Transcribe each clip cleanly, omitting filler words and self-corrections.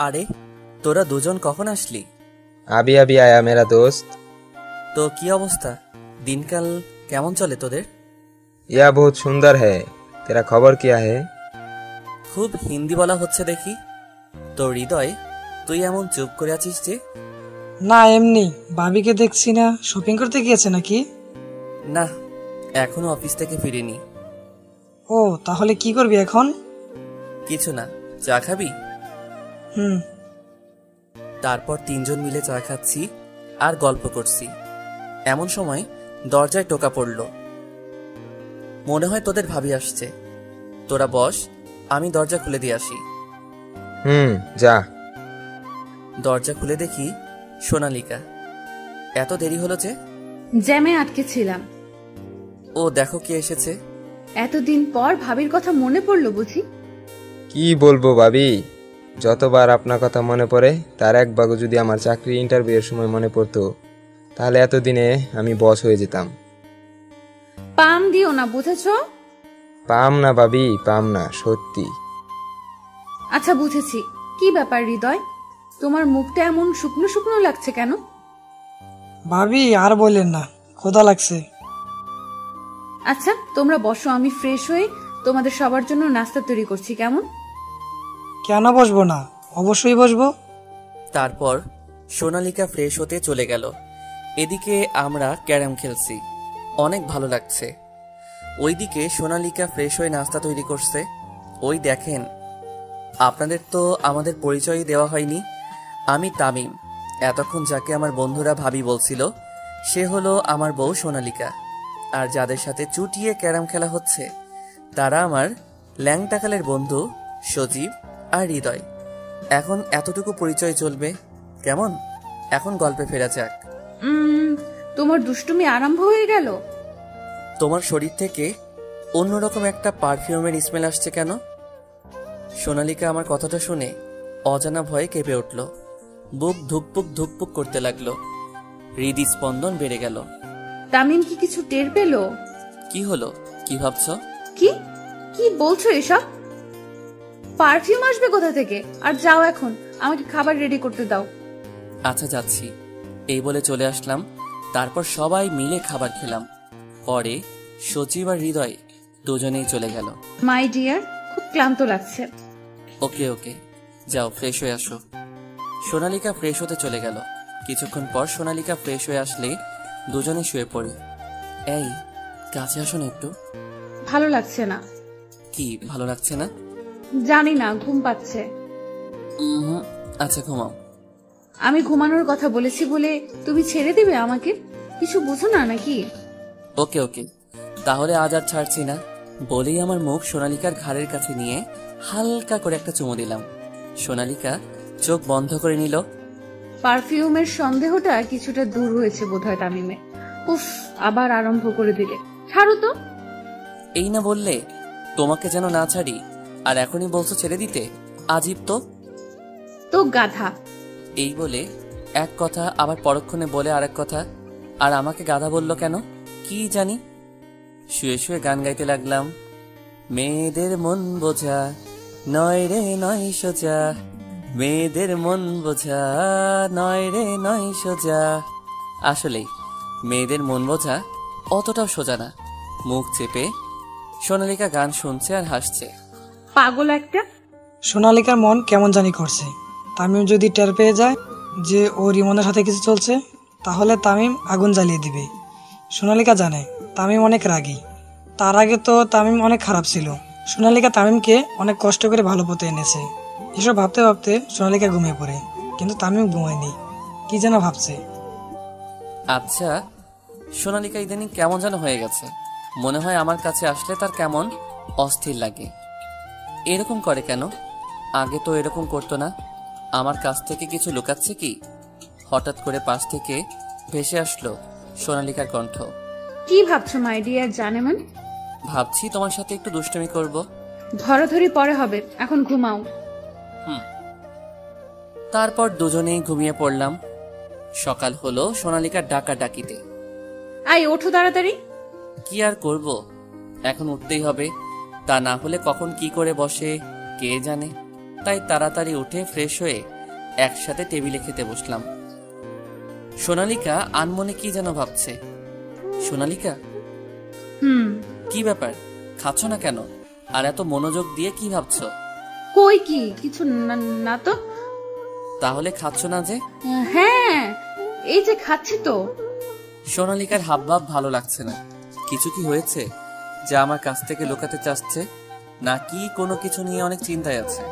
আরে তোরা দুজন কখন আসলি? अभी अभी आया मेरा दोस्त। তো কি অবস্থা? দিনকাল কেমন চলে তোদের? यह बहुत सुंदर है। तेरा खबर क्या है? খুব হিন্দি বলা হচ্ছে দেখি। তো হৃদয়, তুই এমন চুপ করে আছিস যে? না এমনি, ভাবিকে দেখছি না, শপিং করতে গিয়েছে নাকি? না, এখনো অফিস থেকে ফিরিনি। ও তাহলে কি করবি এখন? কিছু না, চা খাবি? হুম। তারপর তিনজন মিলে চা খাচ্ছি আর গল্প করছি। এমন সময় দরজায় টোকা পড়ল। মনে হয় তোদের ভাবি আসছে। তোরা বস, আমি দরজা খুলে দিয়ে আসি। जा। দরজা খুলে দেখি সোনালিকা। এত দেরি হলো যে? জ্যামে আটকে ছিলাম। ও দেখো কে এসেছে। এতদিন পর ভাবির কথা মনে পড়লো বুঝি? কি বলবো ভাবি, যতবার আপনার কথা মনে পড়ে তার এক ভাগও যদি আমার চাকরি ইন্টারভিউয়ের সময় মনে পড়তো তাহলে এতদিনে আমি বস হয়ে যেতাম। পাম দিও না, বুঝেছো? পাম না ভাবি, পাম না, সত্যি। আচ্ছা বুঝেছি। কি ব্যাপার হৃদয়, তোমার মুখটা এমন শুকনো শুকনো লাগছে কেন? ভাবি আর বললেন না, ক্ষুধা লাগছে। আচ্ছা তোমরা বসো, আমি ফ্রেশ হয়ে তোমাদের সবার জন্য নাস্তা তৈরি করছি, কেমন? কেন বসবো না, অবশ্যই বসবো। তারপর সোনালিকা ফ্রেশ হতে চলে গেল। এদিকে আমরা ক্যারাম খেলছি, অনেক ভালো লাগছে। ওইদিকে সোনালিকা ফ্রেশ হয়ে নাস্তা তৈরি করছে। ওই দেখেন, আপনাদের তো আমাদের পরিচয় দেওয়া হয়নি। আমি তামিম। এতক্ষণ যাকে আমার বন্ধুরা ভাবি বলছিল সে হলো আমার বউ সোনালিকা। আর যাদের সাথে চুটিয়ে ক্যারাম খেলা হচ্ছে তারা আমার ল্যাংটাকালের বন্ধু সজীব আর হৃদয়। এখন এতটুকু পরিচয় চলবে, কেমন? এখন গল্পে ফেরা যাক। তোমার দুষ্টুমি আরম্ভ হয়ে গেল। তোমার শরীর থেকে অন্যরকম একটা পারফিউমের স্মেল আসছে কেন? সোনালিকা আমার কথাটা শুনে অজানা ভয়ে কেঁপে উঠল। বুক ধুকপুক ধুকপুক করতে লাগলো। হৃদস্পন্দন বেড়ে গেল। তামিম কি কিছু টের পেলো? কি হলো? কি ভাবছো? কি কি বলছো এসব? পারফিউম আসবে কোথা থেকে? আর যাও এখন, আমাকে খাবার রেডি করতে দাও। আচ্ছা যাচ্ছি, এই বলে চলে আসলাম। তারপর সবাই মিলে খাবার খেলাম। পরে সচিব আর হৃদয় দুজনেই চলে গেল। মাই ডিয়ার, খুব ক্লান্ত লাগছে। ওকে ওকে, যাও ফ্রেশ হয়ে আসো। সোনালিকা ফ্রেশ হতে চলে গেল। কিছুক্ষণ পর সোনালিকা ফ্রেশ হয়ে আসলে দুজনে শুয়ে পড়ে। এই কাছে আসুন একটু। ভালো লাগছে না। কি ভালো লাগছে না? জানি না, ঘুম পাচ্ছে। আচ্ছা ঘুমাও। আমি ঘুমানোর কথা বলেছি বলে তুমি ছেড়ে দিবে আমাকে? কিছু বুঝো না নাকি? ওকে ওকে, তাহলে আজ আর ছাড়ছি না। বলেই আমার মুখ সোনালিকার ঘাড়ের কাছে নিয়ে হালকা করে একটা চুমু দিলাম। সোনালিকা চোখ বন্ধ করে নিল। পারফিউমের সন্দেহটা কিছুটা দূর হয়েছে বোধহয় তামিমে। উফ, আবার আরম্ভ করে দিলে। ছাড়ো তো। এই না বললে তোমাকে যেন না ছাড়ি, আর এখনই বলছো ছেড়ে দিতে? আজীব তো। তো গাধা। এই বলে এক কথা আবার পরক্ষণে বলে আরেক কথা। আর আমাকে গাধা বললো কেন কি জানি। শুয়ে শুয়ে গান গাইতে লাগলাম। মেয়েদের মন বোঝা নয় রে নয় সোজা, মেয়েদের মন বোঝা নয় রে নয় সোজা। আসলেই মেয়েদের মন বোঝা অতটাও সোজা না। মুখ চেপে সোনালিকা গান শুনছে আর হাসছে। পাগল একটা। সোনালিকার মন কেমন জানি করছে। তামিম যদি টের পেয়ে যায় যে ও রিমনের সাথে কিছু চলছে তাহলে তামিম আগুন জ্বালিয়ে দিবে। সোনালিকা জানে তামিম অনেক রাগী। তার আগে তো তামিম অনেক খারাপ ছিল। সোনালিকা তামিমকে অনেক কষ্ট করে ভালো পথে এনেছে। এসব ভাবতে ভাবতে সোনালিকা ঘুমিয়ে পড়ে, কিন্তু তামিম ঘুমায়নি, কি যেন ভাবছে। আচ্ছা, সোনালিকা ইদানিং কেমন যেন হয়ে গেছে। মনে হয় আমার কাছে আসলে তার কেমন অস্থির লাগে। এরকম করে কেন? আগে তো এরকম করতো না। আমার কাছ থেকে কিছু লুকাচ্ছে কি? হঠাৎ করে পাশ থেকে ভেসে আসলো সোনালিকার কণ্ঠ। কি ভাবছো মাই ডিয়ার জানেমান? ভাবছি তোমার সাথে একটু দুষ্টুমি করব। ধরাধরি পরে হবে, এখন ঘুমাও। তারপর দুজনেই ঘুমিয়ে পড়লাম। সকাল হলো সোনালিকার ডাকা ডাকিতে। আই ওঠো তাড়াতাড়ি। কি আর করব, এখন উঠতেই হবে। তা না হলে কখন কি করে বসে কে জানে। তাই তাড়াতাড়ি উঠে ফ্রেশ হয়ে একসাথে টেবিলে খেতে বসলাম। সোনালিকা আনমনে কি যেন ভাবছে। সোনালিকা, কি ব্যাপার, খাচ্ছ না কেন? আর এত মনোযোগ দিয়ে কি ভাবছো? কই কি কিছু না, না তো। তাহলে খাচ্ছ না যে? হ্যাঁ, এই যে খাচ্ছি তো। সোনালিকার হাবভাব ভালো লাগছে না। কিছু কি হয়েছে যা আমার কাছ থেকে লুকাতে চাচ্ছে, নাকি কোনো কিছু নিয়ে অনেক চিন্তায় আছে?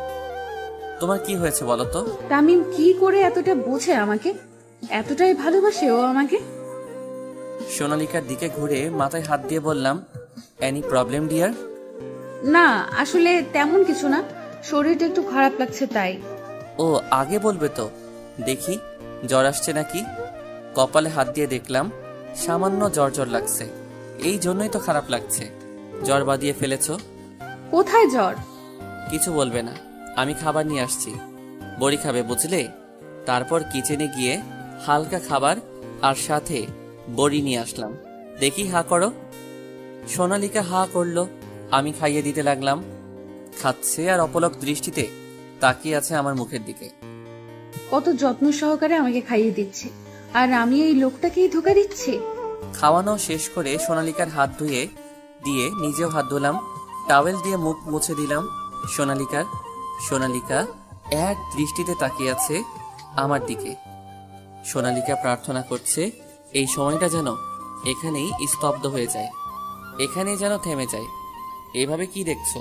তোমার কি হয়েছে বলো তো? তামিম কি করে এতটা বোঝে আমাকে, এতটাই ভালোবাসে ও আমাকে? সোনালিকার দিকে ঘুরে মাথায় হাত দিয়ে বললাম, এনি প্রবলেম ডিয়ার? না, আসলে তেমন কিছু না, শরীরটা একটু খারাপ লাগছে তাই। ও আগে বলবে তো, দেখি জ্বর আসছে নাকি। কপালে হাত দিয়ে দেখলাম সামান্য জ্বর জ্বর লাগছে। এই জন্যই তো খারাপ লাগছে। জ্বর বাঁধিয়ে ফেলেছো। কোথায় জ্বর? কিছু বলবে না, আমি খাবার নিয়ে আসছি। বড়ি খাবে বুঝলে? তারপর কিচেনে গিয়ে হালকা খাবার আর সাথে বড়ি নিয়ে আসলাম। দেখি হা করো। সোনালিকা হা করলো। আমি খাইয়ে দিতে লাগলাম। খাচ্ছে আর অপলক দৃষ্টিতে তাকিয়ে আছে আমার মুখের দিকে। কত যত্ন সহকারে আমাকে খাইয়ে দিচ্ছে, আর আমি এই লোকটাকেই ধোকা দিচ্ছি। খাওয়ানো শেষ করে সোনালিকার হাত ধুয়ে দিয়ে নিজেও হাত ধুলাম। টাওয়েল দিয়ে মুখ মুছে দিলাম সোনালিকা এক দৃষ্টিতে তাকিয়ে আছে আমার দিকে। সোনালিকা প্রার্থনা করছে এই সময়টা যেন এখানেই স্তব্ধ হয়ে যায়, এখানেই যেন থেমে যায়। এভাবে কি দেখছো?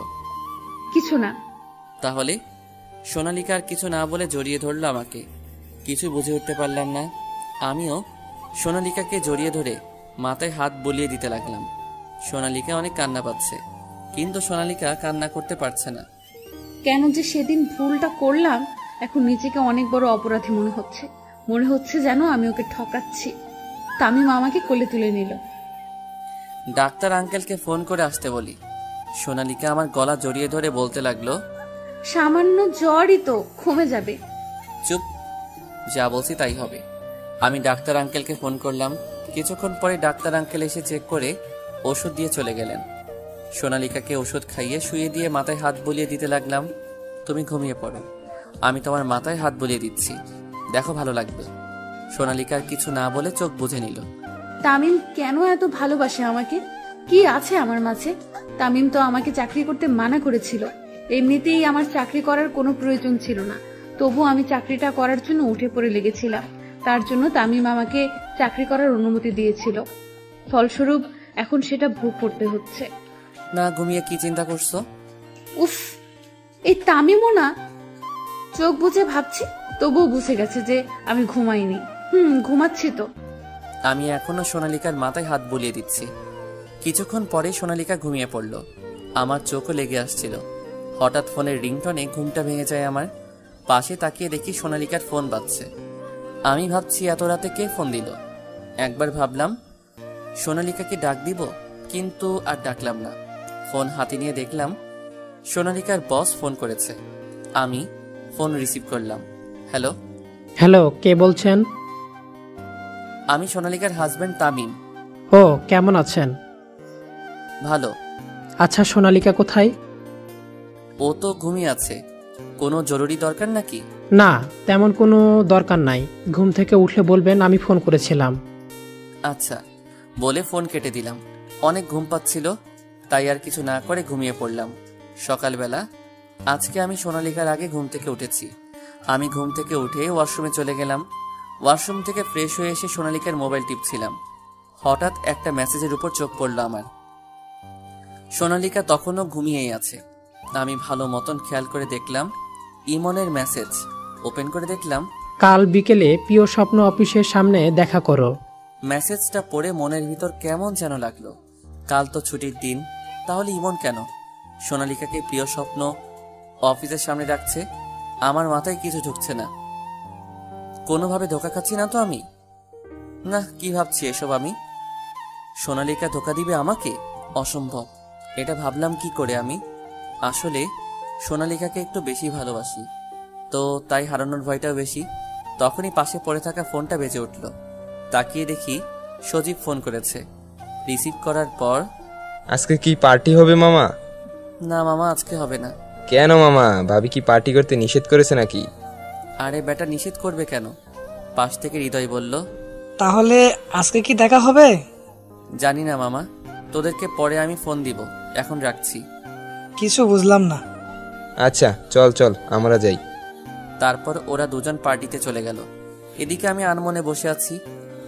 কিছু না। তাহলে? সোনালিকার কিছু না বলে জড়িয়ে ধরলো আমাকে। কিছু বুঝে উঠতে পারলাম না। আমিও সোনালিকাকে জড়িয়ে ধরে মাথায় হাত বুলিয়ে দিতে লাগলাম। সোনালিকা অনেক কান্না পাচ্ছে, কিন্তু সোনালিকা কান্না করতে পারছে না। কেন যে সেদিন ভুলটা করলাম, এখন নিজেকে অনেক বড় অপরাধী মনে হচ্ছে যেন আমি ওকে ঠকাচ্ছি। তামিম আমাকে কোলে তুলে নিল। ডাক্তার আঙ্কেলকে ফোন করে আসতে বলি। সোনালিকা আমার গলা জড়িয়ে ধরে বলতে লাগলো, সামান্য জ্বরই তো, কমে যাবে। চুপ, যা বলছি তাই হবে। আমি ডাক্তার আঙ্কেলকে ফোন করলাম। কিছুক্ষণ পরে ডাক্তার আঙ্কেল এসে চেক করে ওষুধ দিয়ে চলে গেলেন। সোনালিকাকে ওষুধ খাইয়ে শুয়ে দিয়ে মাথায় হাত বুলিয়ে দিতে লাগলাম। তুমি ঘুমিয়ে পড়ো, আমি তোমার মাথায় হাত বুলিয়ে দিচ্ছি, দেখো ভালো লাগবে। সোনালিকার কিছু না বলে চোখ বুজে নিল। তামিম কেন এত ভালোবাসে আমাকে? কি আছে আমার মাঝে? তামিম তো আমাকে চাকরি করতে মানা করেছিল। এমনিতেই আমার চাকরি করার কোনো প্রয়োজন ছিল না, তবু আমি চাকরিটা করার জন্য উঠে পড়ে লেগেছিলাম। তার জন্য তামিম আমাকে চাকরি করার অনুমতি দিয়েছিল। ফলস্বরূপ এখন সেটা ভোগ করতে হচ্ছে। না ঘুমিয়ে কি চিন্তা করছো? উফ, এই তামিমও না। চোখ বুজে ভাবছি, তবুও বুঝে গেছে যে আমি ঘুমাইনি। ঘুমাচ্ছি তো। আমি এখনো সোনালিকার মাথায় হাত বুলিয়ে দিচ্ছি। কিছুক্ষণ পরে সোনালিকা ঘুমিয়ে পড়ল। আমার চোখও লেগে আসছিল। হঠাৎ ফোনের রিংটনে ঘুমটা ভেঙে যায় আমার। পাশে তাকিয়ে দেখি সোনালিকার ফোন বাজছে। আমি ভাবছি এত রাতে কে ফোন দিল। একবার ভাবলাম সোনালিকাকে ডাক দিব, কিন্তু আর ডাকলাম না। ফোন হাতে নিয়ে দেখলাম সোনালিকার বস ফোন করেছে। আমি ফোন রিসিভ করলাম। হ্যালো। হ্যালো, কে বলছেন? আমি সোনালিকার হাজবেন্ড তামিম। ও, কেমন আছেন? ভালো। আচ্ছা, সোনালিকা কোথায়? ও তো ঘুমিয়ে আছে। কোনো জরুরি দরকার নাকি? না, তেমন কোনো দরকার নাই। ঘুম থেকে উঠলে বলবেন আমি ফোন করেছিলাম। আচ্ছা বলে ফোন কেটে দিলাম। অনেক ঘুম পাচ্ছিল, তাই আর কিছু না করে ঘুমিয়ে পড়লাম। সকালবেলা আজকে আমি সোনালিকার আগে ঘুম থেকে উঠেছি। আমি ঘুম থেকে উঠে ওয়াশরুমে চলে গেলাম। ওয়াশরুম থেকে ফ্রেশ হয়ে এসে সোনালিকার মোবাইল টিপছিলাম। হঠাৎ একটা মেসেজের উপর চোখ পড়ল আমার। সোনালিকা তখনও ঘুমিয়েই আছে। আমি ভালো মতন খেয়াল করে দেখলাম ইমনের মেসেজ। ওপেন করে দেখলাম, কাল বিকেলে প্রিয় স্বপ্ন অফিসের সামনে দেখা করো। মেসেজটা পড়ে মনের ভিতর কেমন যেন লাগলো। কাল তো ছুটির দিন, তাহলে ইমন কেন সোনালিকাকে প্রিয় স্বপ্ন অফিসের সামনে রাখছে? আমার মাথায় কিছু ঢুকছে না। কোনোভাবে ধোকা খাচ্ছি না তো আমি? না, কি ভাবছি এসব আমি? সোনালিকা ধোকা দিবে আমাকে? অসম্ভব। এটা ভাবলাম কি করে আমি? আসলে সোনালিকাকে একটু বেশি ভালোবাসি, তো তাই হারানোর ভয়টাও বেশি। তখনই পাশে পড়ে থাকা ফোনটা বেজে উঠল। তাকিয়ে দেখি সজীব ফোন করেছে। রিসিভ করার পর, আজকে কি পার্টি হবে মামা? না মামা, আজকে হবে না। কেন মামা, ভাবি কি পার্টি করতে নিষেধ করেছে নাকি? আরে বেটা, নিষেধ করবে কেন? পাশ থেকে হৃদয় বলল। তাহলে আজকে কি দেখা হবে? জানি না মামা, তোদেরকে পরে আমি ফোন দিব, এখন রাখছি। কিছু বুঝলাম না। আচ্ছা চল চল আমরা যাই। তারপর ওরা দুজন পার্টিতে চলে গেল। এদিকে আমি আনমনে বসে আছি,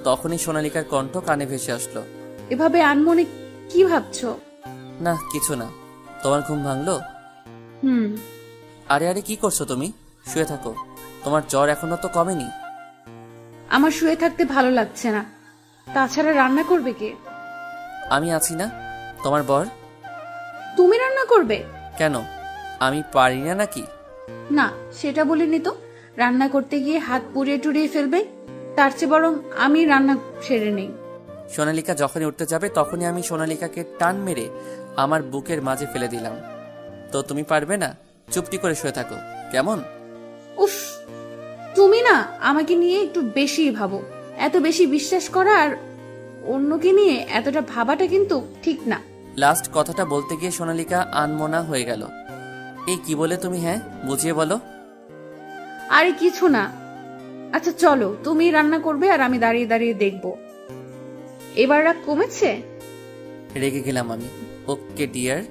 তখনই সোনালিকার কণ্ঠ কানে ভেসে আসলো। এভাবে আনমনে কি ভাবছো? না কিছু না। তোমার ঘুম ভাঙলো? হুম। আরে আরে, কি করছো তুমি? শুয়ে থাকো, তোমার জ্বর এখনো তো কমেনি। আমার শুয়ে থাকতে ভালো লাগছে না। তাছাড়া রান্না করবে কে? আমি আছি না, তোমার বর। তুমি রান্না করবে? কেন, আমি পারি না নাকি? না, সেটা বলিনি তো। রান্না করতে গিয়ে হাত পুড়িয়ে টুড়িয়ে ফেলবে, তার চেয়ে বরং আমি রান্না সেরে নেই। সোনালিকা যখনই উঠতে যাবে তখনই আমি সোনালিকাকে টান মেরে আমার বুকের মাঝে ফেলে দিলাম। তো তুমি পারবে না? চুপটি করে শুয়ে থাকো, কেমন? উফ, তুমি না আমাকে নিয়ে একটু বেশি ভাবো। এত বেশি বিশ্বাস করা আর অন্যকে নিয়ে এতটা ভাবাটা কিন্তু ঠিক না। লাস্ট কথাটা বলতে গিয়ে সোনালিকা আনমনা হয়ে গেল। এই কি বলে তুমি? হ্যাঁ, বুঝিয়ে বলো। আরে কিছু না। আচ্ছা চলো, তুমি রান্না করবে আর আমি দাঁড়িয়ে দাঁড়িয়ে দেখবো। এবার রাগ কমেছে? রেগে গেলাম আমি। ওকে ডিয়ার,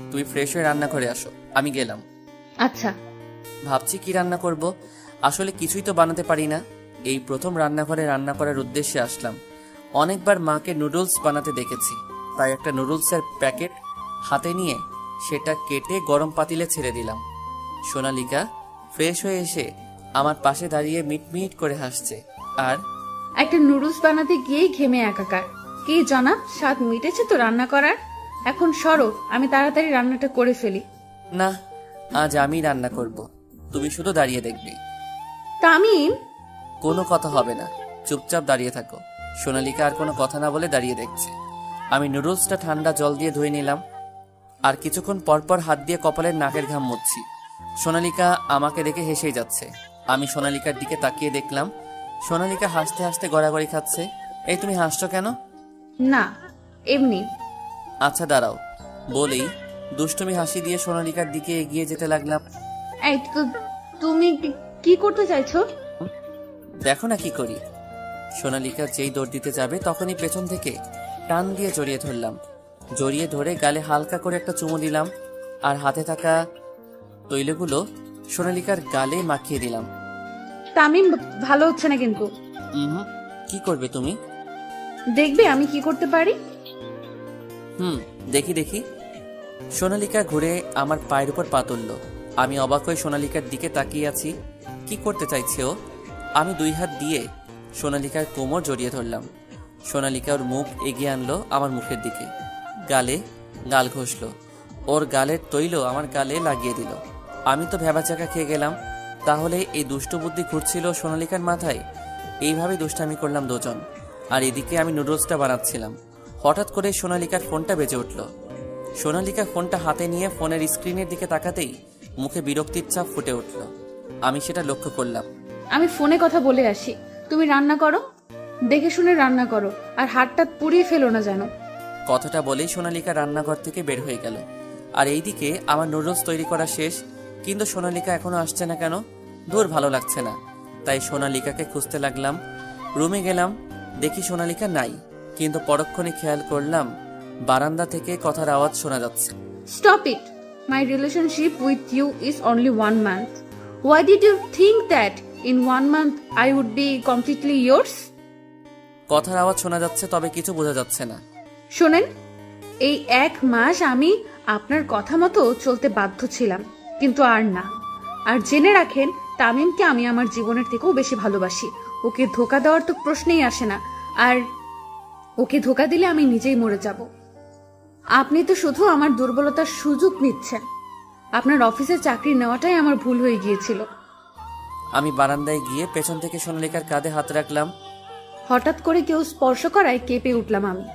তুমি ফ্রেশ হয়ে রান্না করে আসো, আমি গেলাম। আচ্ছা। ভাবছি কি রান্না করব, আসলে কিছুই তো বানাতে পারি না। এই প্রথম রান্নাঘরে রান্না করার উদ্দেশ্যে আসলাম। অনেকবার মাকে নুডলস বানাতে দেখেছি, তাই একটা নুডলসের প্যাকেট হাতে নিয়ে সেটা কেটে গরম পাতিলে ছেড়ে দিলাম। সোনালিকা ফ্রেশ হয়ে এসে আমার পাশে দাঁড়িয়ে মিটমিট করে হাসছে। আর একটা নুডলস বানাতে গিয়েই ঘেমে একাকার। কি জনাব, স্বাদ মিটেছে তো রান্না করার? এখন সরো, আমি তাড়াতাড়ি রান্নাটা করে ফেলি। না, আজ আমি রান্না করব, তুমি শুধু দাঁড়িয়ে দেখবে। তামিম, কোনো কথা হবে না, চুপচাপ দাঁড়িয়ে থাকো। সোনালিকা আর কোনো কথা না বলে দাঁড়িয়ে দেখছে। আমি নুডলসটা ঠান্ডা জল দিয়ে ধুয়ে নিলাম, আর কিছুক্ষণ পরপর হাত দিয়ে কপালের নাকের ঘাম মুছছি। সোনালিকা আমাকে দেখে হেসেই যাচ্ছে। আমি সোনালিকার দিকে তাকিয়ে দেখলাম সোনালিকা হাসতে হাসতে গড়াগড়ি খাচ্ছে। এই তুমি হাসছো কেন? না এমনি। আচ্ছা দাঁড়াও, বলেই দুষ্টুমি হাসি দিয়ে সোনালিকার দিকে এগিয়ে যেতে লাগলাম। এই তো, তুমি কি করতে চাইছো? দেখো না কি করি। সোনালিকা যেই দৌড় দিতে যাবে তখনই পেছন থেকে টান দিয়ে জড়িয়ে ধরলাম। জড়িয়ে ধরে গালে হালকা করে একটা চুমু দিলাম, আর হাতে থাকা তৈলগুলো সোনালিকার গালে মাখিয়ে দিলাম। তামিম, ভালো হচ্ছে না কিন্তু। কি করবে তুমি? দেখবে আমি কি করতে পারি। দেখি দেখি। সোনালিকা ঘুরে আমার পায়ের উপর পা তুলল। আমি অবাক হয়ে সোনালিকার দিকে তাকিয়ে আছি। কি করতে চাইছে ও? আমি দুই হাত দিয়ে সোনালিকার কোমর জড়িয়ে ধরলাম। সোনালিকা ওর মুখ এগিয়ে আনলো আমার মুখের দিকে, গালে গাল ঘষল। ওর গালের তৈল আমার গালে লাগিয়ে দিল। আমি তো ভ্যাবাচাকা খেয়ে গেলাম। তাহলে এই দুষ্ট বুদ্ধি ঘুরছিল সোনালিকার মাথায়। এইভাবে দুষ্টামি করলাম দুজন। আর এদিকে আমি নুডলসটা বানাচ্ছিলাম। হঠাৎ করে সোনালিকার ফোনটা বেজে উঠল। সোনালিকা ফোনটা হাতে নিয়ে ফোনের স্ক্রিনের দিকে তাকাতেই মুখে বিরক্তির ছাপ ফুটে উঠল। আমি সেটা লক্ষ্য করলাম। আমি ফোনে কথা বলে আসি, তুমি রান্না করো। দেখে শুনে রান্না করো, আর হাতটা পুড়িয়ে ফেলো না যেন। কথাটা বলেই সোনালিকা রান্নাঘর থেকে বের হয়ে গেল। আর এইদিকে আমার নুডলস তৈরি করা শেষ, কিন্তু সোনালিকা এখনো আসছে না কেন? দূর, ভালো লাগছে না। তাই সোনালিকাকে খুঁজতে লাগলাম। রুমে গেলাম, দেখি সোনালিকা নাই, কিন্তু পরক্ষণে খেয়াল করলাম বারান্দা থেকে কথার আওয়াজ শোনা যাচ্ছে। Stop it! My relationship with you is only 1 month. Why did you think that in 1 month I would be completely yours? কথার আওয়াজ শোনা যাচ্ছে, তবে কিছু বোঝা যাচ্ছে না। শোনেন, এই 1 মাস আমি আপনার কথা মতো চলতে বাধ্য ছিলাম, কিন্তু আর না। আর জেনে রাখেন, তামিমকে আমি আমার জীবনের থেকেও বেশি ভালোবাসি। ওকে ধোকা দেওয়ার তো প্রশ্নই আসে না। আর ওকে ধোকা দিলে আমি নিজেই মরে যাব। আপনি তো শুধু আমার দুর্বলতার সুযোগ নিচ্ছেন। আপনার অফিসে চাকরি নেওয়াটাই আমার ভুল হয়ে গিয়েছিল। আমি বারান্দায় গিয়ে পেছন থেকে সোনালিকার কাঁধে হাত রাখলাম। হঠাৎ করে কেউ স্পর্শ করায় কেঁপে উঠলাম আমি।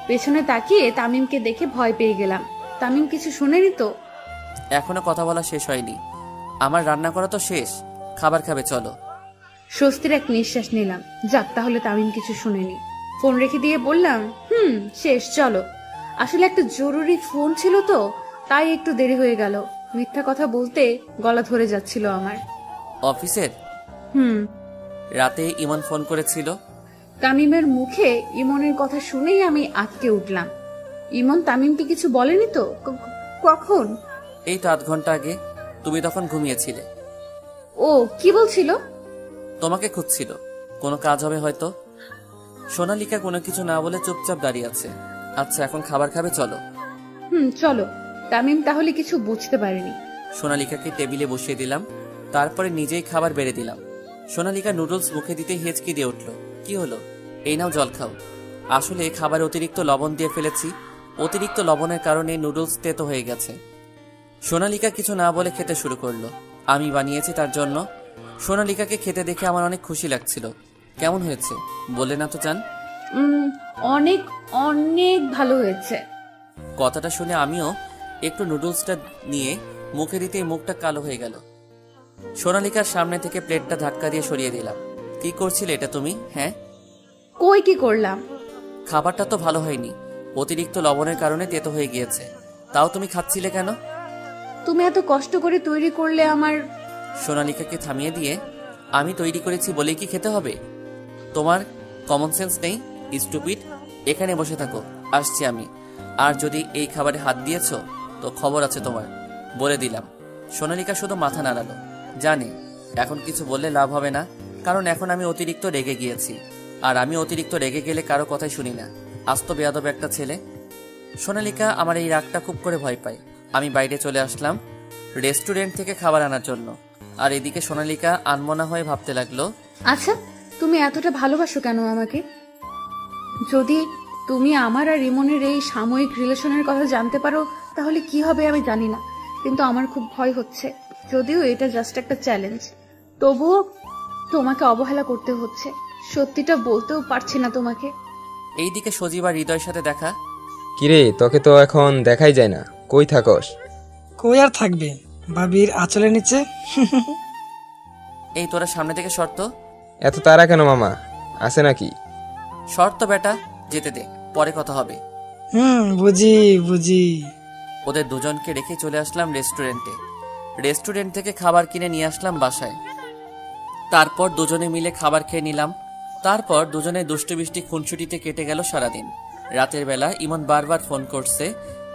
পেছনে তাকিয়ে তামিমকে দেখে ভয় পেয়ে গেলাম। তামিম কিছু শুনেনি তো? এখনো কথা বলা শেষ হয়নি। আমার রান্না করা তো শেষ, খাবার খাবে চলো। স্বস্তির এক নিঃশ্বাস নিলাম। যাক, তাহলে তামিম কিছু শুনেনি। ফোন রেখে দিয়ে বললাম, শেষ, চলো। আসলে একটা জরুরি ফোন ছিল তো, তাই একটু দেরি হয়ে গেল। মিথ্যা কথা বলতে গলা ধরে যাচ্ছিল আমার। অফিসের হুম। রাতে ইমন ফোন করেছিল। তামিমের মুখে ইমনের কথা শুনেই আমি আটকে উঠলাম। ইমন তামিমকে কিছু বলেনি তো? কখন? এই তো 8 ঘন্টা আগে। তুমি তখন ঘুমিয়েছিলে। ও কি বলছিল? তোমাকে খুঁজছিল, কোনো কাজ হবে হয়তো। সোনালিকা কোনো কিছু না বলে চুপচাপ দাঁড়িয়ে আছে। আচ্ছা, এখন খাবার খাবে, চলো। চলো। তামিম তাহলে কিছু বুঝতে পারেনি। সোনালিকাকে টেবিলে বসিয়ে দিলাম, তারপরে নিজেই খাবার বেড়ে দিলাম। সোনালিকা নুডলস মুখে দিতে হেঁচকি দিয়ে উঠল। কি হলো? এই নাও জল খাও। আসলে খাবারে অতিরিক্ত লবণ দিয়ে ফেলেছি। অতিরিক্ত লবণের কারণে নুডলস তেতো হয়ে গেছে। সোনালিকা কিছু না বলে খেতে শুরু করলো। আমি বানিয়েছি তার জন্য। সোনালিকাকে খেতে দেখে আমার অনেক খুশি লাগছিল। কেমন হয়েছে বললে না তো জান? অনেক অনেক ভালো হয়েছে। কথাটা শুনে আমিও একটু নুডলসটা নিয়ে মুখে দিতেই মুখটা কালো হয়ে গেল। সোনালিকার সামনে থেকে প্লেটটা ধাক্কা দিয়ে সরিয়ে দিলাম। কি করছিলে এটা তুমি? হ্যাঁ, কই কি করলাম? খাবারটা তো ভালো হয়নি, অতিরিক্ত লবণের কারণে তেতো হয়ে গিয়েছে। তাও তুমি খাচ্ছিলে কেন? তুমি এত কষ্ট করে তৈরি করলে আমার। সোনালিকাকে থামিয়ে দিয়ে, আমি তৈরি করেছি বলেই কি খেতে হবে? তোমার কমন সেন্স নেই স্টুপিড। এখানে বসে থাকো, আসছি আমি। আর যদি এই খাবারে হাত দিয়েছো তো খবর আছে তোমার, বলে দিলাম। সোনালিকা শুধু মাথা নাড়ালো। জানি এখন কিছু বললে লাভ হবে না, কারণ এখন আমি অতিরিক্ত রেগে গিয়েছি। আর আমি অতিরিক্ত রেগে গেলে কারো কথাই শুনি না। আস্ত বেয়াদব একটা ছেলে। সোনালিকা আমার এই রাগটা খুব করে ভয় পায়। আমি বাইরে চলে আসলাম রেস্টুরেন্ট থেকে খাবার আনার জন্য। আর এদিকে সোনালিকা আনমনা হয়ে ভাবতে লাগলো, আচ্ছা, তুমি এতটা ভালোবাসো কেন আমাকে? যদি তুমি আমার আর রিমনের এই সাময়িক রিলেশনের কথা জানতে পারো তাহলে কি হবে আমি জানি না, কিন্তু আমার খুব ভয় হচ্ছে। যদিও এটা জাস্ট একটা চ্যালেঞ্জ, তবুও তোমাকে অবহেলা করতে হচ্ছে। সত্যিটা বলতেও পারছি না তোমাকে। এইদিকে সজীব আর হৃদয়ের সাথে দেখা। কিরে, তোকে তো এখন দেখাই যায় না, কই থাকস? কই আর থাকবে, ভাবির আঁচলের নিচে। এই তোরা সামনে থেকে শর্ত। এত তারা কেন মামা, আছে নাকি? শর্ত বেটা, যেতে দে, পরে কথা হবে। বুঝি বুঝি। ওদের দুজনকে রেখে চলে আসলাম রেস্টুরেন্টে। রেস্টুরেন্ট থেকে খাবার কিনে নিয়ে আসলাম বাসায়। তারপর দুজনে মিলে খাবার খেয়ে নিলাম। তারপর দুজনে দুষ্টু বৃষ্টি খুনসুটিতে কেটে গেল সারাদিন। রাতের বেলা ইমন বারবার ফোন করছে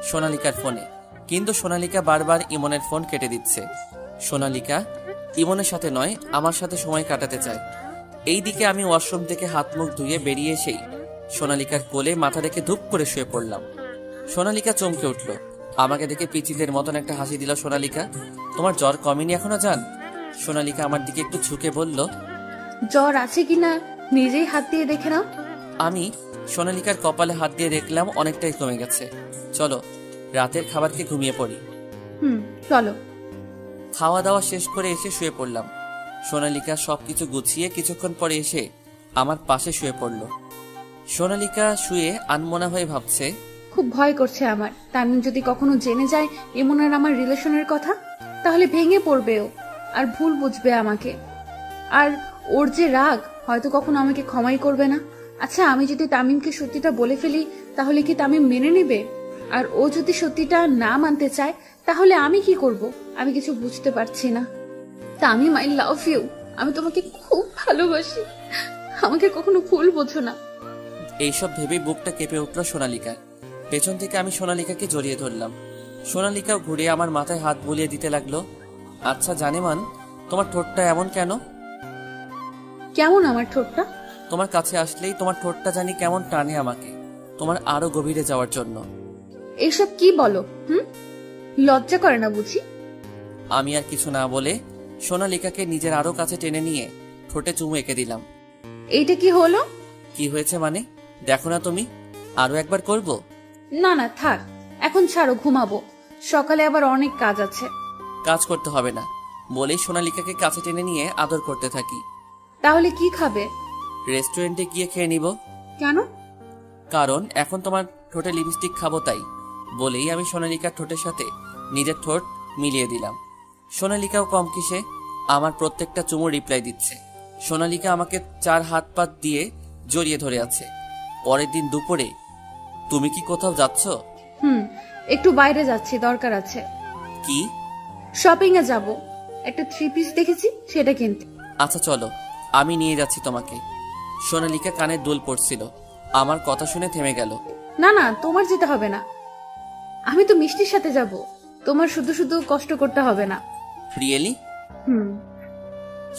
সোনালিকার ফোনে, কিন্তু সোনালিকা বারবার ইমনের ফোন কেটে দিচ্ছে। সোনালিকা ইমনের সাথে নয়, আমার সাথে সময় কাটাতে চায়। এইদিকে আমি ওয়াশরুম থেকে হাত মুখ ধুয়ে বেরিয়ে এসেই সোনালিকার কোলে মাথা রেখে ধূপ করে শুয়ে পড়লাম। সোনালিকা চমকে উঠল। আমাকে দেখে পিচিদের মতন একটা হাসি দিল। সোনালিকা, তোমার জ্বর কমেনি এখনো জান? সোনালিকা আমার দিকে একটু ঝুঁকে বলল, জ্বর আছে কিনা নিজেই হাত দিয়ে দেখে নাও। আমি সোনালিকার কপালে হাত দিয়ে দেখলাম অনেকটাই কমে গেছে। চলো রাতের খাবারকে ঘুমিয়ে পড়ি। চলো। খাওয়া দাওয়া শেষ করে এসে শুয়ে পড়লাম। সোনালিকা সবকিছু গুছিয়ে কিছুক্ষণ পরে এসে আমার পাশে শুয়ে পড়ল। সোনালিকা শুয়ে আনমনা হয়ে ভাবছে, খুব ভয় করছে আমার। তামিম যদি কখনো জেনে যায় ইমন আর আমার রিলেশনের কথা, তাহলে ভেঙে পড়বে ও, আর ভুল বুঝবে আমাকে। আর ওর যে রাগ, হয়তো কখনো আমাকে ক্ষমাই করবে না। আচ্ছা, আমি যদি তামিমকে সত্যিটা বলে ফেলি তাহলে কি তামিম মেনে নেবে? আর ও যদি সত্যিটা না মানতে চায় তাহলে আমি কি করব? আমি কিছু বুঝতে পারছি না। Tamim, I love you. আমি তোমাকে খুব ভালোবাসি, আমাকে কখনো ভুল বোঝো না। এইসব ভেবে বুকটা কেঁপে উঠল সোনালিকার। পেছন থেকে আমি সোনালিকাকে জড়িয়ে ধরলাম। সোনালিকাও ঘুরে আমার মাথায় হাত বুলিয়ে দিতে লাগলো। আচ্ছা জানেমান, তোমার ঠোঁটটা এমন কেন? কেমন আমার ঠোঁটটা? তোমার কাছে আসলেই তোমার ঠোঁটটা জানি কেমন টানে আমাকে, তোমার আরো গভীরে যাওয়ার জন্য। এসব কি বলো? লজ্জা করে না বুঝি? আমি আর কিছু না বলে সোনালিকাকে নিজের আরো কাছে টেনে নিয়ে ঠোঁটে চুমু এঁকে দিলাম। এইটা কি হলো? কি হয়েছে মানে? দেখো না তুমি, আরো একবার করব? না না থাক, এখন ছাড়ো, ঘুমাবো। সকালে আবার অনেক কাজ আছে। কাজ করতে হবে না বলেই সোনালিকাকে কাছে টেনে নিয়ে আদর করতে থাকি। তাহলে কি খাবে? রেস্টুরেন্টে গিয়ে খেয়ে নিব। কেন? কারণ এখন তোমার ঠোঁটে লিপস্টিক খাবো তাই। বলেই আমি সোনালিকার ঠোঁটের সাথে নিজের ঠোঁট মিলিয়ে দিলাম। সোনালিকাও কম কিসে আমার প্রত্যেকটা চুমু রিপ্লাই দিচ্ছে। সোনালিকা আমাকে 4 হাত পাত দিয়ে জড়িয়ে ধরে আছে। পরের দিন দুপুরে, তুমি কি কোথাও যাচ্ছ? একটু বাইরে যাচ্ছি, দরকার আছে। কি? শপিং এ যাব, একটা 3 পিস দেখেছি সেটা কিনতে। আচ্ছা চলো, আমি নিয়ে যাচ্ছি তোমাকে। সোনালিকা কানে দুল পড়ছিল, আমার কথা শুনে থেমে গেল। না না, তোমার যেতে হবে না, আমি তো মিষ্টির সাথে যাব, তোমার শুধু শুধু কষ্ট করতে হবে না। রিয়েলি? হুম।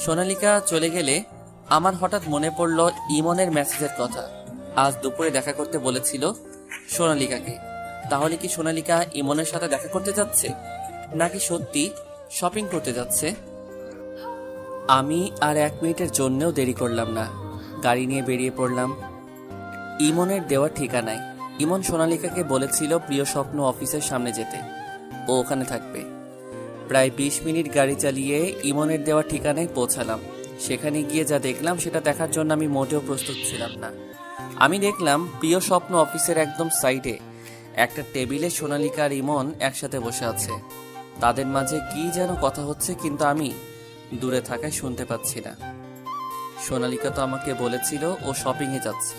সোনালিকা চলে গেলে আমার হঠাৎ মনে পড়ল ইমনের মেসেজের কথা। আজ দুপুরে দেখা করতে বলেছিল সোনালিকাকে। তাহলে কি সোনালিকা ইমনের সাথে দেখা করতে যাচ্ছে, নাকি সত্যি শপিং করতে যাচ্ছে? আমি আর 1 মিনিটের জন্যও দেরি করলাম না, গাড়ি নিয়ে বেরিয়ে পড়লাম ইমনের দেওয়া ঠিকানায়। ইমন সোনালিকাকে বলেছিল প্রিয় স্বপ্ন অফিসের সামনে যেতে, ও ওখানে থাকবে। প্রায় 20 মিনিট গাড়ি চালিয়ে ইমনের দেওয়া ঠিকানায় পৌঁছালাম। সেখানে গিয়ে যা দেখলাম সেটা দেখার জন্য আমি মোটেও প্রস্তুত ছিলাম না। আমি দেখলাম প্রিয় স্বপ্ন অফিসের একদম সাইডে একটা টেবিলে সোনালিকা আর ইমন একসাথে বসে আছে। তাদের মাঝে কি যেন কথা হচ্ছে, কিন্তু আমি দূরে থাকায় শুনতে পাচ্ছি না। সোনালিকা তো আমাকে বলেছিল ও শপিংয়ে যাচ্ছে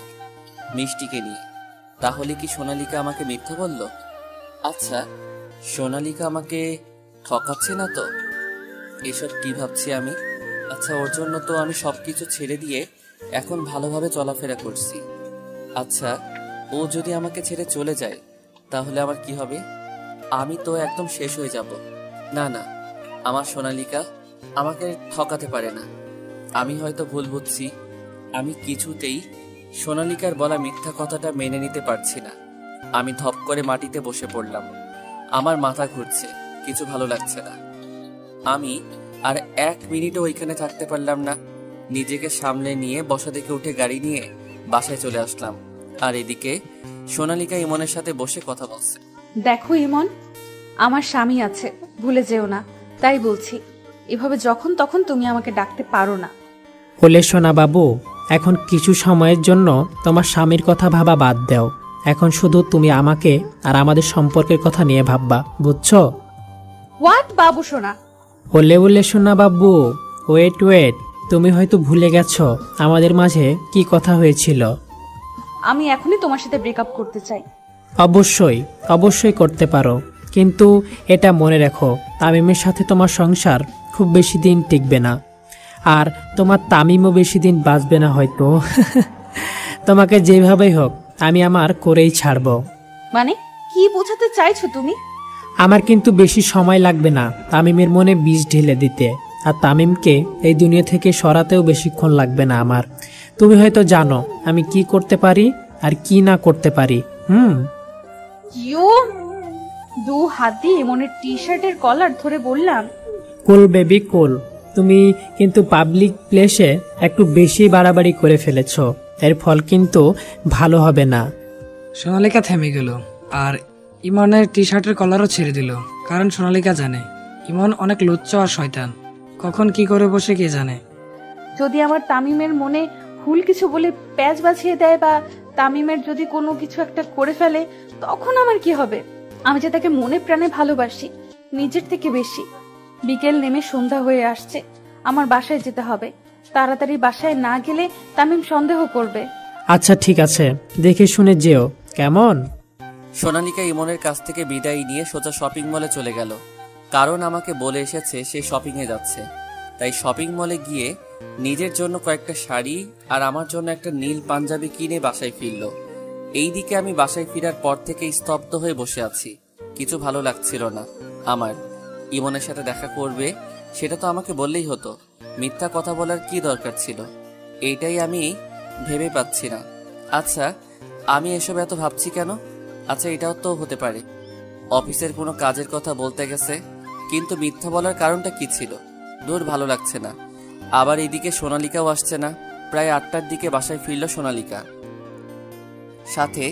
মিষ্টিকে নিয়ে। তাহলে কি সোনালিকা আমাকে মিথ্যা বলল? আচ্ছা, সোনালিকা আমাকে ঠকাচ্ছে না তো? এসব কি ভাবছি আমি? আচ্ছা, ওর জন্য তো আমি সবকিছু ছেড়ে দিয়ে এখন ভালোভাবে চলাফেরা করছি। আচ্ছা, ও যদি আমাকে ছেড়ে চলে যায় তাহলে আমার কি হবে? আমি তো একদম শেষ হয়ে যাব। না না, আমার সোনালিকা আমাকে ঠকাতে পারে না। আমি হয়তো ভুল বুঝছি, আমি কিছুতেই সোনালিকার বলা মিথ্যা কথাটা মেনে নিতে পারছি না। আমি ধপ করে মাটিতে বসে পড়লাম। আমার মাথা ঘুরছে, কিছু ভালো লাগছে না। আমি আর 1 মিনিটও ওইখানে থাকতে পারলাম না। নিজেকে সামলে নিয়ে বসা থেকে উঠে গাড়ি নিয়ে বাসায় চলে আসলাম। আর এদিকে সোনালিকা ইমনের সাথে বসে কথা বলছে। দেখো ইমন, আমার স্বামী আছে, ভুলে যেও না। তাই বলছি, এভাবে যখন তখন তুমি আমাকে ডাকতে পারো না। বলে শোনা বাবু, এখন কিছু সময়ের জন্য তোমার স্বামীর কথা ভাবা বাদ দাও। এখন শুধু তুমি আমাকে আর আমাদের সম্পর্কের কথা নিয়ে ভাববা, বুঝছো? হোয়াট বাবু সোনা? বলে শোনা বাবু, ওয়েট, তুমি হয়তো ভুলে গেছো আমাদের মাঝে কি কথা হয়েছিল। আমি এখনই তোমার সাথে ব্রেকআপ করতে চাই। অবশ্যই করতে পারো, কিন্তু এটা মনে রেখো তামিমের সাথে তোমার সংসার খুব বেশি দিন টিকবে না, আর তোমার তামিমও বেশি দিন বাঁচবে না হয়তো। তোমাকে যেভাবেই হোক আমি আমার করেই ছাড়বো। মানে কি বোঝাতে চাইছো তুমি? আমার কিন্তু বেশি সময় লাগবে না তামিমের মনে বীজ ঢেলে দিতে, আর তামিমকে এই দুনিয়া থেকে সরাতেও বেশিক্ষণ লাগবে না আমার। তুমি হয়তো জানো আমি কি করতে পারি আর কি না করতে পারি। ইউ, 2 হাত দিয়ে ইমনের টি শার্টের কলার ধরে বললাম, কুল বেবি কুল, তুমি কিন্তু পাবলিক প্লেসে একটু বেশি বাড়াবাড়ি করে ফেলেছো, এর ফল কিন্তু ভালো হবে না। সোনালিকা থেমে গেল আর ইমনের টি শার্টের কলারও ছেড়ে দিল, কারণ সোনালিকা জানে ইমন অনেক লুচ্চ আর শয়তান, কখন কি করে বসে কে জানে। যদি আমার তামিমের মনে ভুল কিছু বলে প্যাচ বাছিয়ে দেয়, বা তামিমের যদি কোনো কিছু একটা করে ফেলে, তখন আমার কি হবে? আমি যে তাকে মনে প্রাণে ভালোবাসি, নিজের থেকে বেশি। বিকেল নেমে সন্ধ্যা হয়ে আসছে, আমার বাসায় যেতে হবে। তাড়াতাড়ি বাসায় না গেলে তামিম সন্দেহ করবে। আচ্ছা ঠিক আছে, দেখে শুনে যেও, কেমন? সোনালিকা ইমনের কাছ থেকে বিদায় নিয়ে সোজা শপিং মলে চলে গেল। কারণ আমাকে বলে এসেছে সে শপিংয়ে যাচ্ছে। তাই শপিং মলে গিয়ে নিজের জন্য কয়েকটা শাড়ি আর আমার জন্য একটা নীল পাঞ্জাবি কিনে বাসায় ফিরল। এইদিকে আমি বাসায় ফেরার পর থেকে স্তব্ধ হয়ে বসে আছি। কিছু ভালো লাগছিল না আমার। ইমনের সাথে দেখা করবে সেটা তো আমাকে বললেই হতো, মিথ্যা কথা বলার কি দরকার ছিল? এইটাই আমি ভেবে পাচ্ছি না। আচ্ছা, আমি এসব এত ভাবছি কেন? আচ্ছা, এটাও তো হতে পারে অফিসের কোনো কাজের কথা বলতে গেছে, কিন্তু মিথ্যা বলার কারণটা কি ছিল? দূর, ভালো লাগছে না। আবার এদিকে সোনালিকাও আসছে না। প্রায় 8টার দিকে বাসায় ফিরল সোনালিকা, সাথে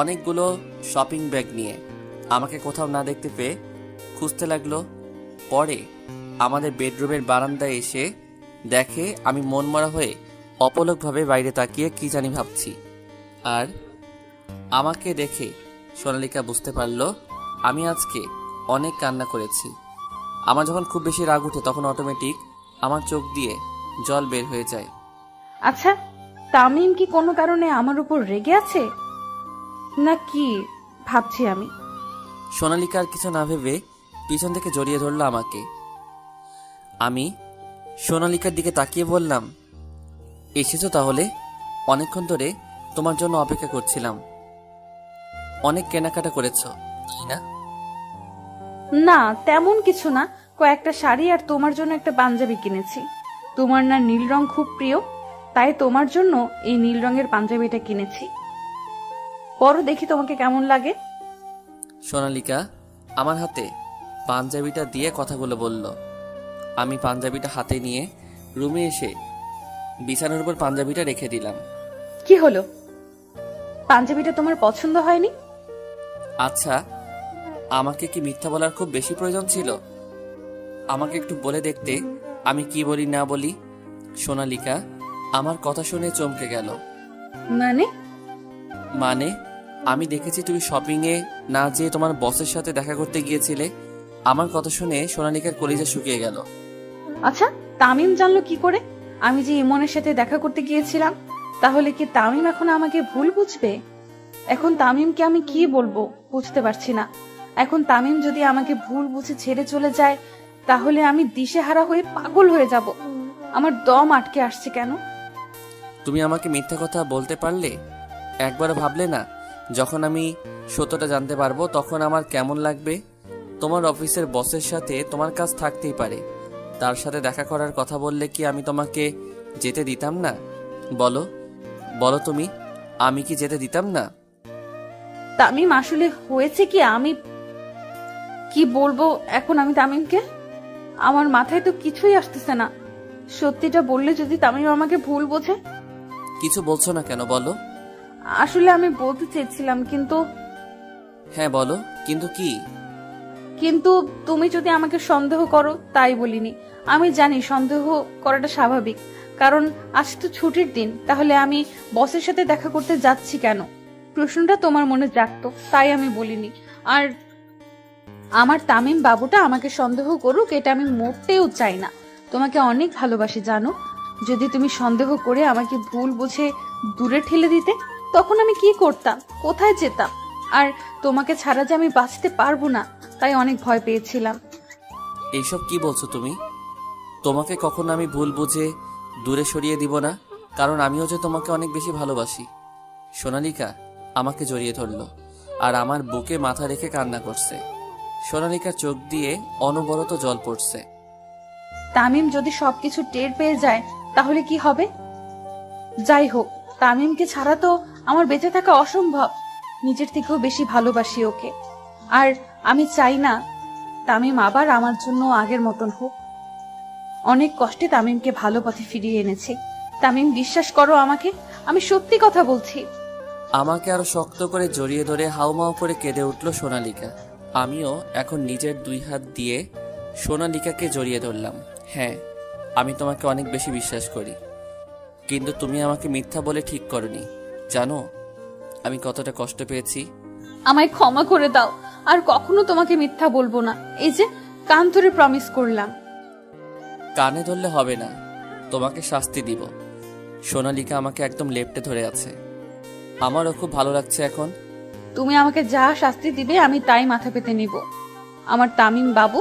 অনেকগুলো শপিং ব্যাগ নিয়ে। আমাকে কোথাও না দেখতে পেয়ে খুঁজতে লাগলো। পরে আমাদের বেডরুমের বারান্দায় এসে দেখে আমি মনমরা হয়ে অপলকভাবে বাইরে তাকিয়ে কি জানি ভাবছি। আর আমাকে দেখে সোনালিকা বুঝতে পারলো আমি আজকে অনেক কান্না করেছি। আমার যখন খুব বেশি রাগ উঠে তখন অটোমেটিক আমার চোখ দিয়ে জল বের হয়ে যায়। আচ্ছা, তামিম কি কোনো কারণে আমার উপর রেগে আছে নাকি? ভাবছি আমি। সোনালিকা আর কিছু না ভেবে পিছন থেকে জড়িয়ে ধরল আমাকে। আমি সোনালিকার দিকে তাকিয়ে বললাম, এসেছো তাহলে? অনেকক্ষণ ধরে তোমার জন্য অপেক্ষা করছিলাম। অনেক কেনাকাটা করেছো, তাই না? না, তেমন কিছু না, কয়েকটা শাড়ি আর তোমার জন্য একটা পাঞ্জাবি কিনেছি। তোমার না নীল রং খুব প্রিয়, তাই তোমার জন্য এই নীল রঙের পাঞ্জাবিটা কিনেছি। পরো দেখি তোমাকে কেমন লাগে। সোনালিকা আমার হাতে পাঞ্জাবিটা দিয়ে কথাগুলো বলল। আমি পাঞ্জাবিটা হাতে নিয়ে রুমে এসে বিছানার উপর পাঞ্জাবিটা রেখে দিলাম। কি হলো, পাঞ্জাবিটা তোমার পছন্দ হয়নি? আচ্ছা, আমাকে কি মিথ্যা বলার খুব বেশি প্রয়োজন ছিল? আমাকে একটু বলে দেখতে আমি কি বলি না বলি। সোনালিকা আমার কথা শুনে চমকে গেল। মানে আমি দেখেছি তুমি শপিং এ না যেয়ে তোমার বসের সাথে দেখা করতে গিয়েছিলে। আমার কথা শুনে সোনালিকার কলিজা শুকিয়ে গেল। আচ্ছা, তামিম জানলো কি করে আমি যে ইমনের সাথে দেখা করতে গিয়েছিলাম? তাহলে কি তামিম এখন আমাকে ভুল বুঝবে? এখন তামিমকে আমি কি বলবো বুঝতে পারছি না। এখন তামিম যদি আমাকে ভুল বুঝে ছেড়ে চলে যায়, তাহলে আমি দিশেহারা হয়ে পাগল হয়ে যাব। আমার দম আটকে আসছে কেন? তুমি আমাকে মিথ্যা কথা বলতে পারলে? একবার ভাবলে না, যখন আমি সত্যটা জানতে পারবো তখন আমার কেমন লাগবে? তোমার অফিসের বসের সাথে তোমার কাজ থাকতেই পারে, তার সাথে দেখা করার কথা বললে কি আমি তোমাকে যেতে দিতাম না? বলো বলো তুমি, আমি কি যেতে দিতাম না? তামিম আসলে হয়েছে কি, আমি কি বলবো এখন আমি তামিমকে? আমার মাথায় তো কিছুই আসতেছে না। সত্যিটা বললে যদি তামিম আমাকে ভুল বোঝে? কিছু বলছো না কেন, বলো। আসলে আমি বলতে চেয়েছিলাম, কিন্তু হ্যাঁ বলো, কিন্তু কি? কিন্তু তুমি যদি আমাকে সন্দেহ করো তাই বলিনি। আমি জানি সন্দেহ করাটা স্বাভাবিক, কারণ আজ তো ছুটির দিন। তাহলে আমি বসের সাথে দেখা করতে যাচ্ছি কেন, প্রশ্নটা তোমার মনে জাগতো, তাই আমি বলিনি। আর আমার তামিম বাবুটা আমাকে সন্দেহ করুক, এটা আমি মোটেও চাই না। তোমাকে অনেক ভালোবাসি জানো। যদি তুমি সন্দেহ করে আমাকে ভুল বুঝে দূরে ঠেলে দিতে, তখন আমি কি করতাম, কোথায় যেতাম? আর তোমাকে ছাড়া যে আমি বাঁচতে পারবো না, তাই অনেক ভয় পেয়েছিলাম। এইসব কি বলছো তুমি? তোমাকে কখনো আমি ভুল বুঝে দূরে সরিয়ে দিব না, কারণ আমিও যে তোমাকে অনেক বেশি ভালোবাসি। সোনালিকা আমাকে জড়িয়ে ধরলো আর আমার বুকে মাথা রেখে কান্না করছে। সোনালিকার চোখ দিয়ে অনবরত জল পড়ছে। তামিম যদি সবকিছু টের পেয়ে যায় তাহলে কি হবে? যাই হোক, তামিমকে ছাড়া তো আমার বেঁচে থাকা অসম্ভব। নিজের থেকেও বেশি ভালোবাসি ওকে। আর আমি চাই না তামিম আবার আমার জন্য আগের মতন হোক। অনেক কষ্টে তামিমকে ভালো পথে ফিরিয়ে এনেছি। তামিম, বিশ্বাস করো আমাকে, আমি সত্যি কথা বলছি। আমাকে আরো শক্ত করে জড়িয়ে ধরে হাউমাউ করে কেঁদে উঠল সোনালিকা। আমিও এখন নিজের দুই হাত দিয়ে সোনালিকাকে জড়িয়ে ধরলাম। হ্যাঁ, আমি তোমাকে অনেক বেশি বিশ্বাস করি, কিন্তু তুমি আমাকে মিথ্যা বলে ঠিক করনি। জানো আমি কতটা কষ্ট পেয়েছি? আমায় ক্ষমা করে দাও, আর কখনো তোমাকে মিথ্যা বলবো না। এই যে কান ধরে প্রমিস করলাম। কানে ধরলে হবে না, তোমাকে শাস্তি দিব। সোনালিকা আমাকে একদম লেপ্টে ধরে আছে। আমারও খুব ভালো লাগছে এখন। তুমি আমাকে যা শাস্তি দিবে আমি তাই মাথা পেতে নিব, আমার তামিম বাবু।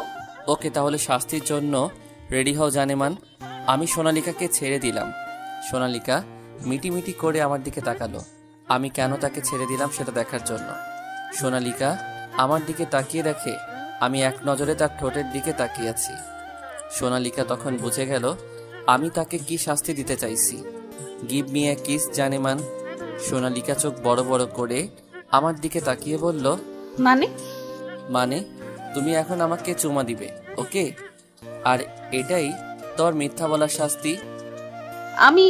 ওকে, তাহলে শাস্তির জন্য রেডি হও জানেমান। আমি সোনালিকাকে ছেড়ে দিলাম। সোনালিকা মিটিমিটি করে আমার দিকে তাকালো, আমি কেন তাকে ছেড়ে দিলাম সেটা দেখার জন্য। সোনালিকা আমার দিকে তাকিয়ে দেখে আমি এক নজরে তার ঠোঁটের দিকে তাকিয়ে আছি। সোনালিকা তখন বুঝে গেল আমি তাকে কি শাস্তি দিতে চাইছি। গিভ মি এ কিস জানেমান। সোনালিকা চোখ বড় বড় করে আমার দিকে তাকিয়ে বলল, মানে তুমি এখন আমাকে চুমা দিবে, ওকে? আর এটাই তোর মিথ্যা বলার শাস্তি? আমি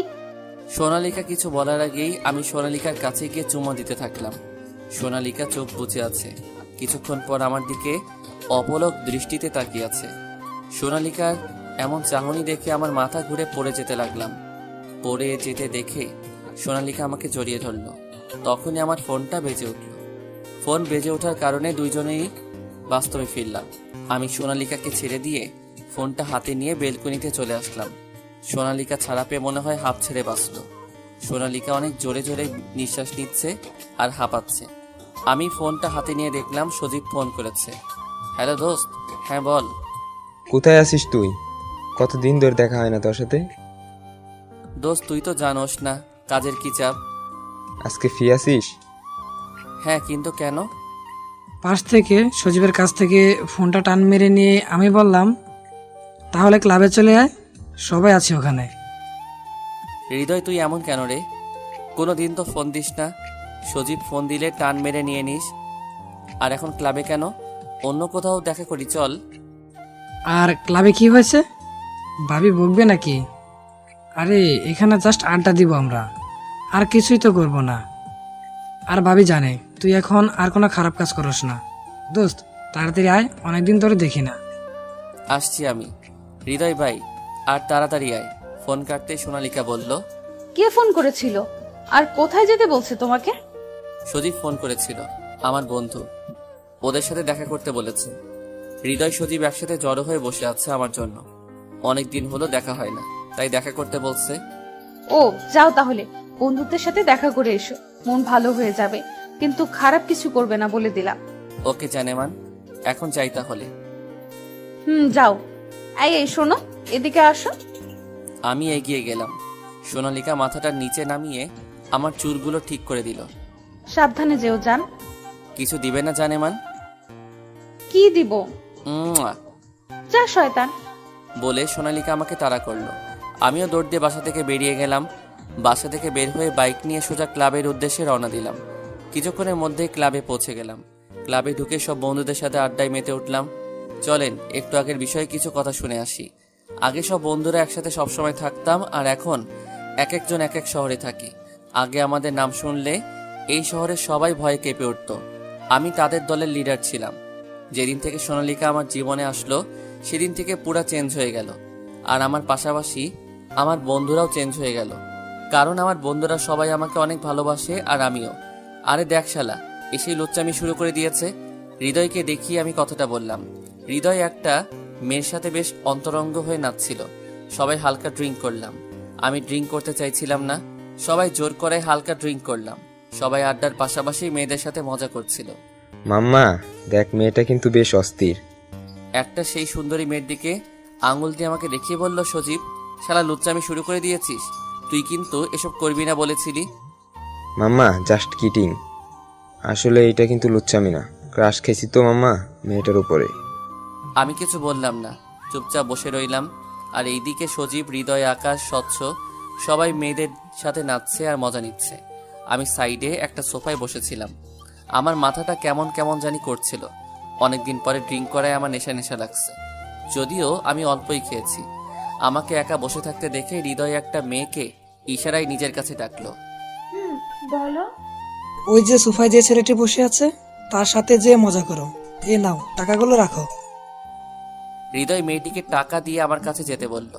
সোনালিকা কিছু বলার আগেই আমি সোনালিকার কাছে গিয়ে চুমা দিতে থাকলাম। সোনালিকা চোখ বুজে আছে, কিছুক্ষণ পর আমার দিকে অপলক দৃষ্টিতে তাকিয়ে আছে। সোনালিকার এমন চাহনি দেখে আমার মাথা ঘুরে পড়ে যেতে লাগলাম। পড়ে যেতে দেখে সোনালিকা আমাকে জড়িয়ে ধরল। তখনই আমার ফোনটা বেজে উঠল। ফোন বেজে ওঠার কারণে দুইজনেই বাস্তবে ফিরলাম। আমি সোনালিকাকে ছেড়ে দিয়ে ফোনটা হাতে নিয়ে বেলকনিতে চলে আসলাম। সোনালিকা ছাড়া পেয়ে মনে হয় হাঁপ ছেড়ে বাঁচল। সোনালিকা অনেক জোরে জোরে নিঃশ্বাস নিচ্ছে আর হাঁপাচ্ছে। আমি ফোনটা হাতে নিয়ে দেখলাম সজীব ফোন করেছে। হ্যালো দোস্ত। হ্যাঁ বল। কোথায় আছিস তুই? কতদিন ধরে দেখা হয় না তোর সাথে। দোস্ত তুই তো জানোস না কাজের কি চাপ। আজকে ফ্রি আছিস? হ্যাঁ, কিন্তু কেন? পাশ থেকে সজীবের কাছ থেকে ফোনটা টান মেরে নিয়ে আমি বললাম, তাহলে ক্লাবে চলে আয়, সবাই আছে ওখানে। হৃদয় তুই এমন কেন রে? কোনো দিন তো ফোন দিস না। সজীব ফোন দিলে টান মেরে নিয়ে নিস, আর এখন ক্লাবে কেন? অন্য কোথাও দেখা করি চল। আর ক্লাবে কি হয়েছে? ভাবি বকবে নাকি? আরে এখানে জাস্ট আড্ডা দিব আমরা, আর কিছুই তো করব না। আর ভাবি জানে তুই এখন আর কোনো খারাপ কাজ করস না। দোস্ত তাড়াতাড়ি আয়, অনেকদিন ধরে দেখি না। আসছি আমি। হৃদয় ভাই, আর তাড়াতাড়ি আয়। ফোন কাটতে সোনালিকা বলল, কে ফোন করেছিল আর কোথায় যেতে বলছে তোমাকে? সজীব ফোন করেছিল, আমার বন্ধু। ওদের সাথে দেখা করতে বলেছে। হৃদয় সজীব একসাথে জড়ো হয়ে বসে আছে আমার জন্য। অনেক দিন হলো দেখা হয় না, তাই দেখা করতে বলছে। ও যাও তাহলে, বন্ধুদের সাথে দেখা করে এসো, মন ভালো হয়ে যাবে, কিন্তু খারাপ কিছু করবে না বলে দিলাম। ওকে জানেমান, এখন যাই তাহলে। যাও। এই শোনো, এদিকে আসো। আমি এগিয়ে গেলাম। সোনালিকা মাথাটা নিচে নামিয়ে আমার চুলগুলো ঠিক করে দিল। সাবধানে যেও যান। কিছু দিবে না জানেমান? কি দিব? উম্মুয়া। যা শয়তান। বলে সোনালিকা আমাকে তাড়া করলো। আমিও দৌড় দিয়ে বাসা থেকে বেরিয়ে গেলাম। বাসা থেকে বের হয়ে বাইক নিয়ে সোজা ক্লাবের উদ্দেশ্যে রওনা দিলাম। কিছুক্ষণের মধ্যেই ক্লাবে পৌঁছে গেলাম। ক্লাবে ঢুকে সব বন্ধুদের সাথে আড্ডায় মেতে উঠলাম। চলেন একটু আগের বিষয়ে কিছু কথা শুনে আসি। আগে সব বন্ধুরা একসাথে সবসময় থাকতাম, আর এখন এক একজন এক এক শহরে থাকি। আগে আমাদের নাম শুনলে এই শহরের সবাই ভয়ে কেঁপে উঠত। আমি তাদের দলের লিডার ছিলাম। যেদিন থেকে সোনালিকা আমার জীবনে আসলো সেদিন থেকে পুরা চেঞ্জ হয়ে গেল। আর আমার পাশাপাশি আমার বন্ধুরাও চেঞ্জ হয়ে গেল, কারণ আমার বন্ধুরা সবাই আমাকে অনেক ভালোবাসে, আর আমিও। আরে দেখ শালা, এসেই লুচ্চামি শুরু করে দিয়েছে। হৃদয়কে দেখিয়ে আমি কথাটা বললাম। হৃদয় একটা মেয়ের সাথে বেশ অন্তরঙ্গ হয়ে নাচছিল। সবাই হালকা ড্রিঙ্ক করলাম। আমি ড্রিঙ্ক করতে চাইছিলাম না, সবাই জোর করে হালকা ড্রিঙ্ক করলাম। সবাই আড্ডার পাশাপাশি মেয়েদের সাথে মজা করছিল। মাম্মা দেখ, মেয়েটা কিন্তু বেশ অস্থির। একটা সেই সুন্দরী মেয়ের দিকে আঙুল দিয়ে আমাকে দেখিয়ে বলল, সজীব শালা লুচ্চামি শুরু করে দিয়েছিস, তুই কিন্তু এসব করবি না বলেছিলি। মাম্মা জাস্ট কিটিং, আসলে এটা কিন্তু লুচ্চামি না, ক্রাশ খেয়েছি তো মাম্মা মেয়েটার উপরে। আমি কিছু বললাম না, চুপচাপ বসে রইলাম। আর এইদিকে সজীব, হৃদয়, আকাশ, স্বচ্ছ সবাই মেয়েদের সাথে নাচছে আর মজা নিচ্ছে। আমি সাইডে একটা সোফায় বসেছিলাম। আমার মাথাটা কেমন কেমন জানি করছিল। অনেকদিন পরে ড্রিঙ্ক করায় আমার নেশা নেশা লাগছে, যদিও আমি অল্পই খেয়েছি। আমাকে একা বসে থাকতে দেখে হৃদয় একটা মেয়েকে ইশারায় নিজের কাছে ডাকলো। বলো। ওই যে সোফায় যে ছেলেটি বসে আছে তার সাথে যে মজা করো। এ নাও, টাকাগুলো রাখো। হৃদয় মেয়েটিকে টাকা দিয়ে আমার কাছে যেতে বলল।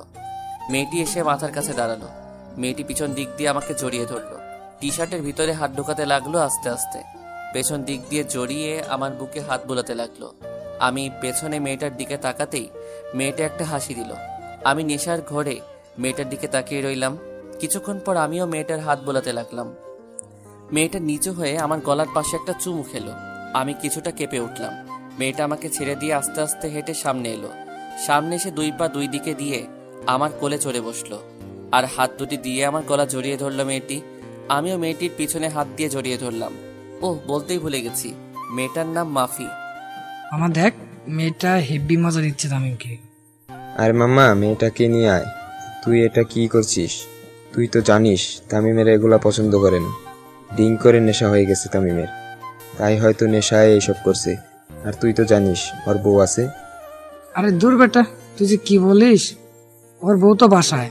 মেয়েটি এসে মাথার কাছে দাঁড়ালো। মেয়েটি পিছন দিক দিয়ে আমাকে জড়িয়ে ধরলো। টি শার্টের ভিতরে হাত ঢোকাতে লাগলো আস্তে আস্তে। পেছন দিক দিয়ে জড়িয়ে আমার বুকে হাত বোলাতে লাগলো। আমি পেছনে মেয়েটার দিকে তাকাতেই মেয়েটা একটা হাসি দিল। আমি নেশার ঘোরে মেয়েটার দিকে তাকিয়ে রইলাম। কিছুক্ষণ পর আমিও মেয়েটার হাত বোলাতে লাগলাম। মেয়েটা নিচু হয়ে আমার গলার পাশে একটা চুমু খেলো। আমি কিছুটা কেঁপে উঠলাম। মেয়েটা আমাকে ছেড়ে দিয়ে আস্তে আস্তে হেঁটে সামনে এলো। সামনে এসে দুই পা দুই দিকে দিয়ে আমার কোলে চড়ে বসলো, আর হাত দুটি দিয়ে আমার গলা জড়িয়ে ধরলো মেয়েটি। আমিও মেয়েটির পিছনে হাত দিয়ে জড়িয়ে ধরলাম। বলতেই ভুলে গেছি, মেয়েটার নাম মাফি। আমার দেখ, মেয়েটা হেব্বি মজা দিচ্ছে তামিমকে। আর মাম্মা মেয়েটাকে নিয়ে আয়। তুই এটা কি করছিস? তুই তো জানিস তামিমের এগুলা পছন্দ করে না। ড্রিঙ্ক করে নেশা হয়ে গেছে তামিমের, তাই হয়তো নেশায় এইসব করছে। আর তুই তো জানিস ওর বউ আছে। আরে দূর বেটা, তুই যে কি বলিস? ওর বউ তো বাসায়,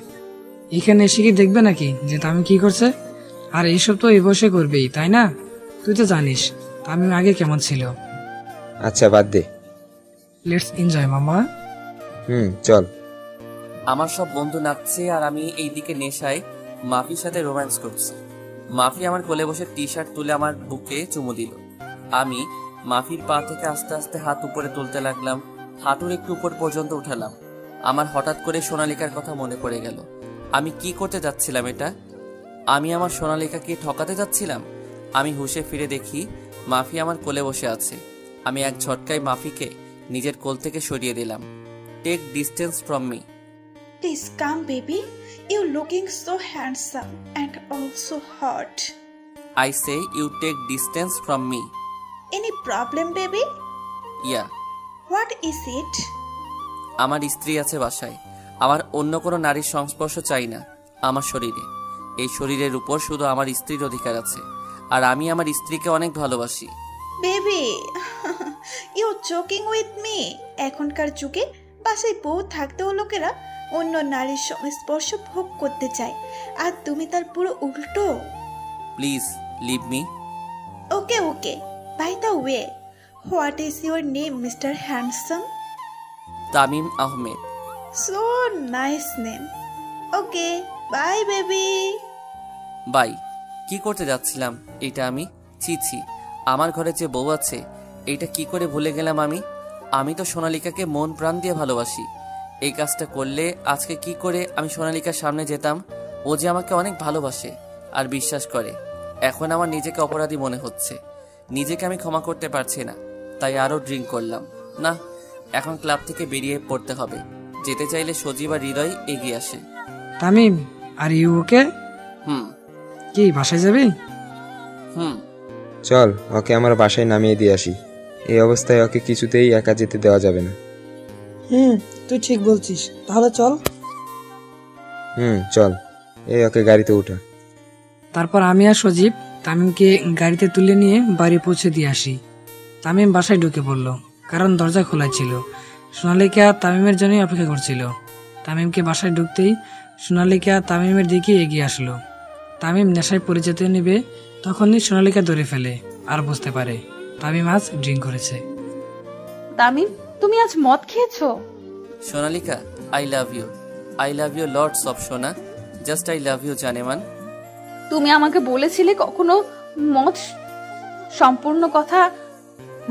এখানে এসে কি দেখবে নাকি যে তামিম কি করছে? আর এইসব তো এই বসে করবেই, তাই না? তুই তো জানিস তামিম আগে কেমন ছিল। আচ্ছা বাদ দে। লেটস এনজয় মামা। চল। আমার সব বন্ধু নাচছে আর আমি এইদিকে নেশায় মাফির সাথে রোম্যান্স করছি। মাফি আমার কোলে বসে টি শার্ট তুলে আমার বুকে চুমু দিল। আমি মাফির পা থেকে আস্তে আস্তে হাত উপরে তুলতে লাগলাম। হাঁটুর একটু উপর পর্যন্ত উঠালাম। আমার হঠাৎ করে সোনালিকার কথা মনে পড়ে গেল। আমি কি করতে যাচ্ছিলাম এটা? আমি আমার সোনালিকাকে ঠকাতে যাচ্ছিলাম। আমি হুঁশে ফিরে দেখি মাফি আমার কোলে বসে আছে। আমি এক ঝটকায় মাফিকে নিজের কোল থেকে সরিয়ে দিলাম। Take distance from me. Please come, baby. You're looking so handsome and also hot. I say you take distance from me. Any problem, baby? Yeah. What is it? আমার স্ত্রী আছে বাসায়। আমার অন্য কোনো নারীর সংস্পর্শ চাই না আমার শরীরে। এই শরীরের উপর শুধু আমার স্ত্রীর অধিকার আছে, আর আমি আমার স্ত্রীকে অনেক ভালোবাসি। Baby, you're joking with me. এখনকার যুগে বাসায় বউ থাকতেও লোকেরা অন্য নারীর সংস্পর্শ ভোগ করতে চায়, আর তুমি তার পুরো উল্টো। Please leave me. Okay, okay. By the way, what is your name, Mr. Handsome? Tamim Ahmed. So nice name. Okay, bye, baby. Bye. কি করতে যাচ্ছিলাম এটা আমি? ছি ছি, আমার ঘরে যে বউ আছে এইটা কি করে ভুলে গেলাম আমি? আমি তো সোনালিকাকে মন প্রাণ দিয়ে ভালোবাসি। এই কাজটা করলে আজকে কি করে আমি সোনালিকার সামনে যেতাম? ও যে আমাকে অনেক ভালোবাসে আর বিশ্বাস করে। এখন আমার নিজেকে অপরাধী মনে হচ্ছে। নিজেকে আমি ক্ষমা করতে পারছি না, তাই আরও ড্রিঙ্ক করলাম। না, এখন ক্লাব থেকে বেরিয়ে পড়তে হবে। যেতে চাইলে সজীব আর হৃদয় এগিয়ে আসে। Tamim, are you okay? হুম কি বাসায় যাবি? হুম। চল ওকে আমার বাসায় নামিয়ে দিয়ে আসি। এই অবস্থায় ওকে কিছুতেই একা যেতে দেওয়া যাবে না। তুই ঠিক বলছিস, তাহলে চল। চল। এই ওকে গাড়িতে উঠা। তারপর আমি আর সজীব তামিমকে গাড়িতে তুলে নিয়ে বাড়ি পৌঁছে দিয়ে আসি। তামিম বাসায় ঢুকে পড়ল, কারণ দরজা খোলা ছিল। সোনালিকা তামিমের জন্যই অপেক্ষা করছিল। তামিমকে বাসায় ঢুকতেই সোনালিকা তামিমের দিকে এগিয়ে আসলো। তামিম নেশায় পড়ে যেতে নেবে, তখনই সোনালিকা ধরে ফেলে আর বুঝতে পারে তামিম আজ ড্রিঙ্ক করেছে। তামিম, তুমি আজ মদ খেয়েছো? Sonalika, I love you. I love you lots of সোনা। জাস্ট আই লাভ ইউ জানেমান। তুমি আমাকে বলেছিলে কখনো মদ সম্পূর্ণ কথা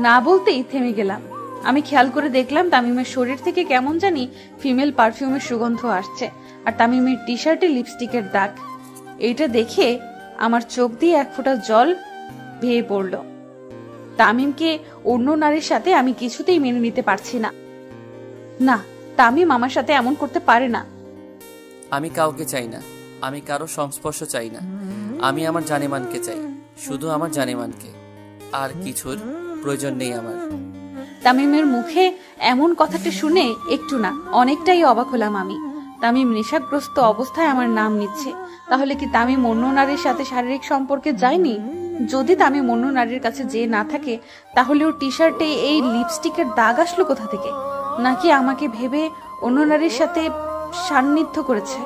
না বলতেই থেমে গেলাম। আমি খেয়াল করে দেখলাম তামিমের শরীর থেকে কেমন জানি ফিমেল পারফিউমের সুগন্ধ আসছে, আর তামিমের টি শার্টে লিপস্টিকের দাগ। এইটা দেখে আমার চোখ দিয়ে এক ফোঁটা জল ভেয়ে পড়ল। তামিমকে অন্য নারীর সাথে আমি কিছুতেই মেনে নিতে পারছি না। না, তামিম আমার সাথে এমন করতে পারে না। আমি কাউকে চাই না, আমি কারো সংস্পর্শ চাই না। আমি আমার জানেমানকে চাই, শুধু আমার জানেমানকে। আর কিছুর প্রয়োজন নেই আমার। তামিমের মুখে এমন কথাটা শুনে একটু না অনেকটাই অবাক হলাম আমি। তামিম নেশাগ্রস্ত অবস্থায় আমার নাম নিচ্ছে, তাহলে কি তামিম অন্য নারীর সাথে শারীরিক সম্পর্কে যায়নি? যদি তামিম অন্য নারীর কাছে যেয়ে না থাকে, তাহলে ওর টি শার্টে এই লিপস্টিকের দাগ আসলো কোথা থেকে? নাকি আমাকে ভেবে অন্য নারীর সাথে সান্নিধ্য করেছে?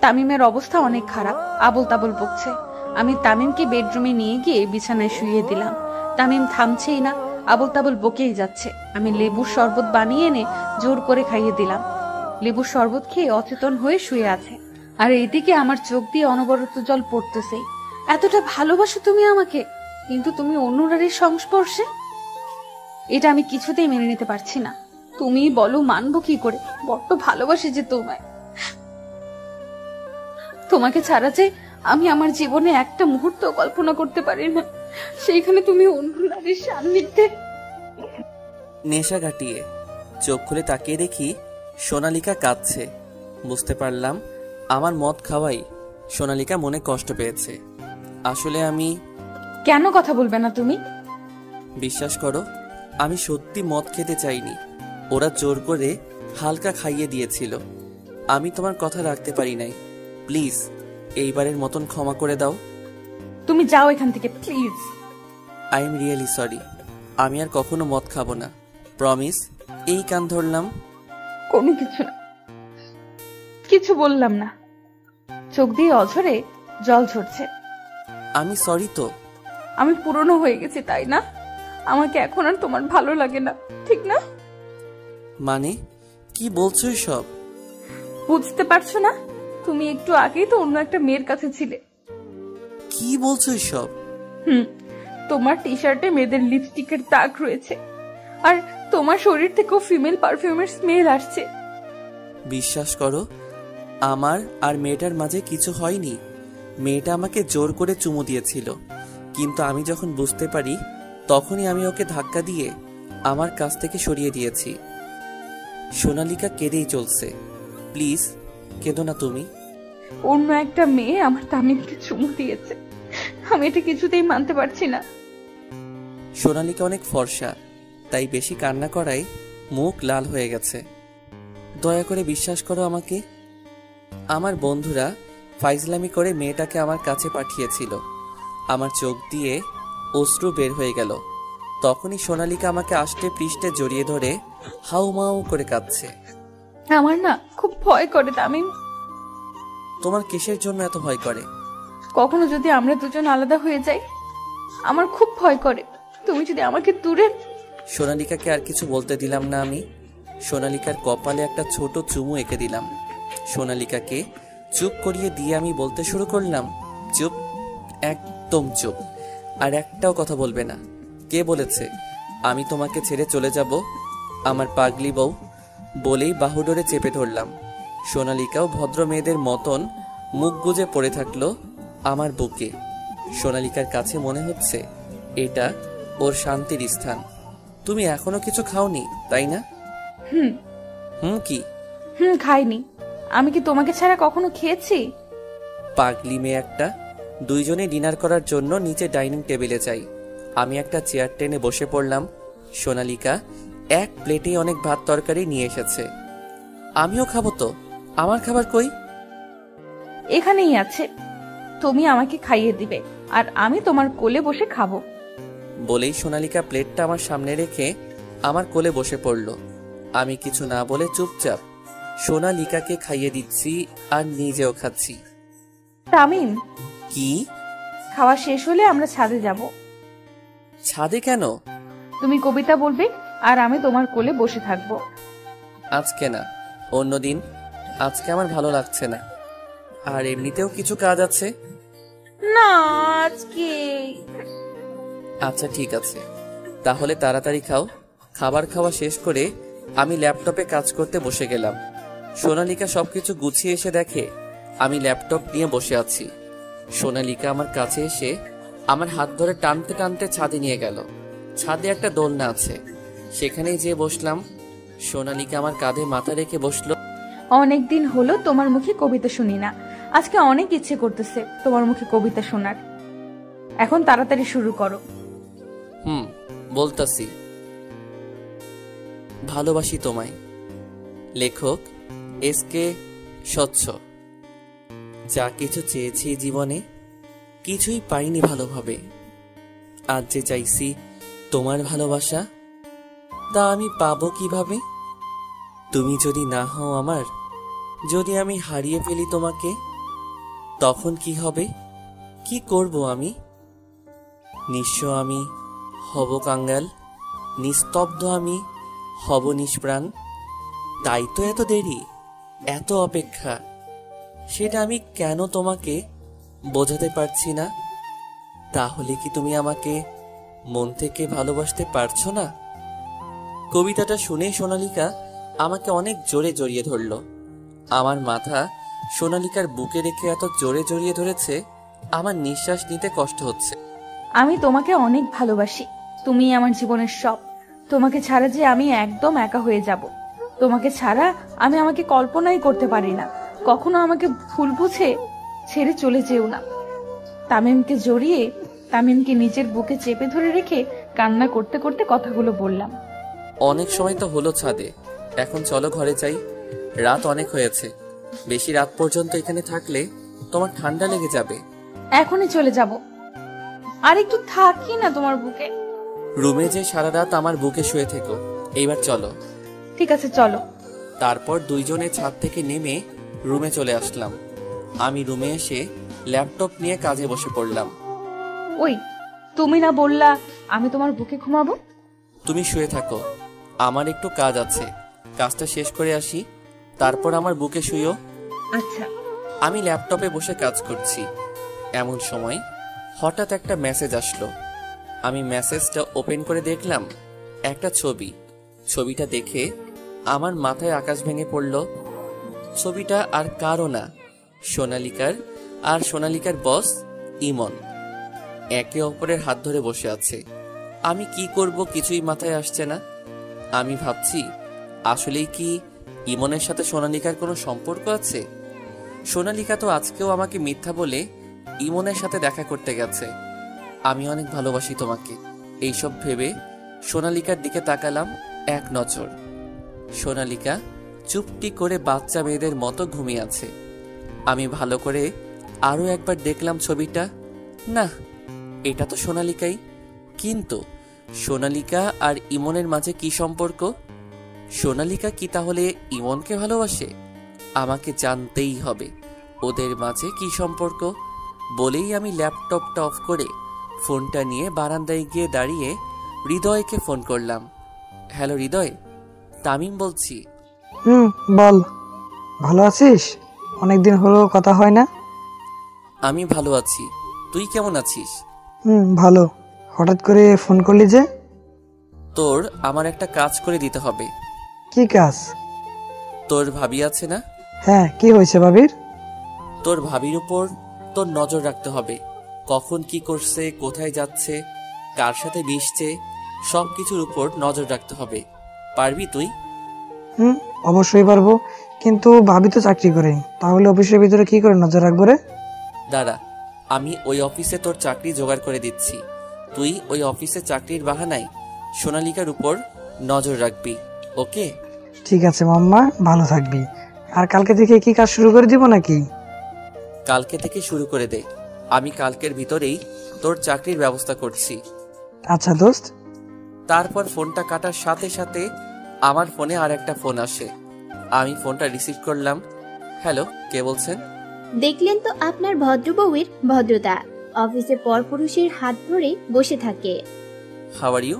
তামিমের অবস্থা অনেক খারাপ, আবল তাবল বকছে। আমি তামিমকে বেডরুমে নিয়ে গিয়ে বিছানায় শুইয়ে দিলাম। তামিম থামছেই না, আবল তাবল বকেই যাচ্ছে। আমি লেবুর শরবত বানিয়ে এনে জোর করে খাইয়ে দিলাম। লেবুর শরবত খেয়ে অচেতন হয়ে শুয়ে আছে, আর এইদিকে আমার চোখ দিয়ে অনবরত জল পড়তেছে। এতটা ভালোবাসো তুমি আমাকে, কিন্তু তুমি অন্য নারীর সংস্পর্শে? এটা আমি কিছুতেই মেনে নিতে পারছি না। তুমি বলো মানবো কি করে? বড্ড ভালোবাসি যে তোমায়। তোমাকে ছাড়া যে আমি আমার জীবনে একটা মুহূর্ত কল্পনা করতে পারি না, সেইখানে তুমি অন্য নারীর সান্নিধ্যে। নেশা কাটিয়ে চোখ খুলে তাকিয়ে দেখি সোনালিকা কাঁদছে। বুঝতে পারলাম আমার মদ খাওয়াই সোনালিকা মনে কষ্ট পেয়েছে। আসলে আমি কেন কথা বলবে না তুমি? বিশ্বাস করো, আমি সত্যি মদ খেতে চাইনি। ওরা জোর করে হালকা খাইয়ে দিয়েছিল। আমি তোমার কথা রাখতে পারি নাই। প্লিজ এইবারের মতন ক্ষমা করে দাও। তুমি যাও এখান থেকে please. I am really sorry. আমি আর কখনো মদ খাবো না, প্রমিস। এই কান ধরলাম। কোনো কিছু না, কিছু বললাম না। চোখ দিয়ে অঝরে জল ঝরছে। আমি সরি তো। আমি পুরনো হয়ে গেছি, তাই না? আমাকে এখন আর তোমার ভালো লাগে না, ঠিক না? মানে কি বলছো সব? বুঝতে পারছো না? তুমি একটু আগেই তো অন্য একটা মেয়ের কাছে ছিলে। কি বলছো সব? তোমার টি শার্টে মেয়েদের লিপস্টিকের দাগ রয়েছে, আর তোমার শরীর থেকেও ফিমেল পারফিউমের স্মেল আসছে। বিশ্বাস করো, আমার আর মেয়েটার মাঝে কিছু হয়নি। মেয়েটা আমাকে জোর করে চুমু দিয়েছিল, কিন্তু আমি যখন বুঝতে পারি তখনই আমি ওকে ধাক্কা দিয়ে আমার কাছ থেকে সরিয়ে দিয়েছি। সোনালিকা কেঁদেই চলছে। প্লিজ কেঁদো না তুমি। অন্য একটা মেয়ে আমার তামিমকে চুমু দিয়েছে, আমি এটা কিছুতেই মানতে পারছি না। সোনালিকা অনেক ফর্সা, তাই বেশি কান্না করায় মুখ লাল হয়ে গেছে। দয়া করে বিশ্বাস করো আমাকে। আমার বন্ধুরা ফাইজলামি করে মেয়েটাকে আমার কাছে পাঠিয়েছিল। আমার চোখ দিয়ে অশ্রু বের হয়ে গেল। তখনই সোনালিকা আমাকে আষ্টে পৃষ্ঠে জড়িয়ে ধরে হাউমাউ করে কাঁদছে। আমার না খুব ভয় করে তামিম। তোমার কিসের জন্য এত ভয় করে? কখনো যদি আমরা দুজন আলাদা হয়ে যাই, আমার খুব ভয় করে। তুমি যদি আমাকে দূরে। সোনালিকাকে আর কিছু বলতে দিলাম না আমি। সোনালিকার কপালে একটা ছোট চুমু এঁকে দিলাম। সোনালিকাকে চুপ করিয়ে দিয়ে আমি বলতে শুরু করলাম, চুপ, একদম চুপ, আর একটাও কথা বলবে না। কে বলেছে আমি তোমাকে ছেড়ে চলে যাব? আমার পাগলি বউ। বলেই বাহুডোরে চেপে ধরলাম। সোনালিকাও ভদ্র মেয়েদের মতন মুখ গুজে পড়ে থাকলো আমার বুকে। সোনালিকার কাছে মনে হচ্ছে এটা ওর শান্তির স্থান। তুমি এখনো কিছু খাওনি তাই না? কি? খাইনি। আমি কি তোমাকে ছাড়া কখনো খেয়েছি? পাগলি মেয়ে একটা। দুইজনে ডিনার করার জন্য নিচে ডাইনিং টেবিলে যাই। আমি একটা চেয়ার টেনে বসে পড়লাম। সোনালিকা এক প্লেটে অনেক ভাত তরকারি নিয়ে এসেছে। আমিও খাবো তো, আমার খাবার কই? এখানেই আছে, তুমি আমাকে খাইয়ে দিবে আর আমি তোমার কোলে বসে খাবো। বলেই সোনালিকা প্লেটটা আমার সামনে রেখে আমার কোলে বসে পড়ল। আমি কিছু না বলে চুপচাপ সোনালিকাকে খাইয়ে দিচ্ছি আর নিজেও খাচ্ছি। তামিম, কি? খাওয়া শেষ হলে আমরা ছাদে যাব। ছাদে কেন? তুমি কবিতা বলবে আর আমি তোমার কোলে বসে থাকবো। আজকে না, অন্যদিন। আজকে আমার ভালো লাগছে না, আর এমনিতেও কিছু কাজ আছে। না, আজকে। আচ্ছা ঠিক আছে, তাহলে তাড়াতাড়ি খাও। খাবার খাওয়া শেষ করে আমি ল্যাপটপে কাজ করতে বসে গেলাম। সোনালিকা সবকিছু গুছিয়ে এসে দেখে আমি ল্যাপটপ নিয়ে বসে আছি। সোনালিকা আমার কাছে এসে আমার হাত ধরে টানতে টানতে ছাদে নিয়ে গেল। ছাদে একটা দোলনা আছে, সেখানেই যেয়ে বসলাম। সোনালিকা আমার কাঁধে মাথা রেখে বসলো। অনেকদিন হলো তোমার মুখে কবিতা শুনি না, আজকে অনেক ইচ্ছে করতেছে তোমার মুখে কবিতা শোনার। এখন তাড়াতাড়ি শুরু করো। বলতাছি। ভালোবাসি তোমায়। লেখক এসকে স্বচ্ছ। যা কিছু চেয়েছি জীবনে, কিছুই পাইনি ভালোভাবে। আজ যে চাইছি তোমার ভালোবাসা, তা আমি পাবো কিভাবে? তুমি যদি না হও আমার, যদি আমি হারিয়ে ফেলি তোমাকে, তখন কি হবে? কি করব আমি? নিঃস্ব আমি হব কাঙ্গাল, নিস্তব্ধ আমি হব নিষ্প্রাণ। তাই তো এত দেরি, এত অপেক্ষা। সেটা আমি কেন তোমাকে বোঝাতে পারছি না? তাহলে কি তুমি আমাকে মন থেকে ভালোবাসতে পারছো না? কবিতাটা শুনে সোনালিকা আমাকে অনেক জোরে জড়িয়ে ধরল। আমার মাথা সোনালিকার বুকে রেখে এত জোরে জড়িয়ে ধরেছে, আমার নিঃশ্বাস নিতে কষ্ট হচ্ছে। আমি তোমাকে অনেক ভালোবাসি, তুমি আমার জীবনের সব। তোমাকে ছাড়া যে আমি একদম একা হয়ে যাব। তোমাকে ছাড়া আমি আমাকে কল্পনাই করতে পারি না। কখনো আমাকে ভুল বুঝে ছেড়ে চলে যেও না। তামিমকে জড়িয়ে, তামিমকে নিজের বুকে চেপে ধরে রেখে কান্না করতে করতে কথাগুলো বললাম। অনেক সময় তো হলো ছাদে, এখন চলো ঘরে যাই। রাত অনেক হয়েছে, বেশি রাত পর্যন্ত এখানে থাকলে তোমার ঠান্ডা লেগে যাবে। এখনই চলে যাব। আর একটু থাকি না তোমার বুকে? রুমে যে সারা রাত আমার বুকে শুয়ে থেকো, এইবার চলো। ঠিক আছে চলো। তারপর দুইজনে ছাদ থেকে নেমে রুমে চলে আসলাম। আমি রুমে এসে ল্যাপটপ নিয়ে কাজে বসে পড়লাম। ওই, তুমি না বললা আমি তোমার বুকে ঘুমাবো? তুমি শুয়ে থাকো, আমার একটু কাজ আছে, কাজটা শেষ করে আসি, তারপর আমার বুকে শুইও। আচ্ছা। আমি ল্যাপটপে বসে কাজ করছি, এমন সময় হঠাৎ একটা মেসেজ আসলো। আমি মেসেজটা ওপেন করে দেখলাম একটা ছবি। ছবিটা দেখে আমার মাথায় আকাশ ভেঙে পড়ল। ছবিটা আর কারো না, সোনালিকার আর সোনালিকার বস ইমন। একে অপরের হাত ধরে বসে আছে। আমি কি করব কিছুই মাথায় আসছে না। আমি ভাবছি আসলেই কি ইমনের সাথে সোনালিকার কোনো সম্পর্ক আছে? সোনালিকা তো আজকেও আমাকে মিথ্যা বলে ইমনের সাথে দেখা করতে গেছে। আমি অনেক ভালোবাসি তোমাকে। এইসব ভেবে সোনালিকার দিকে তাকালাম এক নজর। সোনালিকা চুপটি করে বাচ্চা মেয়েদের মতো ঘুমিয়ে আছে। আমি ভালো করে আরো একবার দেখলাম ছবিটা। না, এটা তো সোনালিকাই। কিন্তু সোনালিকা আর ইমনের মাঝে কি সম্পর্ক? সোনালিকা কি তাহলে ইমনকে ভালোবাসে? আমাকে জানতেই হবে ওদের মাঝে কি সম্পর্ক। বলেই আমি ল্যাপটপটা অফ করে ফোনটা নিয়ে বারান্দায় গিয়ে দাঁড়িয়ে হৃদয়কে ফোন করলাম। হ্যালো হৃদয়, তামিম বলছি। বল, ভালো আছিস? অনেকদিন হলো কথা হয় না। আমি ভালো আছি, তুই কেমন আছিস? ভালো। হঠাৎ করে ফোন করলি যে? তোর আমার একটা কাজ করে দিতে হবে। কি কাজ? তোর ভাবি আছে না? হ্যাঁ, কি হয়েছে ভাবির? তোর ভাবির উপর তোর নজর রাখতে হবে। কখন কি করছে, কোথায় যাচ্ছে, কার সাথে মিশছে, সবকিছুর উপর নজর রাখতে হবে। পারবি তুই? অবশ্যই পারবো, কিন্তু ভাবি তো চাকরি করে, তাহলে অফিসের ভিতরে কি করে নজর রাখবো রে? দাঁড়া, আমি ওই অফিসে তোর চাকরি জোগাড় করে দিচ্ছি। তুই ওই অফিসে চাকরির বাহানায় সোনালিকার উপর নজর রাখবি, ওকে? ঠিক আছে মাম্মা, ভালো থাকবি। আর কালকে থেকে কি কাজ শুরু করে দিব নাকি? কালকে থেকে শুরু করে দে। আমি কালকের ভিতরেই তোর চাকরির ব্যবস্থা করছি। আচ্ছা দোস্ত। তারপর ফোনটা কাটার সাথে সাথে আমার ফোনে আর একটা ফোন আসে। আমি ফোনটা রিসিভ করলাম। হ্যালো, কে বলছেন? দেখলেন তো আপনার ভদ্র বউয়ের ভদ্রতা, অফিসে পরপুরুষের হাত ধরে বসে থাকে। How are you?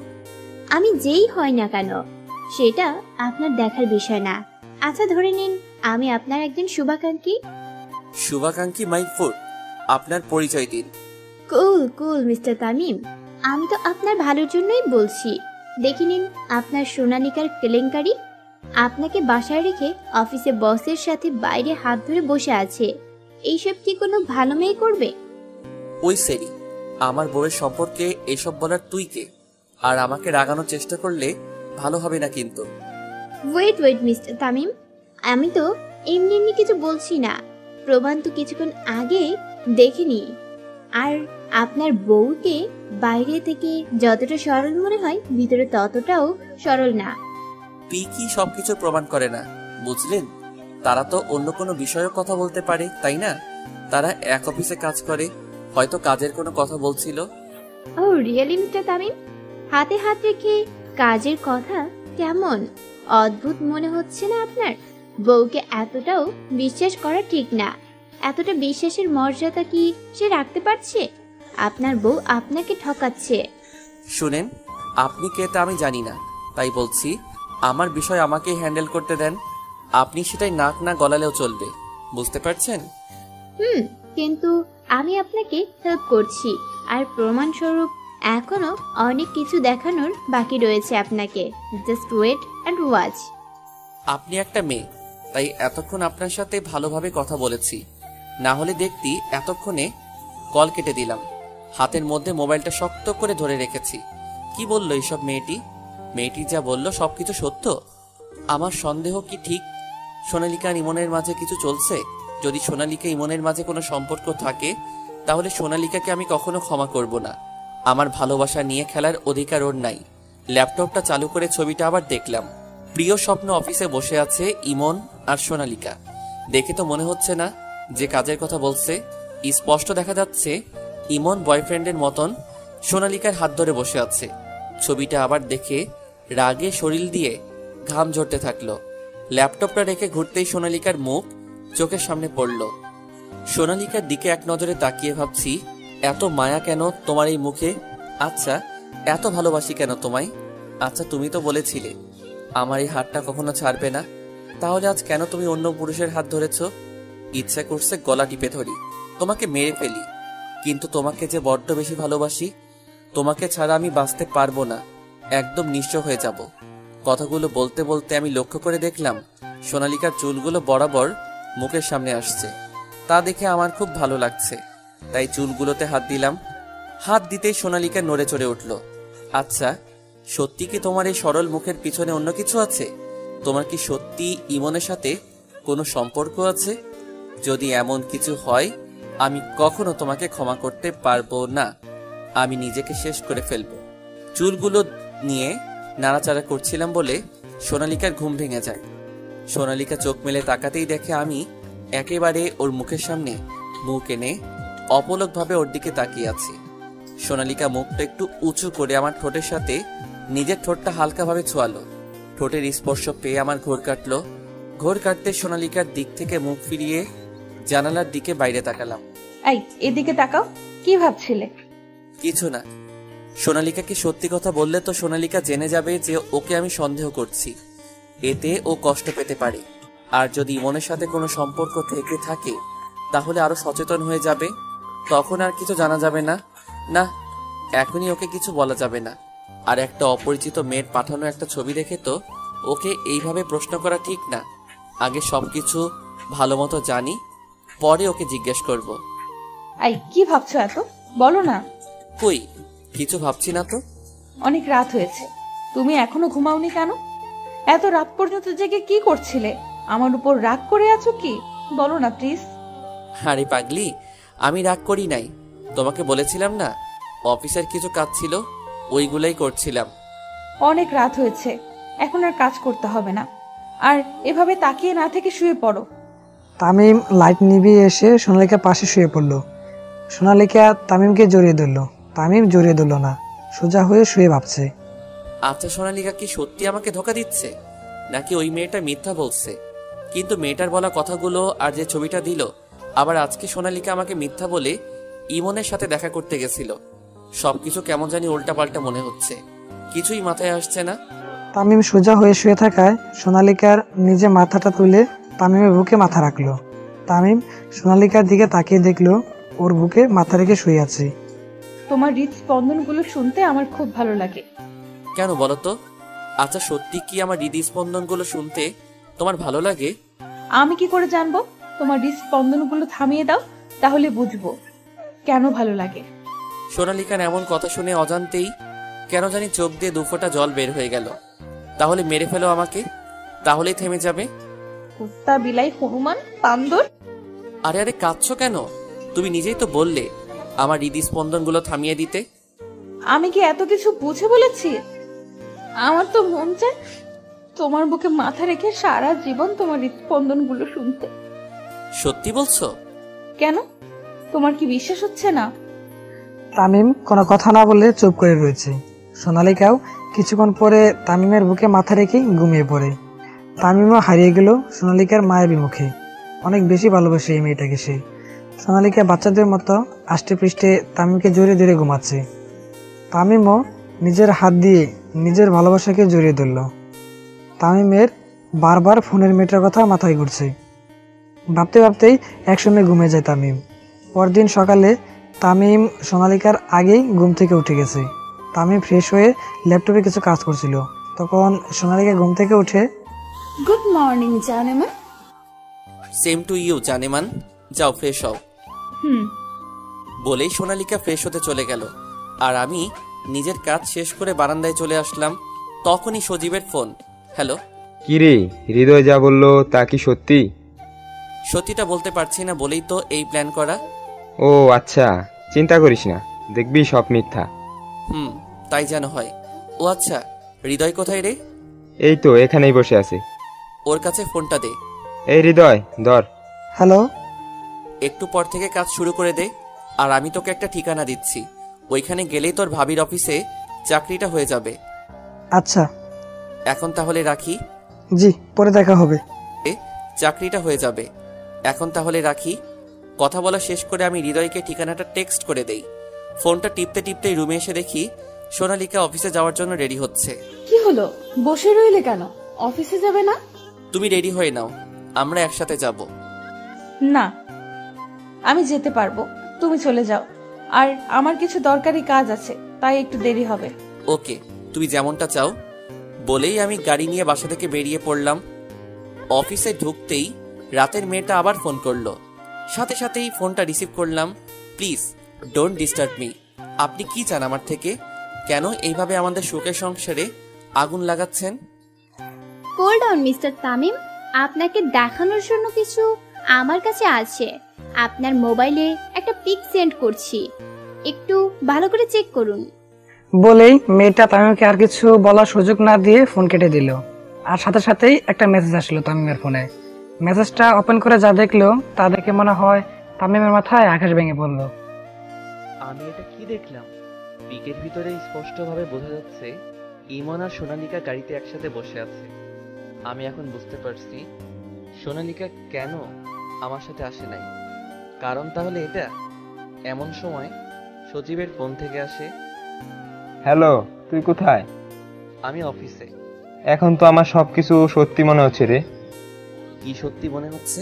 আমি যেই হয় না কেন সেটা আপনার দেখার বিষয় না। আচ্ছা ধরে নিন আমি আপনার একজন শুভাকাঙ্ক্ষী। শুভাকাঙ্ক্ষী মাই ফুড, আপনার পরিচয় দিন। কুল কুল মিস্টার তামিম, আমি তো আপনার ভালোর জন্যই বলছি। দেখে নিন আপনার সোনালিকার কেলেঙ্কারি। আপনাকে বাসায় রেখে অফিসে বসের সাথে বাইরে হাত ধরে বসে আছে। এইসব কি কোনো ভালো মেয়ে করবে? ওই সেরি, আমার বউয়ের সম্পর্কে এসব বলার তুই কে? আর আমাকে রাগানোর চেষ্টা করলে ভালো হবে না কিন্তু। ওয়েট মিস্টার তামিম, আমি তো এমনি এমনি কিছু বলছি না। প্রমাণ তো কিছুক্ষণ আগে দেখেনি। আর আপনার বউকে বাইরে থেকে যতটা সরল মনে হয় ভিতরে ততটাও সরল না। পিকি সবকিছু প্রমাণ করে না, বুঝলেন? তারা তো অন্য কোনো বিষয়েও কথা বলতে পারে, তাই না? তারা এক অফিসে কাজ করে, হয়তো কাজের কোনো কথা বলছিল। ও রিয়েলি মিস্টার তামিম, হাতে হাত রেখে কাজের কথা? কেমন অদ্ভুত মনে হচ্ছে না আপনার? বউকে এতটাও বিশ্বাস করা ঠিক না। এতটা বিশ্বাসের মর্যাদা কি সে রাখতে পারছে? আপনার বউ আপনাকে ঠকাচ্ছে। শুনেন, আপনি কে তা আমি জানি না, তাই বলছি আমার বিষয় আমাকে হ্যান্ডেল করতে দেন। আপনি সেটাই নাক না গলালেও চলবে, বুঝতে পারছেন? কিন্তু আমি আপনাকে হেল্প করছি, আর প্রমাণস্বরূপ এখনো অনেক কিছু দেখানোর বাকি রয়েছে আপনাকে। Just wait and watch. আপনি একটা মেয়ে, তাই এতক্ষণ আপনার সাথে ভালোভাবে কথা বলেছি। না হলে দেখতি এতক্ষণে কল কেটে দিলাম। হাতের মধ্যে মোবাইলটা শক্ত করে ধরে রেখেছি। কি বললো এইসব মেয়েটি যা বললো সবকিছু সত্য? আমার সন্দেহ কি ঠিক সোনালিকা আর ইমনের মাঝে কিছু চলছে? যদি সোনালিকা ইমনের মাঝে কোনো সম্পর্ক থাকে, তাহলে সোনালিকাকে আমি কখনো ক্ষমা করব না। আমার ভালোবাসা নিয়ে খেলার অধিকার ওর নাই। ল্যাপটপটা চালু করে ছবিটা আবার দেখলাম। প্রিয় স্বপ্ন অফিসে বসে আছে ইমন আর সোনালিকা। দেখে তো মনে হচ্ছে না যে কাজের কথা বলছে। স্পষ্ট দেখা যাচ্ছে ইমন বয়ফ্রেন্ডের মতন সোনালিকার হাত ধরে বসে আছে। ছবিটা আবার দেখে রাগে শরীর দিয়ে ঘাম ঝরতে থাকলো। ল্যাপটপটা রেখে ঘুরতেই সোনালিকার মুখ চোখের সামনে পড়ল। সোনালিকার দিকে এক নজরে তাকিয়ে ভাবছি, এত মায়া কেন তোমার এই মুখে? আচ্ছা, এত ভালোবাসি কেন তোমায়? আচ্ছা, তুমি তো বলেছিলে আমার এই হাতটা কখনো ছাড়বে না। তাহলে আজ কেন তুমি অন্য পুরুষের হাত ধরেছ? ইচ্ছা করছে গলা টিপে ধরি, তোমাকে মেরে ফেলি। কিন্তু তোমাকে যে বড্ড বেশি ভালোবাসি, তোমাকে ছাড়া আমি বাঁচতে পারবো না, একদম নিঃস্ব হয়ে যাব। কথাগুলো বলতে বলতে আমি লক্ষ্য করে দেখলাম সোনালিকার চুলগুলো বরাবর মুখের সামনে আসছে। তা দেখে আমার খুব ভালো লাগছে, তাই চুলগুলোতে হাত দিলাম। হাত দিতেই সোনালিকা নড়ে চড়ে উঠল। আচ্ছা, সত্যি কি তোমার এই সরল মুখের পিছনে অন্য কিছু আছে? তোমার কি সত্যি ইমনের সাথে কোনো সম্পর্ক আছে? যদি এমন কিছু হয়, আমি কখনো তোমাকে ক্ষমা করতে পারবো না। আমি নিজেকে শেষ করে ফেলবো। চুলগুলো নিয়ে নাড়াচাড়া করছিলাম বলে সোনালিকার ঘুম ভেঙে যায়। সোনালিকা চোখ মেলে তাকাতেই দেখে আমি একেবারে ওর মুখের সামনে মুখ এনে অপলকভাবে ওর দিকে তাকিয়ে আছি। সোনালিকা মুখটা একটু উঁচু করে আমার ঠোঁটের সাথে নিজের ঠোঁটটা হালকাভাবে ছোঁয়ালো। ঠোঁটের স্পর্শ পেয়ে আমার ঘোর কাটলো। ঘোর কাটতে সোনালিকার দিক থেকে মুখ ফিরিয়ে জানালার দিকে বাইরে তাকালাম। এই, এদিকে তাকাও। কি ভাবছিলে? কিছু না। সোনালিকাকে সত্যি কথা বললে তো সোনালিকা জেনে যাবে যে ওকে আমি সন্দেহ করছি। এতে ও কষ্ট পেতে পারে। আর যদি ইমনের সাথে কোনো সম্পর্ক থেকে থাকে তাহলে আরো সচেতন হয়ে যাবে। তখন আর কিছু জানা যাবে না। না, এখনই ওকে কিছু বলা যাবে না। আর একটা অপরিচিত মেয়ের পাঠানো একটা ছবি দেখে তো ওকে এইভাবে প্রশ্ন করা ঠিক না। আগে সবকিছু ভালো মতো জানি, পরে ওকে জিজ্ঞেস করব। এই, কি ভাবছো এত? বলো না। কই, কিছু ভাবছি না তো। অনেক রাত হয়েছে, তুমি এখনো ঘুমাওনি কেন? এত রাত পর্যন্ত জেগে কি করছিলে? আমার উপর রাগ করে আছো কি? বলো না প্লিজ। আরে পাগলি, আমি রাগ করি নাই। তোমাকে বলেছিলাম না অফিসের কিছু কাজ ছিল, ওইগুলাই করছিলাম। অনেক রাত হয়েছে, এখন আর কাজ করতে হবে না। আর এভাবে তাকিয়ে না থেকে শুয়ে পড়ো। তামিম লাইট নিভিয়ে এসে সোনালিকার পাশে শুয়ে পড়ল। সোনালিকা তামিমকে জড়িয়ে ধরল। তামিম জড়িয়ে ধরল না, সোজা হয়ে শুয়ে ভাবছে। আচ্ছা, সোনালিকা কি সত্যি আমাকে ধোকা দিচ্ছে, নাকি ওই মেয়েটা মিথ্যা বলছে? কিন্তু মেয়েটার বলা কথাগুলো আর যে ছবিটা দিল, আবার আজকে সোনালিকা আমাকে মিথ্যা বলে ইমনের সাথে দেখা করতে গেছিল। সবকিছু কেমন জানি উল্টাপাল্টা মনে হচ্ছে, কিছুই মাথায় আসছে না। তামিম সোজা হয়ে শুয়ে থাকায় সোনালিকার নিজে মাথাটা তুলে তামিমের বুকে মাথা রাখলো। তামিম সোনালিকার দিকে তাকিয়ে দেখলো ওর বুকে মাথা রেখে শুয়ে আছে। তোমার হৃদস্পন্দনগুলো শুনতে আমার খুব ভালো লাগে। কেন বলো তো? আচ্ছা, সত্যি কি আমার হৃদস্পন্দনগুলো শুনতে তোমার ভালো লাগে? আমি কি করে জানবো? তোমার হৃদস্পন্দনগুলো থামিয়ে দাও, তাহলে বুঝবো কেন ভালো লাগে। সোনালিকার এমন কথা শুনে অজান্তেই কেন জানি চোখ দিয়ে দুফোঁটা জল বের হয়ে গেল। তাহলে মেরে ফেলো আমাকে, তাহলেই থেমে যাবে। কুত্তা, বিলাই, হনুমান, বান্দর। আরে আরে, কাঁদছো কেন? তুমি নিজেই তো বললে আমার হৃদস্পন্দনগুলো থামিয়ে দিতে। আমি কি এত কিছু বুঝে বলেছি? আমার তো মন চায় তোমার বুকে মাথা রেখে সারা জীবন তোমার হৃদস্পন্দনগুলো শুনতে। সত্যি বলছো? কেন, তোমার কি বিশ্বাস হচ্ছে না? তামিম কোনো কথা না বলে চুপ করে রয়েছে। সোনালিকাও কিছুক্ষণ পরে তামিমের বুকে মাথা রেখে ঘুমিয়ে পড়ে। তামিমও হারিয়ে গেল সোনালিকার মায়াবী মুখে। অনেক বেশি ভালোবাসে এই মেয়েটাকে সে। সোনালিকা বাচ্চাদের মতো আষ্টে পৃষ্ঠে তামিমকে জড়িয়ে ধরে ঘুমাচ্ছে। তামিমও নিজের হাত দিয়ে নিজের ভালোবাসাকে জড়িয়ে ধরল। তামিমের বারবার ফোনের মেয়েটার কথা মাথায় ঘুরছে। ভাবতে ভাবতেই একসময় ঘুমিয়ে যায় তামিম। পরদিন সকালে তামিম সোনালিকার আগেই ঘুম থেকে উঠে গেছে। তামিম ফ্রেশ হয়ে ল্যাপটপে কিছু কাজ করছিল। তখন সোনালিকা ঘুম থেকে উঠে, গুড মর্নিং জানেমা। সেম টু ইউ জানেমান, যাও ফ্রেশ হও। হুম। বলেই সোনালিকা ফ্রেশ হতে চলে গেল। আর আমি নিজের কাজ শেষ করে বারান্দায় চলে আসলাম। তখনই সজীবের ফোন। হ্যালো। কি রে, হৃদয় যা বললো তা কি সত্যি? সত্যিটা বলতে পারছি না বলেই তো এই প্ল্যান করা। ও আচ্ছা, চিন্তা করিস না, দেখবি সব মিথ্যা। তাই যেন হয়। ও আচ্ছা, হৃদয় কোথায় রে? এই তো এখানেই বসে আছে। ওর কাছে ফোনটা দে। এই হৃদয়, ধর। হ্যালো। একটু পর থেকে কাজ শুরু করে দে। আর আমি তোকে একটা ঠিকানা দিচ্ছি, ওইখানে গেলেই তোর ভাবির অফিসে চাকরিটা হয়ে যাবে। আচ্ছা। এখন তাহলে রাখি। জি, পরে দেখা হবে। চাকরিটা হয়ে যাবে। এখন তাহলে রাখি। কথা বলা শেষ করে আমি হৃদয়কে ঠিকানাটা টেক্সট করে দেই। ফোনটা টিপতে টিপতে রুমে এসে দেখি সোনালিকা অফিসে যাওয়ার জন্য রেডি হচ্ছে। কি হলো, বসে রইলে কেন? অফিসে যাবে না? তুমি রেডি হয়ে নাও, আমরা একসাথে যাব। না, আমি যেতে পারবো, তুমি চলে যাও। আর আমার কিছু দরকারি কাজ আছে, তাই একটু দেরি হবে। ওকে, তুমি যেমনটা চাও। বলেই আমি গাড়ি নিয়ে বাসা থেকে বেরিয়ে পড়লাম। অফিসে ঢুকতেই রাতের মেয়েটা আবার ফোন করলো। সাথে সাথেই ফোনটা রিসিভ করলাম। প্লিজ ডোন্ট ডিস্টার্ব মি, আপনি কি চান আমার থেকে? কেন এইভাবে আমাদের সুখের সংসারে আগুন লাগাচ্ছেন? কুল ডাউন মিস্টার তামিম, আপনাকে দেখানোর জন্য কিছু আমার কাছে আছে। আপনার মোবাইলে একটা পিক সেন্ড করছি, একটু ভালো করে চেক করুন। বলেই মেয়েটা তামিমকে আর কিছু বলার সুযোগ না দিয়ে ফোন কেটে দিল। আর সাথে সাথেই একটা মেসেজ আসলো তামিমের ফোনে। মেসেজটা ওপেন করে যা দেখলো তা দেখে মনে হয় তামিমের মাথায় আকাশ ভেঙে পড়লো। আমি এটা কি দেখলাম? পিকের ভিতরে স্পষ্টভাবে বোঝা যাচ্ছে ইমন আর সোনালিকা গাড়িতে একসাথে বসে আছে। আমি এখন বুঝতে পারছি সোনালিকা কেন আমার সাথে আসে নাই। কারণ তাহলে এটা। এমন সময় সজীবের ফোন থেকে আসে। হ্যালো, তুই কোথায়? আমি অফিসে। এখন তো আমার সবকিছু সত্যি মনে হচ্ছে রে। কি সত্যি মনে হচ্ছে?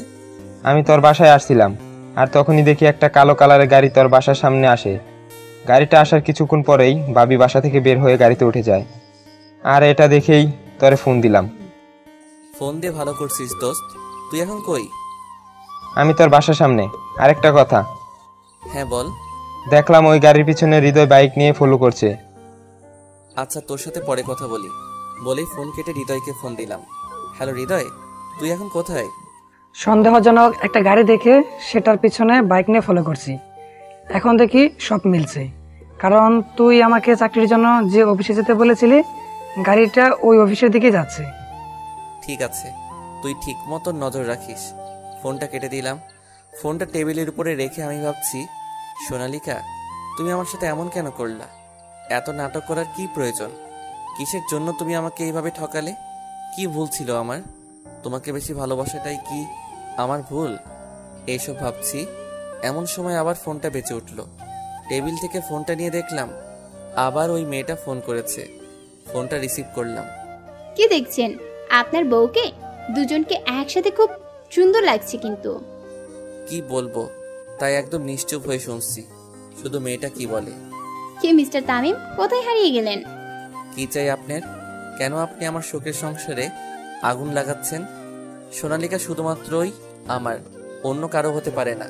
আমি তোর বাসায় আসছিলাম, আর তখনই দেখি একটা কালো কালারের গাড়ি তোর বাসার সামনে আসে। গাড়িটা আসার কিছুক্ষণ পরেই ভাবি বাসা থেকে বের হয়ে গাড়িতে উঠে যায়। আর এটা দেখেই তোরে ফোন দিলাম। ফোন দিয়ে ভালো করছিস দোস্ত। তুই এখন কই? আমি তোর বাসার সামনে। আরেকটা কথা, হ্যাঁ বল। দেখলাম ওই গাড়ির পিছনে হৃদয় বাইক নিয়ে ফলো করছে। আচ্ছা, তোর সাথে পরে কথা বলি। বলেই ফোন কেটে হৃদয়কে ফোন দিলাম। হ্যালো হৃদয়, তুই এখন কোথায়? সন্দেহজনক একটা গাড়ি দেখে সেটার পিছনে বাইক নিয়ে ফলো করছি। এখন দেখি সব মিলছে, কারণ তুই আমাকে চাকরির জন্য যে অফিসে যেতে বলেছিলি, গাড়িটা ওই অফিসের দিকে যাচ্ছে। ঠিক আছে, তুই ঠিক মতো নজর রাখিস। ফোনটা কেটে দিলাম। ফোনটা টেবিলের উপরে রেখে আমি ভাবছি, সোনালিকা তুমি আমার সাথে এমন কেন করলা? এত নাটক করার কি প্রয়োজন? কিসের জন্য তুমি আমাকে এইভাবে ঠকালে? কি ভুল ছিল আমার? তোমাকে বেশি ভালোবাসাটাই কি আমার ভুল? এইসব ভাবছি, এমন সময় আবার ফোনটা বেঁচে উঠল। টেবিল থেকে ফোনটা নিয়ে দেখলাম আবার ওই মেয়েটা ফোন করেছে। ফোনটা রিসিভ করলাম। কি দেখছেন? আপনার বউকে? দুজনকে একসাথে খুব সুন্দর লাগছে কিন্তু। কি বলবো, তাই একদম নিশ্চুপ হয়ে শুনছি শুধু মেয়েটা কি বলে। কি মিস্টার তামিম, কোথায় হারিয়ে গেলেন? কি চাই আপনার? কেন আপনি আমার শোকের সংসারে আগুন লাগাচ্ছেন? সোনালিকা শুধুমাত্রই আমার, অন্য কারো হতে পারে না,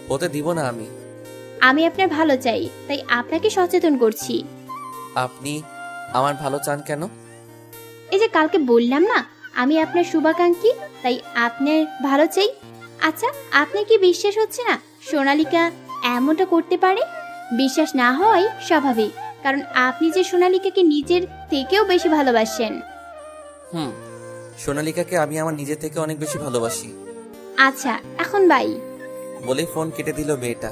হতে দিব না আমি। আমি আপনার ভালো চাই, তাই আপনাকে সচেতন করছি। আপনি আমার ভালো চান কেন? এই যে কালকে বললাম না, আমি আপনার শুভাকাঙ্ক্ষী, তাই আপনার ভালো চাই। আচ্ছা, আপনার কি বিশ্বাস হচ্ছে না সোনালিকা এমনটা করতে পারে? বিশ্বাস না হওয়াই স্বাভাবিক, কারণ আপনি যে সোনালিকাকে নিজের থেকেও বেশি ভালোবাসেন। সোনালিকাকে আমি আমার নিজে থেকে অনেক বেশি ভালোবাসি। আচ্ছা, এখন বাই। বলে ফোন কেটে দিল মেয়েটা।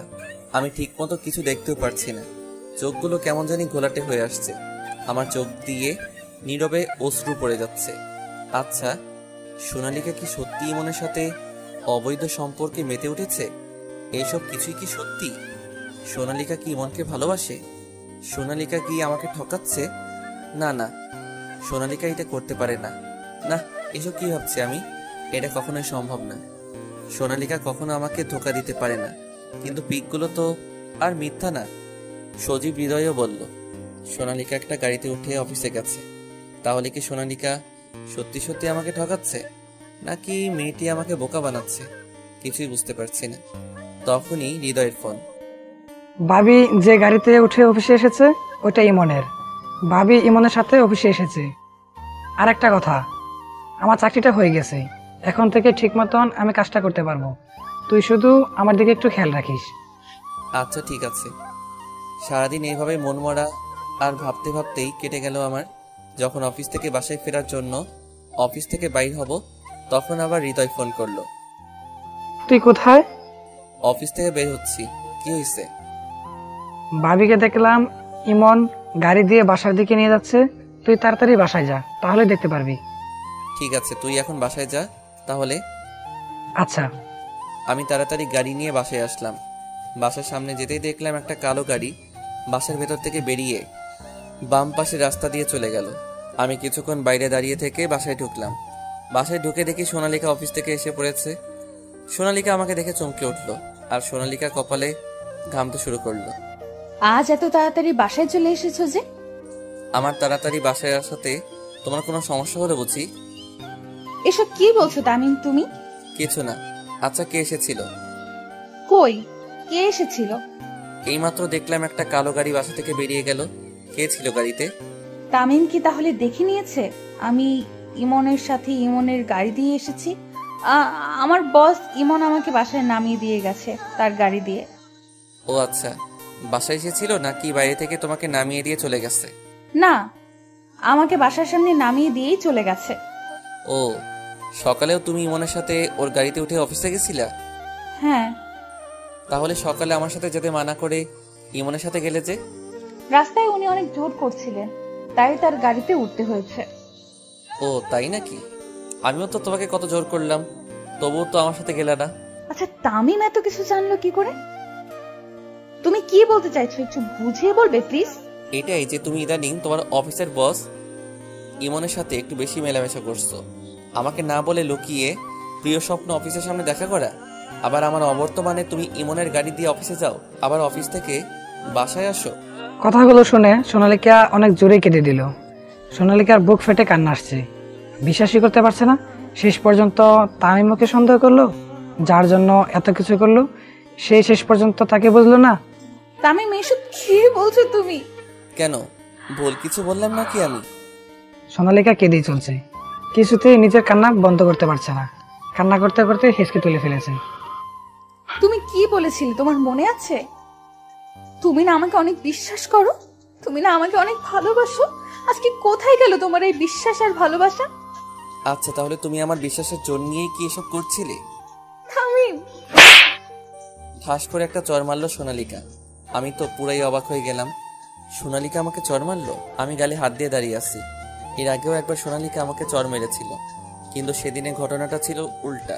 আমি ঠিক মতো কিছু দেখতেও পারছি না, চোখগুলো কেমন জানি ঘোলাটে হয়ে আসছে। আমার চোখ দিয়ে নীরবে অশ্রু পড়ে যাচ্ছে। আচ্ছা, সোনালিকা কি সত্যি ইমনের সাথে অবৈধ সম্পর্কে মেতে উঠেছে? এইসব কিছুই কি সত্যি? সোনালিকা কি ইমনকে ভালোবাসে? সোনালিকা কি আমাকে ঠকাচ্ছে? না না, সোনালিকা এটা করতে পারে না। না, এসব কি ভাবছি আমি? এটা কখনোই সম্ভব না। সোনালিকা কখনো আমাকে ধোকা দিতে পারে না। কিন্তু পিকগুলো তো আর মিথ্যা না। সজীব হৃদয়ও বলল সোনালিকা একটা গাড়িতে উঠে অফিসে গেছে। তাহলে কি সোনালিকা সত্যি সত্যি আমাকে ঠকাচ্ছে, নাকি মেয়েটি আমাকে বোকা বানাচ্ছে? কিছুই বুঝতে পারছি না। তখনই হৃদয়ের ফোন। ভাবি যে গাড়িতে উঠে অফিসে এসেছে ওইটা ইমনের। ভাবি ইমনের সাথে অফিসে এসেছে। আর একটা কথা, আমার চাকরিটা হয়ে গেছে, এখন থেকে ঠিক মতন আমি কাজটা করতে পারবো। তুই শুধু আমার দিকে একটু খেয়াল রাখিস। আচ্ছা ঠিক আছে। সারাদিন এইভাবে মনমরা আর ভাবতে ভাবতেই কেটে গেল আমার। যখন অফিস থেকে বাসায় ফেরার জন্য অফিস থেকে বাইর হব, তখন আবার হৃদয় ফোন করলো। তুই কোথায়? অফিস থেকে বের হচ্ছি। কি হয়েছে? ভাবিকে দেখলাম ইমন গাড়ি দিয়ে বাসার দিকে নিয়ে যাচ্ছে। তুই তাড়াতাড়ি বাসায় যা, তাহলে দেখতে পারবি। ঠিক আছে, তুই এখন বাসায় যা তাহলে। আচ্ছা। আমি তাড়াতাড়ি গাড়ি নিয়ে বাসায় আসলাম। বাসার সামনে যেতেই দেখলাম একটা কালো গাড়ি বাসার ভেতর থেকে বেরিয়ে বাম পাশে রাস্তা দিয়ে চলে গেল। আমি কিছুক্ষণ বাইরে দাঁড়িয়ে থেকে বাসায় ঢুকলাম। বাসায় ঢুকে দেখি সোনালিকা অফিস থেকে এসে পড়েছে। সোনালিকা আমাকে দেখে চমকে উঠলো, আর সোনালিকা কপালে ঘামতে শুরু করলো। আজ এত তাড়াতাড়ি বাসায় চলে এসেছো যে? আমার তাড়াতাড়ি বাসায় আসাতে তোমার কোনো সমস্যা হলো বুঝি? এসব কি বলছো তামিম তুমি? কিছু না। আচ্ছা, কে এসেছিল? কই, কে এসেছিল? এইমাত্র দেখলাম একটা কালো গাড়ি বাসা থেকে বেরিয়ে গেল। কে ছিল গাড়িতে? তামিম কি তাহলে দেখে নিয়েছে আমি ইমনের সাথে ইমনের গাড়ি দিয়ে এসেছি? আমার বস ইমন আমাকে বাসায় নামিয়ে দিয়ে গেছে তার গাড়ি দিয়ে। ও আচ্ছা, বাসায় এসেছিল নাকি বাইরে থেকে তোমাকে নামিয়ে দিয়ে চলে গেছে? না, আমাকে বাসার সামনে নামিয়ে দিয়েই চলে গেছে। ও, সকালেও তুমি ইমনের সাথে ওর গাড়িতে উঠে অফিসে গেছিলা? হ্যাঁ। তাহলে সকালে আমার সাথে যেতে মানা করে ইমনের সাথে গেলে যে? রাস্তায় উনি অনেক জোর করছিলেন, তাই তার গাড়িতে উঠতে হয়েছে। ও তাই নাকি? আমিও তো তোমাকে কত জোর করলাম, তবুও তো আমার সাথে গেলে না। আচ্ছা, তামিম এত কিছু জানলো কি করে? তুমি কি বলতে চাইছো একটু বুঝিয়ে বলবে প্লিজ? এটাই যে তুমি ইদানিং তোমার অফিসের বস ইমনের সাথে একটু বেশি মেলামেশা করছো। আমাকে না বলে লুকিয়ে প্রিয় স্বপ্ন অফিসের সামনে দেখা করা, আবার আমার অবর্তমানে তুমি ইমনের গাড়ি দিয়ে অফিসে যাও, আবার অফিস থেকে বাসায় আসো। কথাগুলো শুনে সোনালিকা অনেক জোরে কেঁদে দিল। সোনালিকার বুক ফেটে কান্না আসছে, বিশ্বাসই করতে পারছে না। শেষ পর্যন্ত তামিম ওকে সন্দেহ করলো, যার জন্য এত কিছু করলো, সেই শেষ পর্যন্ত তাকে বুঝলো না। তামিম এসব কি বলছো তুমি? কেন, ভুল কিছু বললাম নাকি আমি? সোনালিকা কেঁদেই চলছে, কিছুতেই নিজের কান্না বন্ধ করতে পারছে না। কান্না করতে করতে হেসকে তুলে ফেলেছে। তুমি কি বলেছিলে তোমার মনে আছে? তুমি না আমাকে অনেক বিশ্বাস করো, তুমি না আমাকে অনেক ভালোবাসো। আজকে কোথায় গেল তোমার এই বিশ্বাস আর ভালোবাসা? আচ্ছা, তাহলে তুমি আমার বিশ্বাসের জোর নিয়েই কি এসব করছিলে? তামিম! ঠাস করে একটা চর মারলো সোনালিকা। আমি তো পুরাই অবাক হয়ে গেলাম। সোনালিকা আমাকে চর মারলো? আমি গালে হাত দিয়ে দাঁড়িয়ে আছি। এর আগেও একবার সোনালিকা আমাকে চর মেরেছিল, কিন্তু সেদিনের ঘটনাটা ছিল উল্টা।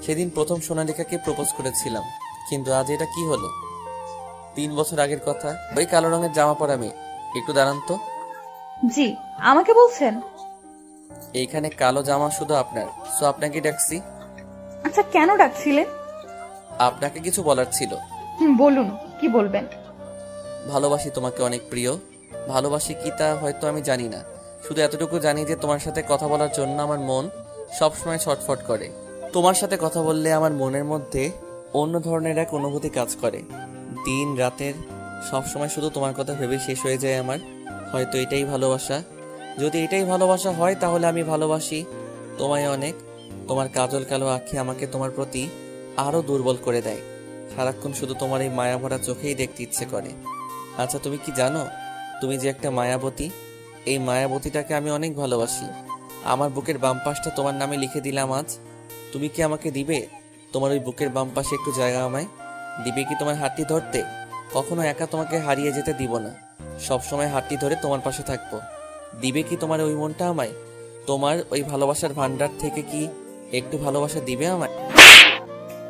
সেদিন প্রথম সোনালিকাকে প্রপোজ করেছিলাম, কিন্তু আজ এটা কি হলো? 3 বছর আগের কথা। ওই কালো রঙের জামা পরা মেয়ে। একটু দাঁড়ান তো। জি, আমাকে বলছেন? এইখানে কালো জামা শুধু আপনার, সো আপনাকে ডাকছি। আচ্ছা, কেন ডাকছিলেন? আপনাকে কিছু বলার ছিল। বলুন, কি বলবেন? ভালোবাসি তোমাকে অনেক প্রিয়। ভালোবাসি কি তা হয়তো আমি জানি না, শুধু এতটুকু জানি যে তোমার সাথে কথা বলার জন্য আমার মন সবসময় ছটফট করে। তোমার সাথে কথা বললে আমার মনের মধ্যে অন্য ধরনের এক অনুভূতি কাজ করে। দিন রাতের সবসময় শুধু তোমার কথা ভেবে শেষ হয়ে যায় আমার। হয়তো এটাই ভালোবাসা। যদি এটাই ভালোবাসা হয় তাহলে আমি ভালোবাসি তোমায় অনেক। তোমার কাজল কালো আঁখি আমাকে তোমার প্রতি আরো দুর্বল করে দেয়। সারাক্ষণ শুধু তোমার এই মায়া ভরা চোখেই দেখতে ইচ্ছে করে। আচ্ছা, তুমি কি জানো তুমি যে একটা মায়াবতী? এই মায়াবতীটাকে আমি অনেক ভালোবাসি। আমার বুকের বাম পাশটা তোমার নামে লিখে দিলাম আজ। তুমি কি আমাকে দিবে তোমার ওই বুকের বাম পাশে একটু জায়গা আমায়? দিবে কি তোমার হাতটি ধরতে? কখনো একা তোমাকে হারিয়ে যেতে দিব না, সবসময় হাতটি ধরে তোমার পাশে থাকবো। দিবে কি তোমার ওই মনটা আমায়? তোমার ওই ভালোবাসার ভান্ডার থেকে কি একটু ভালোবাসা দিবে আমায়?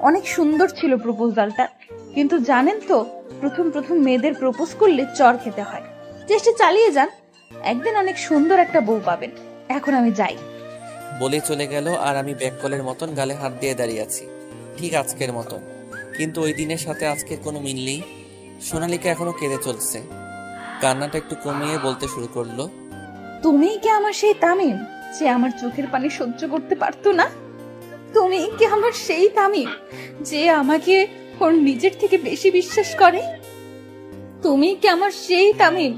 অনেক সুন্দর ছিল প্রপোজালটা, কিন্তু জানেন তো, প্রথম প্রথম মেয়েদের প্রপোজ করলে চর খেতে হয়। চেষ্টা চালিয়ে যান, একদিন অনেক সুন্দর একটা বউ পাবেন। এখন আমি যাই। বলে চলে গেল, আর আমি ব্যাককলের মতন গালে হাত দিয়ে দাঁড়িয়ে আছি, ঠিক আজকের মতন। কিন্তু ওই দিনের সাথে আজকের কোনো মিল নেই। সোনালিকা এখনো কেঁদে চলছে। কান্নাটা একটু কমিয়ে বলতে শুরু করলো, তুমি কি আমার সেই তামিম যে আমার চোখের পানি সহ্য করতে পারতো না? তুমি কি আমার সেই তামিম যে আমাকে ওর নিজের থেকে বেশি বিশ্বাস করে? তুমি কি আমার সেই তামিম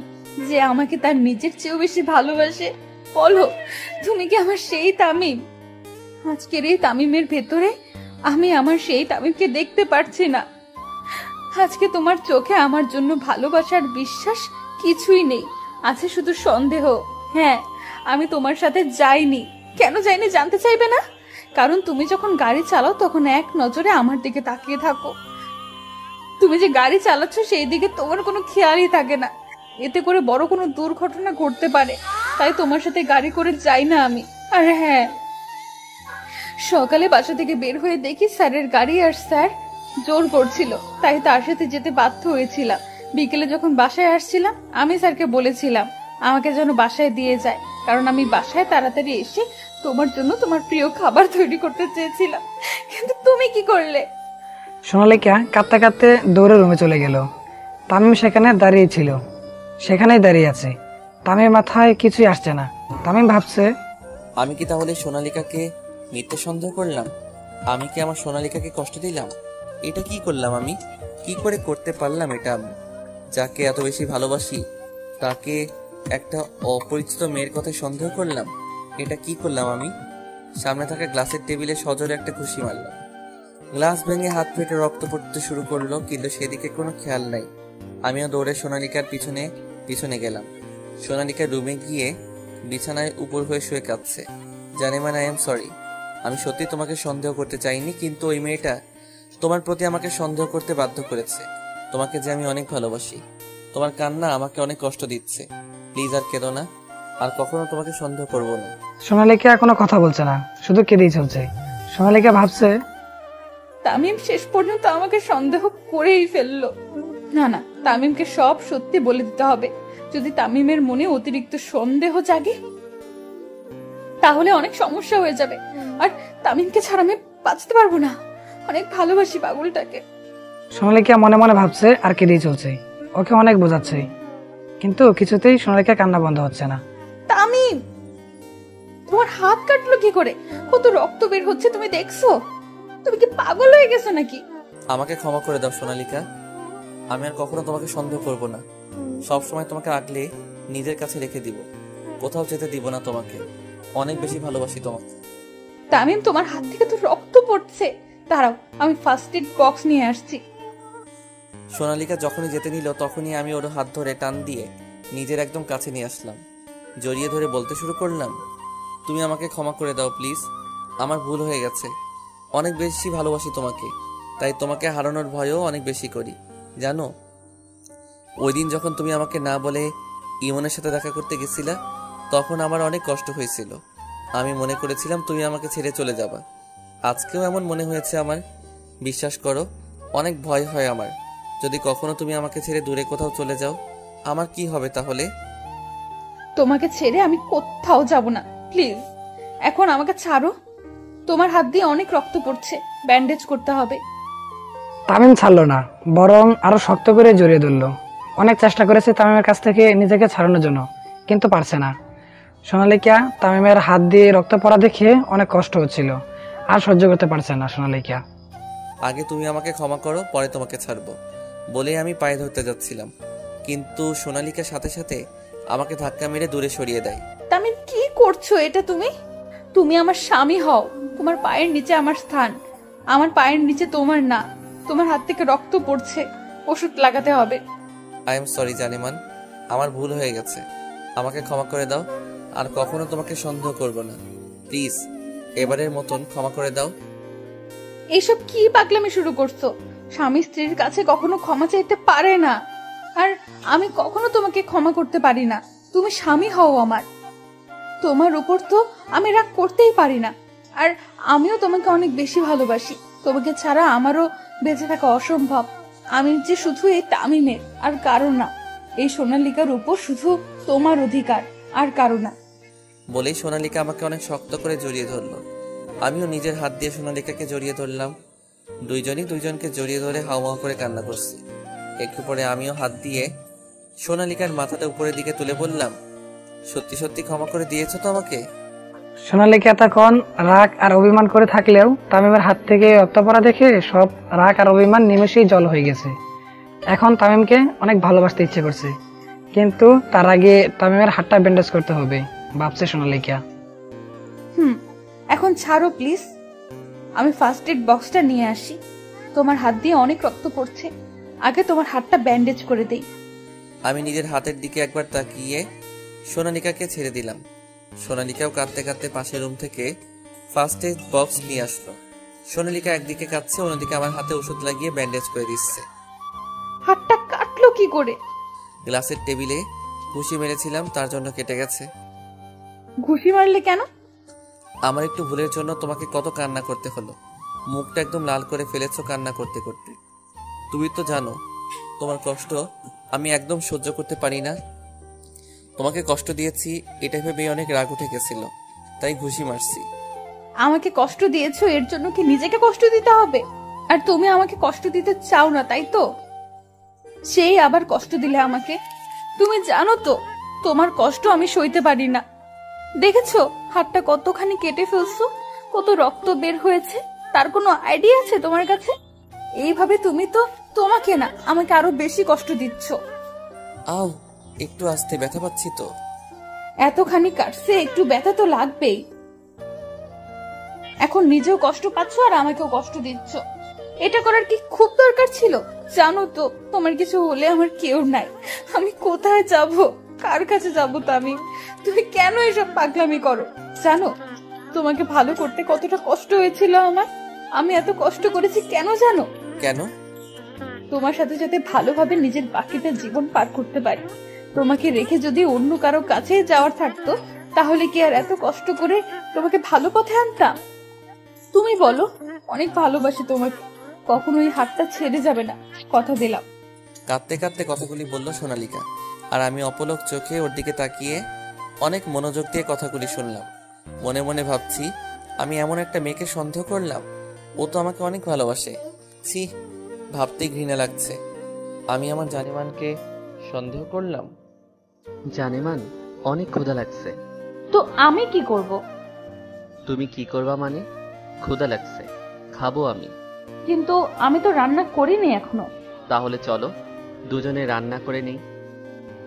যে আমাকে তার নিজের চেয়েও বেশি ভালোবাসে? বলো, তুমি কি আমার সেই তামিম? আজকের এই তামিমের ভেতরে আমি আমার সেই তামিমকে দেখতে পারছি না। আজকে তোমার চোখে আমার জন্য ভালোবাসার বিশ্বাস কিছুই নেই, আছে শুধু সন্দেহ। হ্যাঁ, আমি তোমার সাথে যাইনি। কেন যাইনি জানতে চাইবে না? কারণ তুমি যখন গাড়ি চালাও তখন এক নজরে আমার দিকে তাকিয়ে থাকো। তুমি যে গাড়ি চালাচ্ছ সেই দিকে তোমার কোনো খেয়ালই থাকে না। এতে করে বড় কোনো দুর্ঘটনা ঘটতে পারে, তাই তোমার সাথে গাড়ি করে যাই না আমি। আর হ্যাঁ, সকালে বাসা থেকে বের হয়ে দেখি স্যারের গাড়ি, আর স্যার জোর করছিল, তাই তার সাথে যেতে বাধ্য হয়েছিলাম। বিকেলে যখন বাসায় আসছিলাম আমি স্যারকে বলেছিলাম আমাকে যেন বাসায় দিয়ে যায়, কারণ আমি বাসায় তাড়াতাড়ি এসে তোমার জন্য তোমার প্রিয় খাবার তৈরি করতে চেয়েছিলাম। কিন্তু তুমি কি করলে? সোনালিকা কাঁদতে কাঁদতে দৌড়ে রুমে চলে গেল। তামিম সেখানে দাঁড়িয়ে ছিল, সেখানেই দাঁড়িয়ে আছে। তামিমের মাথায় কিছুই আসছে না। তামিম ভাবছে, আমি কি তাহলে সোনালিকাকে মিথ্যে সন্দেহ করলাম? আমি কি আমার সোনালিকাকে কষ্ট দিলাম? এটা কি করলাম আমি? কি করে করতে পারলাম এটা আমি? যাকে এত বেশি ভালোবাসি তাকে একটা অপরিচিত মেয়ের কথায় সন্দেহ করলাম। এটা কি করলাম আমি? সামনে থাকা গ্লাসের টেবিলে সজোরে একটা ঘুষি মারলাম। গ্লাস ভেঙে হাত ফেটে রক্ত পড়তে শুরু করলো, কিন্তু সেদিকে কোনো খেয়াল নাই। আমিও দৌড়ে সোনালিকার পিছনে পিছনে গেলাম। সোনালিকার রুমে গিয়ে বিছানায় উপর হয়ে শুয়ে কাঁদছে। জানেমান, আই এম সরি। আমি সত্যি তোমাকে সন্দেহ করতে চাইনি, কিন্তু ওই মেয়েটা তোমার প্রতি আমাকে সন্দেহ করতে বাধ্য করেছে। তোমাকে যে আমি অনেক ভালোবাসি। তোমার কান্না আমাকে অনেক কষ্ট দিচ্ছে। প্লিজ আর কেঁদো না, আর কখনো তোমাকে সন্দেহ করব না। সোনালিকা কোনো কথা বলছে না, শুধু কেঁদেই চলছে। সোনালিকা ভাবছে, তামিম শেষ পর্যন্ত আমাকে সন্দেহ করেই ফেললো। না না, তামিমকে সব সত্যি বলে দিতে হবে। যদি তামিমের মনে অতিরিক্ত সন্দেহ জাগে তাহলে অনেক সমস্যা হয়ে যাবে, আর তামিমকে ছাড়া আমি বাঁচতে পারবো না। অনেক ভালোবাসি পাগলটাকে। সোনালিকা মনে মনে ভাবছে আর কেঁদেই চলছে। ওকে অনেক বোঝাচ্ছে, কিন্তু কিছুতেই সোনালিকা কান্না বন্ধ হচ্ছে না। তামিম, তোমার হাত কাটলো কি করে? কত রক্ত বের হচ্ছে তুমি দেখছো? তুমি কি পাগল হয়ে গেছো নাকি? আমাকে ক্ষমা করে দাও সোনালিকা। আমি আর কখনো তোমাকে সন্দেহ করব না। সব সময় তোমাকে আগলে নিজের কাছে রেখে দিব, কোথাও যেতে দিব না তোমাকে। অনেক বেশি ভালোবাসি তোমাকে। তামিম, তোমার হাত থেকে তো রক্ত পড়ছে। দাঁড়াও, আমি ফার্স্ট এড বক্স নিয়ে আসছি। সোনালিকা যখনই যেতে নিল তখনই আমি ওর হাত ধরে টান দিয়ে নিজের একদম কাছে নিয়ে আসলাম। জড়িয়ে ধরে বলতে শুরু করলাম, তুমি আমাকে ক্ষমা করে দাও প্লিজ। আমার ভুল হয়ে গেছে। অনেক বেশি ভালোবাসি তোমাকে, তাই তোমাকে হারানোর ভয়ও অনেক বেশি করি। জানো, ওই দিন যখন তুমি আমাকে না বলে ইমনের সাথে দেখা করতে গেছিলা, তখন আমার অনেক কষ্ট হয়েছিল। আমি মনে করেছিলাম তুমি আমাকে ছেড়ে চলে যাবা। আজকেও এমন মনে হয়েছে আমার। বিশ্বাস করো, অনেক ভয় হয় আমার। যদি কখনো তুমি আমাকে ছেড়ে দূরে কোথাও চলে যাও, আমার কি হবে তাহলে? তোমাকে ছেড়ে আমি কোথাও যাব না, প্লিজ। এখন আমাকে ছাড়ো। তোমার হাত দিয়ে অনেক রক্ত পড়ছে, ব্যান্ডেজ করতে হবে। তামিম ছাড়লো না, বরং আরো শক্ত করে জড়িয়ে ধরলো। অনেক চেষ্টা করেছে তামিমের কাছ থেকে নিজেকে ছাড়ানোর জন্য, কিন্তু পারছে না। সোনালিকা তামিমের হাত দিয়ে রক্ত পড়া দেখে অনেক কষ্ট হচ্ছিল, আর সহ্য করতে পারছে না সোনালিকা। আগে তুমি আমাকে ক্ষমা করো, পরে তোমাকে ছাড়বো বলে আমি পায়ে ধরতে যাচ্ছিলাম, কিন্তু সোনালিকার সাথে সাথে আমাকে ধাক্কা মেরে দূরে সরিয়ে দেয়। তামিম, কি করছো এটা তুমি? তুমি আমার স্বামী হও। তোমার পায়ের নিচে আমার স্থান, আমার পায়ের নিচে তোমার না। তোমার হাত থেকে রক্ত পড়ছে, ওষুধ লাগাতে হবে। আই এম সরি জানেমান, আমার ভুল হয়ে গেছে। আমাকে ক্ষমা করে দাও, আর কখনো তোমাকে সন্দেহ করব না। প্লিজ, এবারের মতন ক্ষমা করে দাও। এইসব কি পাগলামি শুরু করছো? স্বামী স্ত্রীর কাছে কখনো ক্ষমা চাইতে পারে না, আর আমি কখনো তোমাকে ক্ষমা করতে পারি না। তুমি স্বামী হও আমার। তোমার উপর তো আমি রাগ করতেই পারি না, আর আমিও তোমাকে অনেক বেশি ভালোবাসি। তোমাকে ছাড়া আমারও বেঁচে থাকা অসম্ভব। আমি যে শুধু এই তামিমের, আর কারো না। এই সোনালিকার উপর শুধু তোমার অধিকার, আর কারো না। বলেই সোনালিকা আমাকে অনেক শক্ত করে জড়িয়ে ধরলো। আমিও নিজের হাত দিয়ে সোনালিকাকে জড়িয়ে ধরলাম। দুইজনই দুইজনকে জড়িয়ে ধরে হাওয়া করে কান্না করছি। একটু পরে আমিও হাত দিয়ে সোনালিকার মাথাটা উপরের দিকে তুলে বললাম, সত্যি সত্যি ক্ষমা করে দিয়েছো তো আমাকে? সোনালিকা এতক্ষণ রাগ আর অভিমান করে থাকলেও তামিমের হাত থেকে রক্ত পড়া দেখে সব রাগ আর অভিমান নিমেষেই জল হয়ে গেছে। এখন তামিমকে অনেক ভালোবাসতে ইচ্ছে করছে, কিন্তু তার আগে তামিমের হাতটা ব্যান্ডেজ করতে হবে ভাবছে সোনালিকা। এখন ছাড়ো প্লিজ। আমি ফার্স্ট এড বক্সটা নিয়ে আসি। তোমার হাত দিয়ে অনেক রক্ত পড়ছে, আগে তোমার হাতটা ব্যান্ডেজ করে দেই। আমি নিজের হাতের দিকে একবার তাকিয়ে সোনালিকাকে ছেড়ে দিলাম। সোনালিকাও কাঁদতে কাঁদতে পাশের রুম থেকে ফার্স্ট এড বক্স নিয়ে আসলো। সোনালিকা একদিকে কাঁদছে, অন্যদিকে আমার হাতে ওষুধ লাগিয়ে ব্যান্ডেজ করে দিচ্ছে। হাতটা কাটলো কি করে? গ্লাসের টেবিলে ঘুষি মেরেছিলাম, তার জন্য কেটে গেছে। ঘুষি মারলে কেন? আমার একটু ভুলের জন্য তোমাকে কত কান্না করতে হলো। মুখটা একদম লাল করে ফেলেছো কান্না করতে করতে। তুমি তো জানো তোমার কষ্ট আমি একদম সহ্য করতে পারি না। তোমাকে কষ্ট দিয়েছি এটা ভেবে অনেক রাগ উঠে গেছিল, তাই ঘুষি মারছি। আমাকে কষ্ট দিয়েছো, এর জন্য কি নিজেকে কষ্ট দিতে হবে? আর তুমি আমাকে কষ্ট দিতে চাও না, তাই তো? সেই আবার কষ্ট দিলে আমাকে। তুমি জানো তো তোমার কষ্ট আমি সইতে পারি না। দেখেছো হাতটা কতখানি কেটে ফেলছো, কত রক্ত বের হয়েছে। তার কোনো আইডিয়া আছে তোমার কাছে? এইভাবে তুমি তো তোমাকে না আমাকে আরো বেশি কষ্ট দিচ্ছ। আও, একটু আস্তে, ব্যথা পাচ্ছি তো। এতখানি কাটছে, একটু ব্যথা তো লাগবেই। এখন নিজেও কষ্ট পাচ্ছ আর আমাকেও কষ্ট দিচ্ছ। এটা করার কি খুব দরকার ছিল? জানো তো তোমার কিছু হলে আমার কেউ নাই, আমি কোথায় যাব, কার কাছে যাব? তামিম, তুমি কেন এসব পাগলামি করো? জানো তোমাকে ভালো করতে কতটা কষ্ট হয়েছিল আমার? আমি এত কষ্ট করেছি কেন জানো? কেন? তোমার সাথে সাথে ভালোভাবে নিজের বাকিটা জীবন পার করতে পারি। তোমাকে রেখে যদি অন্য কারো কাছে যাওয়ার থাকতো, তাহলে কি আর এত কষ্ট করে তোমাকে ভালো পথে আনতাম? তুমি বলো, অনেক ভালোবাসি তোমাকে, কখনোই হাতটা ছেড়ে যাবে না, কথা দিলাম। কাঁদতে কাঁদতে কথাগুলি বলল সোনালিকা, আর আমি অপলক চোখে ওর দিকে তাকিয়ে অনেক মনোযোগ দিয়ে কথাগুলি শুনলাম। মনে মনে ভাবছি, আমি এমন একটা মেয়েকে সন্দেহ করলাম, ও তো আমাকে অনেক ভালোবাসে। ছি, ভাবতেই ঘৃণা লাগছে। আমি আমার জানিমানকে সন্দেহ করলাম। জানেমান, অনেক ক্ষুধা লাগছে। তো আমি কি করব? তুমি কি করবা মানে? ক্ষুধা লাগছে, খাবো আমি। কিন্তু আমি তো রান্না করিনি এখনো। তাহলে চলো দুজনে রান্না করে নেই।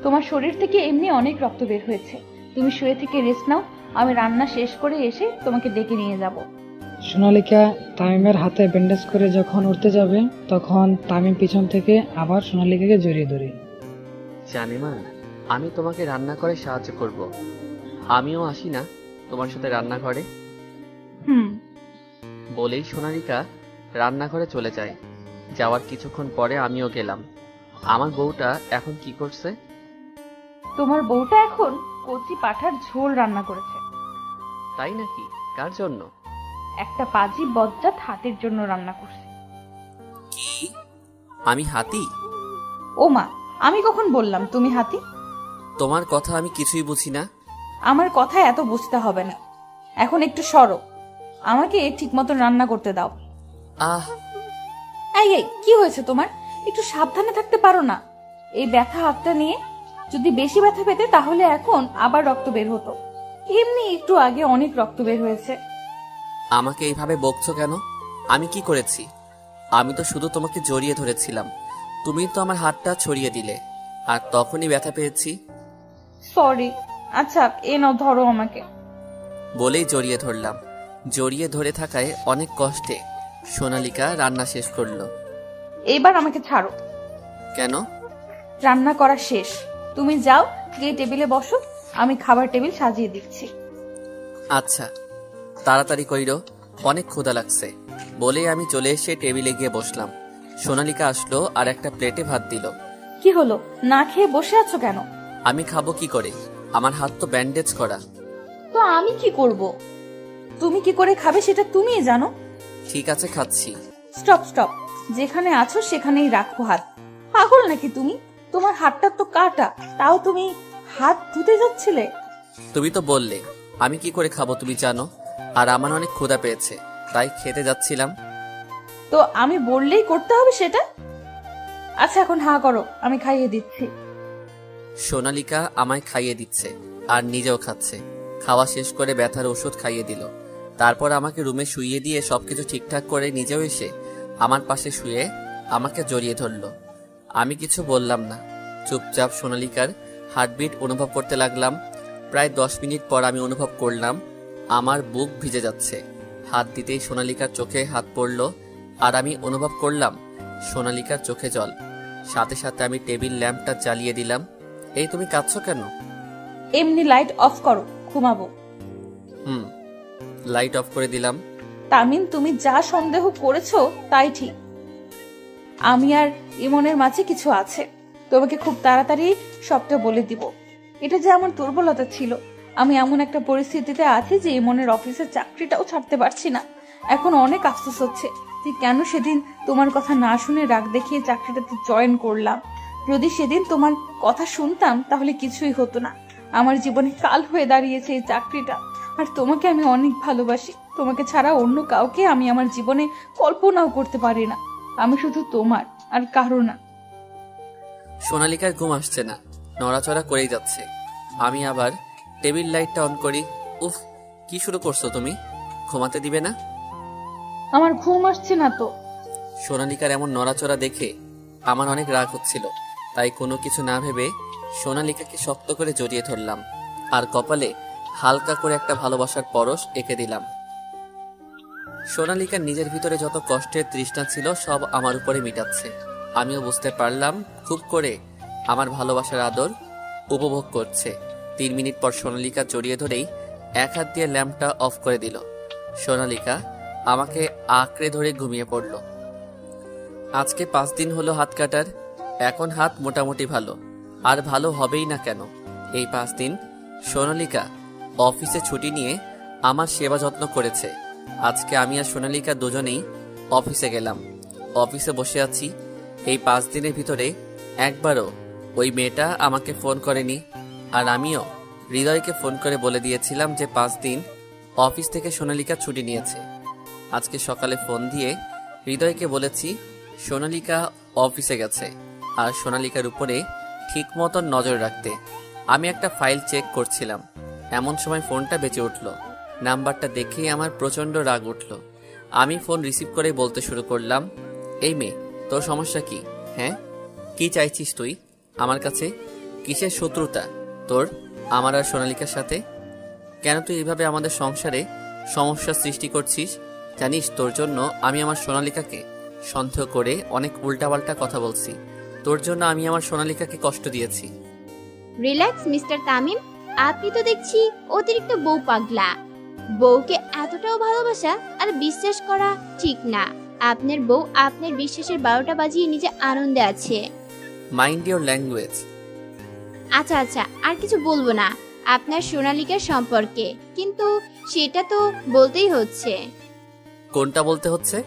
তোমার শরীর থেকে এমনি অনেক রক্ত বের হয়েছে, তুমি শুয়ে থেকে রেস্ট নাও, আমি রান্না শেষ করে এসে তোমাকে ডেকে নিয়ে যাব। সোনালিকা তামিমের হাতে ব্যান্ডেজ করে যখন উঠতে যাবে, তখন তামিম পিছন থেকে আবার সোনালিকাকে জড়িয়ে ধরে। জানেমান, আমি তোমাকে রান্না করে সাহায্য করব। আমিও আসি না তোমার সাথে রান্নাঘরে? বলেই সোনালিকা রান্নাঘরে চলে যায়। যাওয়ার কিছুক্ষণ পরে আমিও গেলাম। আমার বউটা এখন কি করছে? তোমার বউটা এখন কচি পাঠার ঝোল রান্না করেছে। তাই নাকি? কার জন্য? একটা পাজি বজ্জাত হাতির জন্য রান্না করছে। কি? আমি হাতি? ও মা, আমি কখন বললাম তুমি হাতি? তোমার কথা আমি কিছুই বুঝি না। আমার কথা এত বুঝতে হবে না, এখন একটু সরো, আমাকে ঠিক মতো রান্না করতে দাও। আহ, এই এই, কি হয়েছে তোমার? একটু সাবধানে থাকতে পারো না? এই ব্যথা হাতটা নিয়ে, যদি বেশি ব্যথা পেতে তাহলে এখন আবার রক্ত বের হতো। এমনি একটু আগে অনেক রক্ত বের হয়েছে। আমাকে এইভাবে বকছো কেন? আমি কি করেছি? আমি তো শুধু তোমাকে জড়িয়ে ধরেছিলাম, তুমি তো আমার হাতটা ছড়িয়ে দিলে, আর তখনই ব্যথা পেয়েছি। সরি। আচ্ছা, এ নাও, ধরো আমাকে। বলেই জড়িয়ে ধরলাম। জড়িয়ে ধরে থাকায় অনেক কষ্টে সোনালিকা রান্না শেষ করলো। এইবার আমাকে ছাড়ো। কেন? রান্না করা শেষ, তুমি যাও, গিয়ে টেবিলে বসো, আমি খাবার টেবিল সাজিয়ে দিচ্ছি। আচ্ছা, তাড়াতাড়ি কইরো, অনেক ক্ষুধা লাগছে। বলেই আমি চলে এসে টেবিলে গিয়ে বসলাম। সোনালিকা আসলো আর একটা প্লেটে ভাত দিল। কি হলো, না খেয়ে বসে আছো কেন? আমি খাবো কি করে? আমার হাত তো ব্যান্ডেজ করা। তো আমি কি করব? তুমি কি করে খাবে সেটা তুমিই জানো। ঠিক আছে, খাচ্ছি। স্টপ স্টপ, যেখানে আছো সেখানেই রাখো হাত। পাগল নাকি তুমি? তোমার হাতটা তো কাটা, তাও তুমি হাত ধুতে যাচ্ছিলে। তুমি তো বললে আমি কি করে খাবো তুমি জানো, আর আমার অনেক ক্ষুধা পেয়েছে, তাই খেতে যাচ্ছিলাম। তো আমি বললেই করতে হবে সেটা? আচ্ছা, এখন হা করো, আমি খাইয়ে দিচ্ছি। সোনালিকা আমায় খাইয়ে দিচ্ছে আর নিজেও খাচ্ছে। খাওয়া শেষ করে ব্যথার ওষুধ খাইয়ে দিল। তারপর আমাকে রুমে শুইয়ে দিয়ে সবকিছু ঠিকঠাক করে নিজেও এসে আমার পাশে শুয়ে আমাকে জড়িয়ে ধরলো। আমি কিছু বললাম না, চুপচাপ সোনালিকার হার্টবিট অনুভব করতে লাগলাম। প্রায় 10 মিনিট পর আমি অনুভব করলাম আমার বুক ভিজে যাচ্ছে। হাত দিতেই সোনালিকার চোখে হাত পড়ল, আর আমি অনুভব করলাম সোনালিকার চোখে জল। সাথে সাথে আমি টেবিল ল্যাম্পটা জ্বালিয়ে দিলাম। এই, তুমি কাঁদছো কেন? এমনি লাইট অফ করো, ঘুমাবো। লাইট অফ করে দিলাম। তামিম, তুমি যা সন্দেহ করেছো তাই ঠিক। আমি আর ইমনের মাঝে কিছু আছে, তোমাকে খুব তাড়াতাড়ি সবটা বলে দিব। এটা যে আমার দুর্বলতা ছিল, আমি এমন একটা পরিস্থিতিতে আছি যে ইমনের অফিসের চাকরিটাও ছাড়তে পারছি না। এখন অনেক আফসোস হচ্ছে যে কেন সেদিন তোমার কথা না শুনে রাগ দেখিয়ে চাকরিটাতে জয়েন করলাম। যদি সেদিন তোমার কথা শুনতাম তাহলে কিছুই হতো না। আমার জীবনে কাল হয়ে দাঁড়িয়েছে এই চাকরিটা, আর তোমাকে আমি অনেক ভালোবাসি। তোমাকে ছাড়া অন্য কাউকে আমি আমার জীবনে কল্পনাও করতে পারি না। আমি শুধু তোমার, আর কারো না। সোনালিকার ঘুম আসছে না, নড়াচড়া করেই যাচ্ছে। আমি আবার টেবিল লাইটটা অন করি। উফ, কি শুরু করছো তুমি? ঘুমাতে দিবে না? আমার ঘুম আসছে না তো। সোনালিকার এমন নড়াচড়া দেখে আমার অনেক রাগ হচ্ছিল, তাই কোনো কিছু না ভেবে সোনালিকাকে শক্ত করে জড়িয়ে ধরলাম আর কপালে হালকা করে একটা ভালোবাসার পরশ এঁকে দিলাম। সোনালিকার নিজের ভিতরে যত কষ্টের তৃষ্ণা ছিল সব আমার উপরে মিটাচ্ছে। আমিও বুঝতে পারলাম খুব করে আমার ভালোবাসার আদর উপভোগ করছে। 3 মিনিট পর সোনালিকা জড়িয়ে ধরেই এক হাত দিয়ে ল্যাম্পটা অফ করে দিল। সোনালিকা আমাকে আঁকড়ে ধরে ঘুমিয়ে পড়ল। আজকে 5 দিন হলো হাত কাটার। এখন হাত মোটামুটি ভালো, আর ভালো হবেই না কেন। এই 5 দিন সোনালিকা অফিসে ছুটি নিয়ে আমার সেবা যত্ন করেছে। আজকে আমি আর সোনালিকা দুজনেই অফিসে গেলাম। অফিসে বসে আছি। এই 5 দিনের ভিতরে একবারও ওই মেয়েটা আমাকে ফোন করেনি, আর আমিও হৃদয়কে ফোন করে বলে দিয়েছিলাম যে 5 দিন অফিস থেকে সোনালিকা ছুটি নিয়েছে। আজকে সকালে ফোন দিয়ে হৃদয়কে বলেছি সোনালিকা অফিসে গেছে আর সোনালিকার উপরে ঠিক মতন নজর রাখতে। আমি একটা ফাইল চেক করছিলাম, এমন সময় ফোনটা বেজে উঠল। নাম্বারটা দেখেই আমার প্রচণ্ড রাগ উঠল। আমি ফোন রিসিভ করে বলতে শুরু করলাম, এই মেয়ে, তোর সমস্যা কি? হ্যাঁ, কি চাইছিস তুই আমার কাছে? কিসের শত্রুতা তোর আমার আর সোনালিকার সাথে? কেন তুই এইভাবে আমাদের সংসারে সমস্যার সৃষ্টি করছিস? জানিস তোর জন্য আমি আমার সোনালিকাকে সন্দেহ করে অনেক উল্টাপাল্টা কথা বলছি। তোর জন্য আমি আমার সোনালিকাকে কষ্ট দিয়েছি। রিল্যাক্স মিস্টার তামিম, আপনি তো দেখছি অতিরিক্ত বউ পাগলা। বউকে এতটাও ভালোবাসা আর বিশ্বাস করা ঠিক না। আপনার বউ আপনার বিশ্বাসের 12টা বাজিয়ে নিজে আনন্দে আছে। Mind your language. আচ্ছা আচ্ছা, আর কিছু বলবো না আপনার সোনালিকার সম্পর্কে, কিন্তু সেটা তো বলতেই হচ্ছে। কোনটা বলতে হচ্ছে?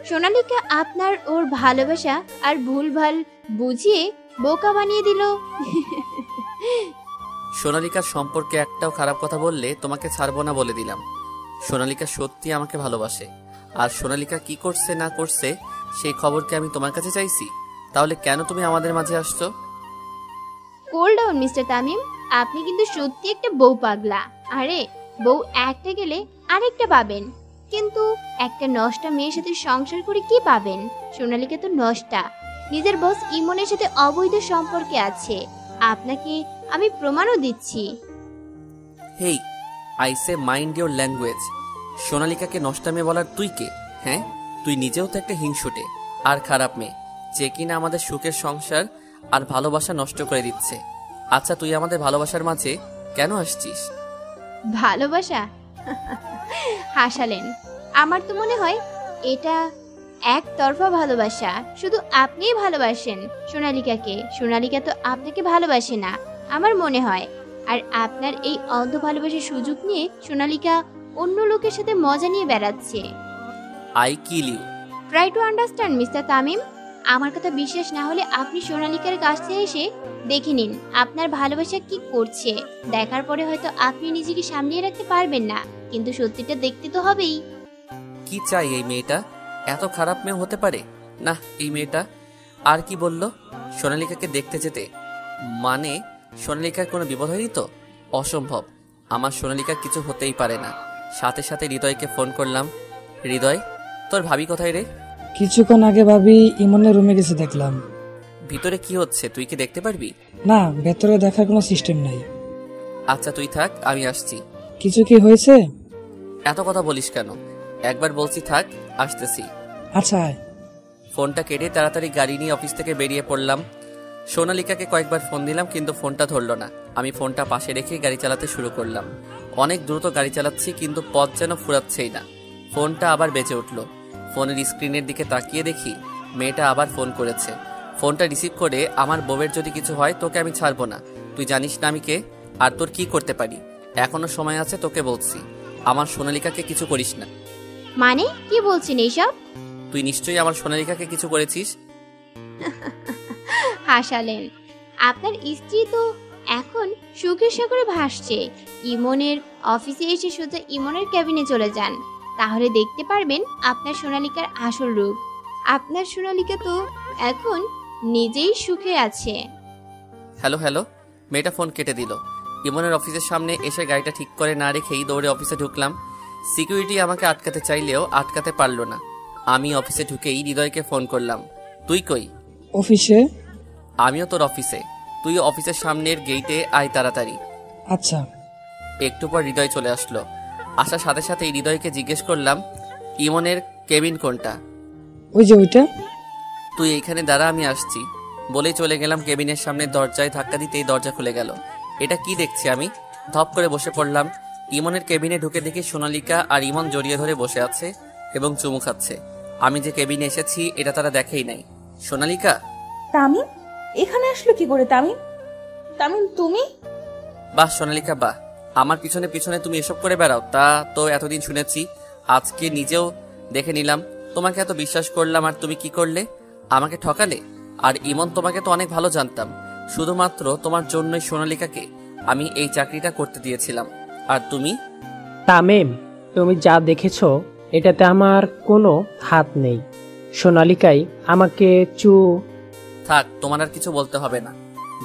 সোনালিকা আপনার ওর ভালোবাসা আর ভুলভাল বুঝিয়ে বোকা বানিয়ে দিল। সোনালিকার সম্পর্কে একটাও খারাপ কথা বললে তোমাকে ছাড়বো না বলে দিলাম। সোনালিকা সত্যি আমাকে ভালোবাসে, আর সোনালিকা কি করছে না করছে সেই খবরকে আমি তোমার কাছে চাইছি। তাহলে কেন তুমি আমাদের মাঝে আসছো? কোল ডাউন মিস্টার তামিম, আপনি কিন্তু সত্যি একটা বউ পাগলা। আরে বউ একটা গেলে আরেকটা পাবেন, কিন্তু একটা নষ্টা মেয়ের সাথে সংসার করে কি পাবেন? সোনালিকা তো নষ্টা, নিজের বস ইমনের সাথে অবৈধ সম্পর্কে আছে। আপনাকে আমি প্রমাণও দিচ্ছি। Hey, I say mind your language. সোনালিকাকে নষ্টা মেয়ে বলার তুই কে? হ্যাঁ, তুই নিজেও তো একটা হিংসুটে আর খারাপ মেয়ে, যে কিনা আমাদের সুখের সংসার আর ভালোবাসা নষ্ট করে দিচ্ছে। আচ্ছা, তুই আমাদের ভালোবাসার মাঝে কেন আসছিস? ভালোবাসা? হাসালেন। আমার তো মনে হয় এটা একতরফা ভালোবাসা। শুধু আপনিই ভালোবাসেন সোনালিকাকে, সোনালিকা তো আপনাকে ভালোবাসে না আমার মনে হয়। আর আপনার এই অন্ধ ভালোবাসার সুযোগ নিয়ে সোনালিকা অন্য লোকের সাথে মজা নিয়ে বেড়াচ্ছে। I kill you. Try to understand mister Tamim. আমার কথা বিশ্বাস না হলে আপনি সোনালিকার কাছে এসে দেখে নিন আপনার ভালোবাসা কি করছে। দেখার পরে হয়তো আপনি নিজেকে সামলিয়ে রাখতে পারবেন না, কিন্তু সত্যিটা দেখতে তো হবেই। কি চাই এই মেয়েটা? এত খারাপ মেয়ে হতে পারে না এই মেয়েটা। আর কি বললো? সোনালিকাকে দেখতে যেতে, মানে সোনালিকার কোনো বিপদ হয়নি তো? অসম্ভব, আমার সোনালিকার কিছু হতেই পারে না। সাথে সাথে হৃদয়কে ফোন করলাম। হৃদয়, তোর ভাবি কোথায় রে? কিছুক্ষণ আগে ভাবি ইমনের রুমে গেছে দেখলাম। ভিতরে কি হচ্ছে তুই কি দেখতে পারবি? না, ভেতরে দেখার কোনো সিস্টেম নাই। আচ্ছা তুই থাক, আমি আসছি। কিছু কি হয়েছে? এত কথা বলিস কেন? একবার বলছি থাক, আসতেছি। আচ্ছা আয়। ফোনটা কেটে তাড়াতাড়ি গাড়ি নিয়ে অফিস থেকে বেরিয়ে পড়লাম। সোনালিকাকে কয়েকবার ফোন দিলাম কিন্তু ফোনটা ধরলো না। আমি ফোনটা পাশে রেখে গাড়ি চালাতে শুরু করলাম। অনেক দ্রুত গাড়ি চালাচ্ছি কিন্তু পথ যেন ফুরাচ্ছেই না। ফোনটা আবার বেজে উঠল। ফোনের স্ক্রিনের দিকে তাকিয়ে দেখি মেয়েটা আবার ফোন করেছে। ফোনটা রিসিভ করে, আমার বউয়ের যদি কিছু হয় তোকে আমি ছাড়বো না। তুই জানিস না আমি কে আর তোর কি করতে পারি। এখনো সময় আছে, তোকে বলছি আমার সোনালিকাকে কিছু করিস না। মানে কি বলছেন এইসব? তুই নিশ্চয়ই আমার সোনালিকাকে কিছু করেছিস। হাসালেন। আপনার স্ত্রী তো এখন সুখের সাগরে ভাসছে। ইমনের অফিসে এসে সোজা ইমনের ক্যাবিনে চলে যান, তাহলে দেখতে পারবেন আপনার সোনালিকার আসল রূপ। আপনার সোনালিকা তো এখন নিজেই সুখে আছে। হ্যালো হ্যালো, মেয়েটা ফোন কেটে দিল। ইমনের অফিসের সামনে এসে গাড়িটা ঠিক করে না রেখেই দৌড়ে অফিসে ঢুকলাম। সিকিউরিটি আমাকে আটকাতে চাইলেও আটকাতে পারলো না। আমি অফিসে ঢুকেই হৃদয়কে ফোন করলাম। তুই কই? অফিসে। আমিও তোর অফিসে। তুই অফিসের সামনের গেইটে আয় তাড়াতাড়ি। আচ্ছা। একটু পর হৃদয় চলে আসলো। আসার সাথে সাথেই হৃদয়কে জিজ্ঞেস করলাম, ইমনের কেবিন কোনটা? ওই যে ওইটা। তুই এইখানে দাঁড়া, আমি আসছি বলেই চলে গেলাম কেবিনের সামনে। দরজায় ধাক্কা দিতেই দরজা খুলে গেল। এটা কি দেখছি আমি? ধপ করে বসে পড়লাম। ইমনের কেবিনে ঢুকে দেখি সোনালিকা আর ইমন জড়িয়ে ধরে বসে আছে এবং চুমু খাচ্ছে। আমি যে কেবিনে এসেছি এটা তারা দেখেই নাই। সোনালিকা, তামিম এখানে আসলো কি করে? তামিম, তামিম তুমি? বাহ সোনালিকা বাহ, আমার পিছনে পিছনে তুমি এসব করে বেড়াও তা তো এতদিন শুনেছি, আজকে নিজেও দেখে নিলাম। তোমাকে এত বিশ্বাস করলাম আর তুমি কি করলে? আমাকে ঠকালে। আর ইমন, তোমাকে তো অনেক ভালো জানতাম, শুধুমাত্র তোমার জন্যই সোনালিকাকে আমি এই চাকরিটা করতে দিয়েছিলাম। আর তুমি? তামিম, তুমি যা দেখেছো এটাতে আমার কোনো হাত নেই। সোনালিকাই আমাকে থাক, তোমার আর কিছু বলতে হবে না।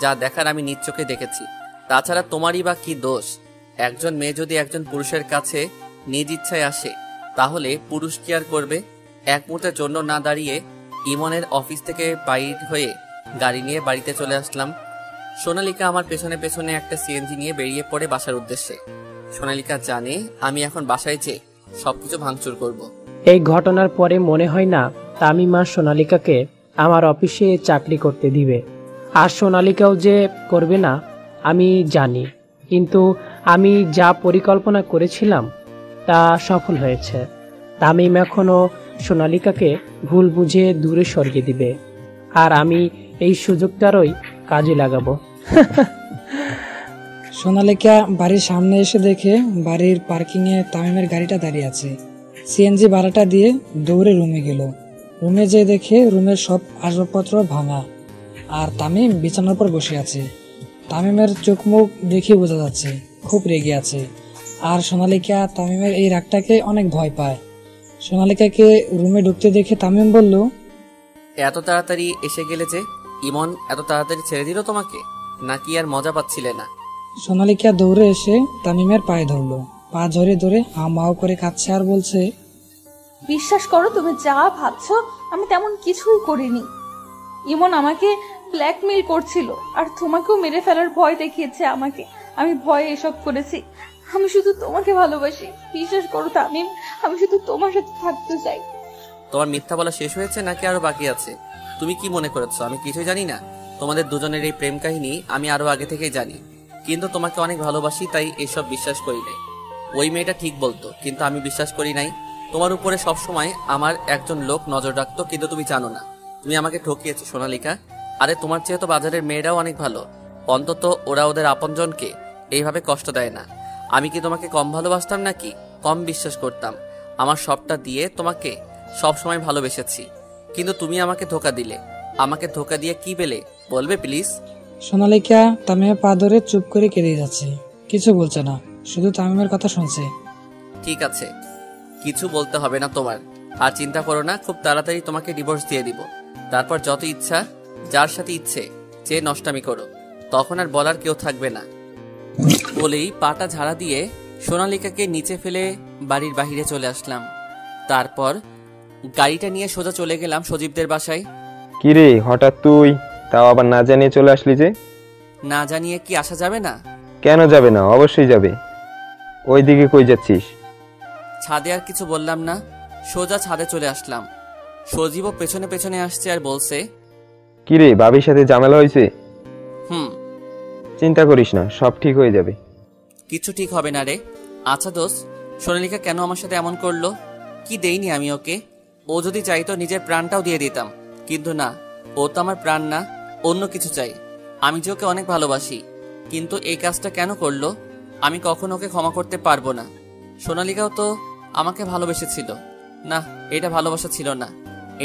যা দেখার আমি নিজ চোখে দেখেছি। তাছাড়া তোমারই বা কি দোষ? একজন মেয়ে যদি একজন পুরুষের কাছে নিজ ইচ্ছায় আসে, তাহলে পুরুষ কি আর করবে? এক মুহূর্তের জন্য না দাঁড়িয়ে ইমনের অফিস থেকে বাইর হয়ে গাড়ি নিয়ে বাড়িতে চলে আসলাম। সোনালিকা আমার পেছনে পেছনে একটা সিএনজি নিয়ে বেরিয়ে পড়ে বাসার উদ্দেশ্যে। সোনালিকা জানে আমি এখন বাসায় যেয়ে সবকিছু ভাঙচুর করব। এই ঘটনার পরে মনে হয় না তামিম আর সোনালিকাকে আমার অফিসে চাকরি করতে দিবে। আর সোনালিকাও যে করবে না আমি জানি, কিন্তু আমি যা পরিকল্পনা করেছিলাম তা সফল হয়েছে। তামিম এখনও সোনালিকাকে ভুল বুঝে দূরে সরিয়ে দিবে, আর আমি এই সুযোগটারই কাজে লাগাবো। সোনালিকা বাড়ির সামনে এসে দেখে বাড়ির পার্কিংয়ে তামিমের গাড়িটা দাঁড়িয়ে আছে। সিএনজি ভাড়াটা দিয়ে দৌড়ে রুমে গেল। রুমে যেয়ে দেখে রুমের সব আসবাবপত্র ভাঙা, আর তামিম বিছানার পর বসে আছে। তামিমের চোখ মুখ দেখে বোঝা যাচ্ছে খুব রেগে আছে। আর সোনালিকা তামিমের এই রাগটাকে অনেক ভয় পায়। সোনালিকাকে রুমে ঢুকতে দেখে তামিম বলল, এত তাড়াতাড়ি এসে গেলে যে? ইমন এত তাড়াতাড়ি ছেড়ে দিল তোমাকে, নাকি আর মজা পাচ্ছিলে না? সোনালিকা দৌড়ে এসে তামিমের পায়ে ধরলো। পা ধরে ধরে হাও করে কাঁদছে আর বলছে, বিশ্বাস করো, তুমি যা ভাবছো আমি তেমন কিছুই করিনি। ইমন আমাকে ব্ল্যাকমেইল করছিল আর তোমাকেও মেরে ফেলার ভয় দেখিয়েছে আমাকে। আমি ভয়ে এসব করেছি। আমি শুধু তোমাকে ভালোবাসি। বিশ্বাস করো তামিম, আমি শুধু তোমার সাথে থাকতে চাই। তোমার মিথ্যা বলা শেষ হয়েছে নাকি আরো বাকি আছে? তুমি কি মনে করেছো আমি কিছুই জানি না? তোমাদের দুজনের এই প্রেম কাহিনী আমি আরো আগে থেকেই জানি, কিন্তু তোমাকে অনেক ভালোবাসি তাই এসব বিশ্বাস করি নাই। ওই মেয়েটা ঠিক বলতো, কিন্তু আমি বিশ্বাস করি নাই। তোমার উপরে সবসময় আমার একজন লোক নজর রাখতো, কিন্তু তুমি জানো না তুমি আমাকে ঠকিয়েছো সোনালিকা। আরে তোমার চেয়ে তো বাজারের মেয়েরাও অনেক ভালো, অন্তত ওরা ওদের আপনজনকে এইভাবে কষ্ট দেয় না। আমি কি তোমাকে কম ভালোবাসতাম নাকি কম বিশ্বাস করতাম? আমার সবটা দিয়ে তোমাকে সবসময় ভালোবেসেছি, কিন্তু তুমি আমাকে ধোকা দিলে। আমাকে ধোকা দিয়ে কি পেলে বলবে প্লিজ? সোনালিকা তামিমের পা ধরে চুপ করে কেঁদে যাচ্ছে, কিছু বলছে না, শুধু তামিমের কথা শুনছে। ঠিক আছে, কিছু বলতে হবে না তোমার। আর চিন্তা করো না, খুব তাড়াতাড়ি তোমাকে ডিভোর্স দিয়ে দিব। তারপর যত ইচ্ছা যার সাথে ইচ্ছে যে নষ্টামি করো, তখন আর বলার কেউ থাকবে না। বলেই পাটা ঝাড়া দিয়ে সোনালিকাকে নিচে ফেলে বাড়ির বাহিরে চলে আসলাম। তারপর গাড়িটা নিয়ে সোজা চলে গেলাম সজীবদের বাসায়। কিরে হঠাৎ তুই, তাও আবার না জানিয়ে চলে আসলি যে? না জানিয়ে কি আসা যাবে না? কেন যাবে না? অবশ্যই যাবে। ওইদিকে কই যাচ্ছিস? ছাদে আর কিছু বললাম না, সোজা ছাদে চলে আসলাম। সজীবও পেছনে পেছনে আসছে আর বলছে, কিরে ভাবির সাথে ঝামেলা হয়েছে? হুম। চিন্তা করিস না, সব ঠিক হয়ে যাবে। কিছু ঠিক হবে না রে। আচ্ছা দোস্ত, সোনালিকা কেন আমার সাথে এমন করলো? কি দেইনি আমি ওকে? ও যদি চাইতো নিজের প্রাণটাও দিয়ে দিতাম, কিন্তু না, ও তো আমার প্রাণ না, অন্য কিছু চাই। আমি যে ওকে অনেক ভালোবাসি, কিন্তু এই কাজটা কেন করলো? আমি কখনো ওকে ক্ষমা করতে পারবো না। সোনালিকাও তো আমাকে ভালোবেসেছিল। না, এটা ভালোবাসা ছিল না,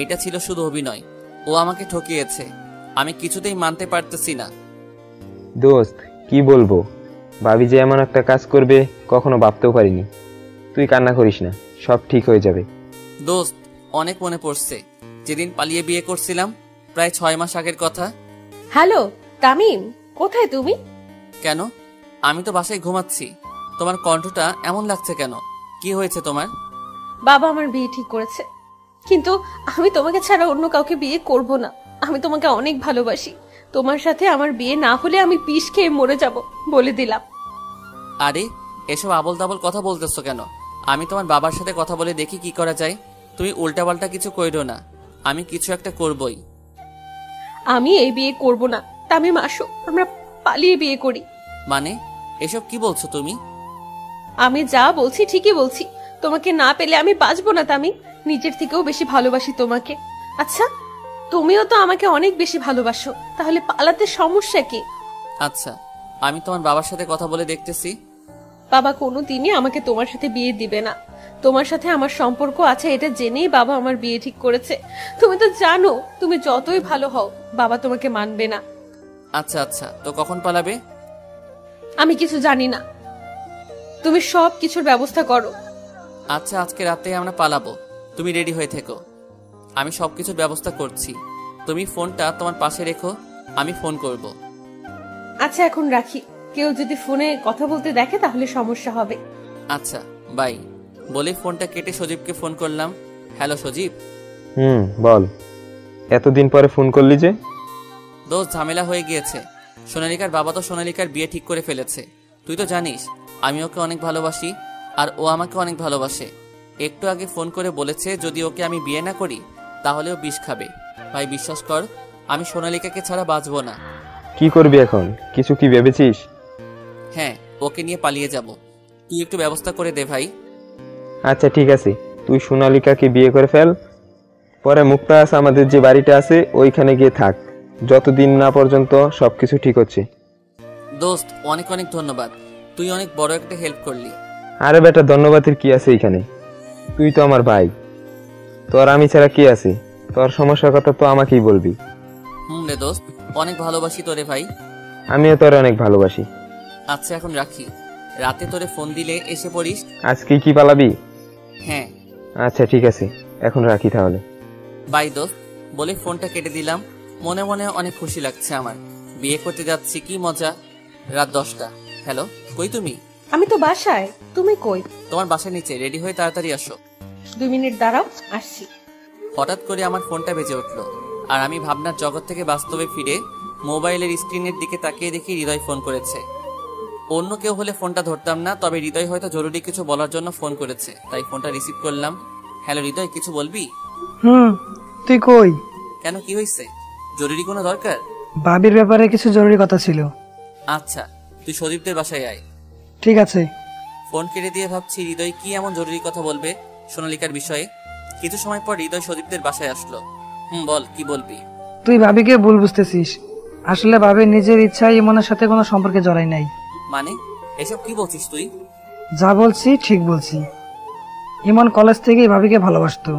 এটা ছিল শুধু অভিনয়। ও আমাকে ঠকিয়েছে, আমি কিছুতেই মানতে পারতেছি না। দোস্ত কি বলবো, ভাবি যে এমন একটা কাজ করবে কখনো ভাবতেও পারিনি। তুই কান্না করিস না, সব ঠিক হয়ে যাবে। দোস্ত, অনেক মনে পড়ছে যেদিন পালিয়ে বিয়ে করছিলাম, প্রায় 6 মাস আগের কথা। হ্যালো তামিম, কোথায় তুমি? কেন? আমি তো বাসায় ঘুমাচ্ছি। তোমার কণ্ঠটা এমন লাগছে কেন? কি হয়েছে তোমার? বাবা আমার বিয়ে ঠিক করেছে। কিন্তু আমি তোমাকে ছাড়া অন্য কাউকে বিয়ে করব না। আমি তোমাকে অনেক ভালোবাসি। তোমার সাথে আমার বিয়ে না হলে আমি বিষ খেয়ে মরে যাব, বলে দিলাম। আরে এসব আবল তাবল কথা বলতেছো কেন? আমি তোমার বাবার সাথে কথা বলে দেখি কি করা যায়। তুমি উল্টাপাল্টা কিছু কইরো না, আমি কিছু একটা করবই। আমি এই বিয়ে করব না। তামিম আসো, আমরা পালিয়ে বিয়ে করি। মানে এসব কি বলছো তুমি? আমি যা বলছি ঠিকই বলছি। তোমাকে না পেলে আমি বাঁচবো না তামিম। নিজের থেকেও বেশি ভালোবাসি তোমাকে। আচ্ছা, তুমিও তো আমাকে অনেক বেশি ভালোবাসো, তাহলে পালাতে সমস্যা কি? আচ্ছা, আমি তোমার বাবার সাথে কথা বলে দেখতেছি। বাবা কোনোদিনই আমাকে তোমার সাথে বিয়ে দিবে না। তোমার সাথে আমার সম্পর্ক আছে এটা জেনেই বাবা আমার বিয়ে ঠিক করেছে। তুমি তো জানো, তুমি যতই ভালো হও বাবা তোমাকে মানবে না। আচ্ছা আচ্ছা, তো কখন পালাবে? আমি কিছু জানি না, তুমি সব কিছুর ব্যবস্থা করো। আচ্ছা, আজকে রাতে আমরা পালাবো, তুমি রেডি হয়ে থেকো। আমি সবকিছুর ব্যবস্থা করছি। তুমি ফোনটা তোমার পাশে রেখো, আমি ফোন করব। আচ্ছা এখন রাখি, কেউ যদি ফোনে কথা বলতে দেখে তাহলে সমস্যা হবে। আচ্ছা বাই বলে ফোনটা কেটে সজীবকে ফোন করলাম। হ্যালো সজীব। বল, এতদিন পরে ফোন করলি যে? দোস্ত, ঝামেলা হয়ে গিয়েছে। সোনালিকার বাবা তো সোনালিকার বিয়ে ঠিক করে ফেলেছে। তুই তো জানিস আমি ওকে অনেক ভালোবাসি আর ও আমাকে অনেক ভালোবাসে। একটু আগে ফোন করে বলেছে যদি ওকে আমি বিয়ে না করি তাহলে ও বিষ খাবে। ভাই বিশ্বাস কর, আমি সোনালিকাকে ছাড়া বাঁচবো না। কি করবি এখন, কিছু কি ভেবেছিস? হ্যাঁ, ওকে নিয়ে পালিয়ে যাব। তুই একটু ব্যবস্থা করে দে ভাই। আচ্ছা ঠিক আছে, তুই সোনালিকাকে বিয়ে করে ফেল। পরে মুক্তাস আমাদের যে বাড়িটা আছে ওইখানে গিয়ে থাক, যতদিন না পর্যন্ত সবকিছু ঠিক হচ্ছে। দোস্ত অনেক অনেক ধন্যবাদ, তুই অনেক বড় একটা হেল্প করলি। আরে বেটা, ধন্যবাদের কি আছে এখানে? তুই তো আমার ভাই, তোর আমি ছাড়া কি আছে? তোর সমস্যার কথা তো আমাকেই বলবি। রে দোস্ত, অনেক ভালোবাসি তোরে ভাই। আমিও তোরে অনেক ভালোবাসি। আচ্ছা এখন রাখি, রাতে তোরে ফোন দিলে এসে পড়িস। আজকে কি পালাবি? হ্যাঁ। আচ্ছা ঠিক আছে, এখন রাখি তাহলে। বাই দোস্ত বলে ফোনটা কেটে দিলাম। মনে মনে অনেক খুশি লাগছে আমার, বিয়ে করতে যাচ্ছি, কি মজা। রাত 10টা। হ্যালো, কই তুমি? আমি তো বাসায়, তুমি কই? তোমার বাসার নিচে, রেডি হয়ে তাড়াতাড়ি আসো। 2 মিনিট দাঁড়াও, আসছি। হঠাৎ করে আমার ফোনটা বেজে উঠলো আর আমি ভাবনার জগৎ থেকে বাস্তবে ফিরে মোবাইলের স্ক্রিনের দিকে তাকিয়ে দেখি হৃদয় ফোন করেছে। অন্য কেউ হলে ফোনটা ধরতাম না, তবে হৃদয় হয়তো জরুরি কিছু বলার জন্য ফোন করেছে, তাই ফোনটা রিসিভ করলাম। হ্যালো হৃদয়, কিছু বলবি? তুই কই? কেন, কি হয়েছে? জরুরি কোনো দরকার? ভাবির ব্যাপারে কিছু জরুরি কথা ছিল। আচ্ছা, তুই সজীবদের বাসায় আয়। ঠিক আছে। ফোন কেটে দিয়ে ভাবছি হৃদয় কি এমন জরুরি কথা বলবে সোনালিকার বিষয়ে। কিছু সময় পর হৃদয় সজীবদের বাসায় আসলো। বল, কি বলবি? তুই ভাবিকে ভুল বুঝতেছিস। আসলে ভাবি নিজের ইচ্ছায় ইমনের সাথে কোনো সম্পর্কে জড়াই নাই। মানে এসব কি বলছিস তুই? যা বলছি ঠিক বলছি। ইমন কলেজ থেকেই ভাবিকে ভালোবাসতো,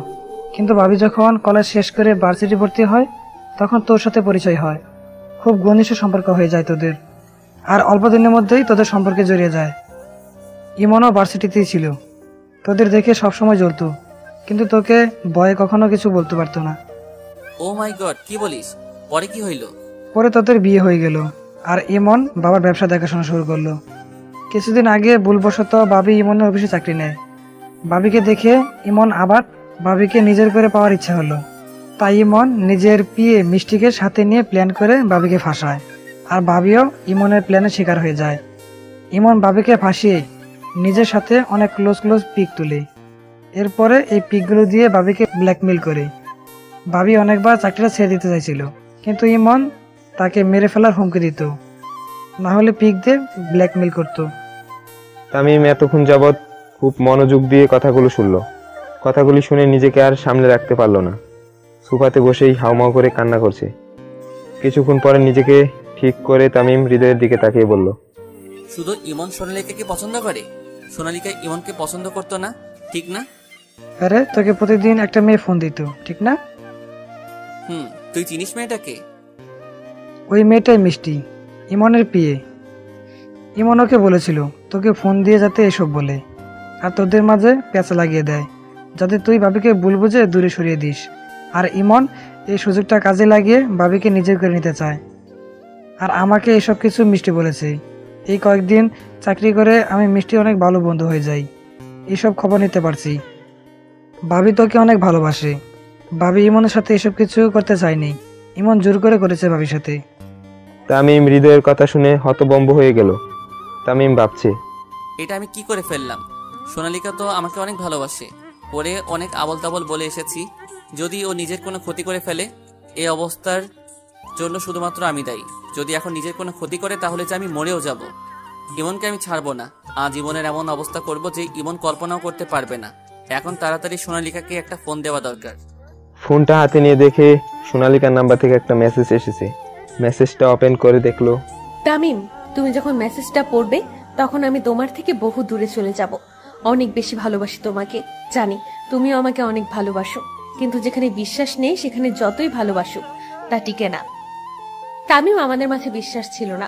কিন্তু ভাবি যখন কলেজ শেষ করে ভার্সিটি ভর্তি হয় তখন তোর সাথে পরিচয় হয়। খুব ঘনিষ্ঠ সম্পর্ক হয়ে যায় তোদের, আর অল্প দিনের মধ্যেই তোদের সম্পর্কে জড়িয়ে যায়। ইমনও ভার্সিটিতেই ছিল, তোদের দেখে সবসময় জ্বলতো, কিন্তু তোকে ভয়ে কখনো কিছু বলতে পারতো না। ও মাই গড, কি বলিস? পরে কি হইল? পরে তোদের বিয়ে হয়ে গেল আর ইমন বাবার ব্যবসা দেখাশোনা শুরু করলো। কিছুদিন আগে ভুলবশত ভাবি ইমনের অফিসে চাকরি নেয়। ভাবিকে দেখে ইমন আবার ভাবিকে নিজের করে পাওয়ার ইচ্ছা হলো, তাই ইমন নিজের পিয়ে মিষ্টিকে সাথে নিয়ে প্ল্যান করে ভাবিকে ফাঁসায়, আর ভাবিও ইমনের প্ল্যানে শিকার হয়ে যায়। ইমন ভাবিকে ফাঁসিয়ে নিজের সাথে অনেক ক্লোজ পিক তুলে। এরপরে এই পিকগুলো দিয়ে ভাবিকে ব্ল্যাকমেল করে। ভাবি অনেকবার চাকরিটা ছেড়ে দিতে চাইছিল, কিন্তু ইমন তাকে মেরে ফেলার হুমকি দিত, না হলে পিক দিয়ে ব্ল্যাকমেল করতো। তামিম এতক্ষণ যাবৎ খুব মনোযোগ দিয়ে কথাগুলো শুনলো। কথাগুলি শুনে নিজেকে আর সামনে রাখতে পারলো না। সোফাতে বসেই হাউমাউ করে কান্না করছে। কিছুক্ষণ পরে নিজেকে ঠিক করে তামিম হৃদয়ের দিকে তাকিয়ে বলল, শুধু ইমন সোনালিকাকে পছন্দ করে? সোনালিকা ইমনকে পছন্দ করতো না, ঠিক না? আরে তোকে প্রতিদিন একটা মেয়ে ফোন দিত, ঠিক না? তুই চিনিস মেয়েটাকে? ওই মেয়েটাই মিষ্টি, ইমনের পিয়ে। ইমন ওকে বলেছিল তোকে ফোন দিয়ে যাতে এসব বলে, আর তোদের মাঝে প্যাঁচা লাগিয়ে দেয়, যাতে তুই ভাবিকে ভুল বুঝে দূরে সরিয়ে দিস। আর ইমন এই সুযোগটা কাজে লাগিয়ে ভাবিকে নিজের করে নিতে চায়। আর আমাকে এসব কিছু মিষ্টি বলেছে। এই কয়েকদিন চাকরি করে আমি মিষ্টি অনেক ভালো বন্ধু হয়ে যাই, এসব খবর নিতে পারছি। ভাবি তোকে অনেক ভালোবাসে, ভাবি ইমনের সাথে এসব কিছু করতে চায়নি, ইমন জোর করে করেছে ভাবির সাথে। তামিম হৃদয়ের কথা শুনে হতভম্ব হয়ে গেল। তামিম ভাবছে, এটা আমি কি করে ফেললাম? সোনালিকা তো আমাকে অনেক ভালোবাসে, ওরে অনেক আবল তাবল বলে এসেছি। যদি ও নিজের কোনো ক্ষতি করে ফেলে, এই অবস্থার জন্য শুধুমাত্র আমি দায়ী। যদি এখন নিজের কোনো ক্ষতি করে তাহলে যে আমি মরেও যাব। ইমনকে আমি ছাড়বো না, আজ ইমনের এমন অবস্থা করব যে ইমন কল্পনাও করতে পারবে না। এখন তাড়াতাড়ি সোনালিকাকে একটা ফোন দেওয়া দরকার। ফোনটা হাতে নিয়ে দেখে সোনালিকার নাম্বার থেকে একটা মেসেজ এসেছে। মেসেজটা ওপেন করে দেখলো। তামিম, তুমি যখন মেসেজটা পড়বে তখন আমি তোমার থেকে বহু দূরে চলে যাব। অনেক বেশি ভালোবাসি তোমাকে, জানি তুমিও আমাকে অনেক ভালোবাসো, কিন্তু যেখানে বিশ্বাস নেই সেখানে যতই ভালোবাসো তা টিকে না। তামিম, আমাদের মাঝে বিশ্বাস ছিল না।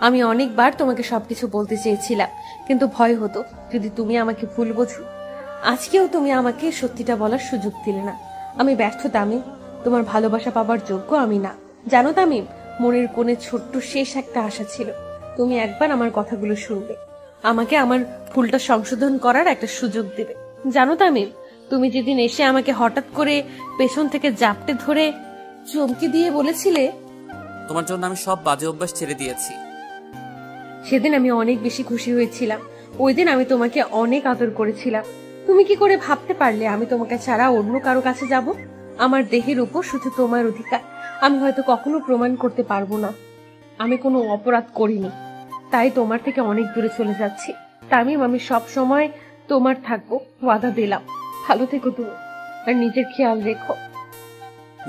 আমি অনেকবার তোমাকে সবকিছু বলতে চেয়েছিলাম, কিন্তু ভয় হতো যদি তুমি আমাকে ভুল বোঝো। আজকেও তুমি আমাকে সত্যিটা বলার সুযোগ দিলে না। আমি ব্যর্থ তামিম, তোমার ভালোবাসা পাবার যোগ্য আমি না। জানো তামিম, মনের কোণে ছোট্ট শেষ একটা আশা ছিল, তুমি একবার আমার কথাগুলো শুনবে, আমাকে আমার ভুলটা সংশোধন করার একটা সুযোগ দেবে। জানো তামিম, তুমি যেদিন এসে আমাকে হঠাৎ করে পেছন থেকে জাপটে ধরে চমকে দিয়ে বলেছিলে তোমার জন্য আমি সব বাজে অভ্যাস ছেড়ে দিয়েছি, সেদিন আমি অনেক বেশি খুশি হয়েছিলাম। ওই দিন আমি তোমাকে অনেক আদর করেছিলাম। তুমি কি করে ভাবতে পারলে আমি তোমাকে ছাড়া অন্য কারো কাছে যাব? আমার দেহের উপর শুধু তোমার অধিকার। আমি হয়তো কখনো প্রমাণ করতে পারবো না আমি কোনো অপরাধ করিনি, তাই তোমার থেকে অনেক দূরে চলে যাচ্ছি। তামিম, আমি সব সময় তোমার থাকবো, ওয়াদা দিলাম। ভালো থেকো তুমি, আর নিজের খেয়াল রেখো।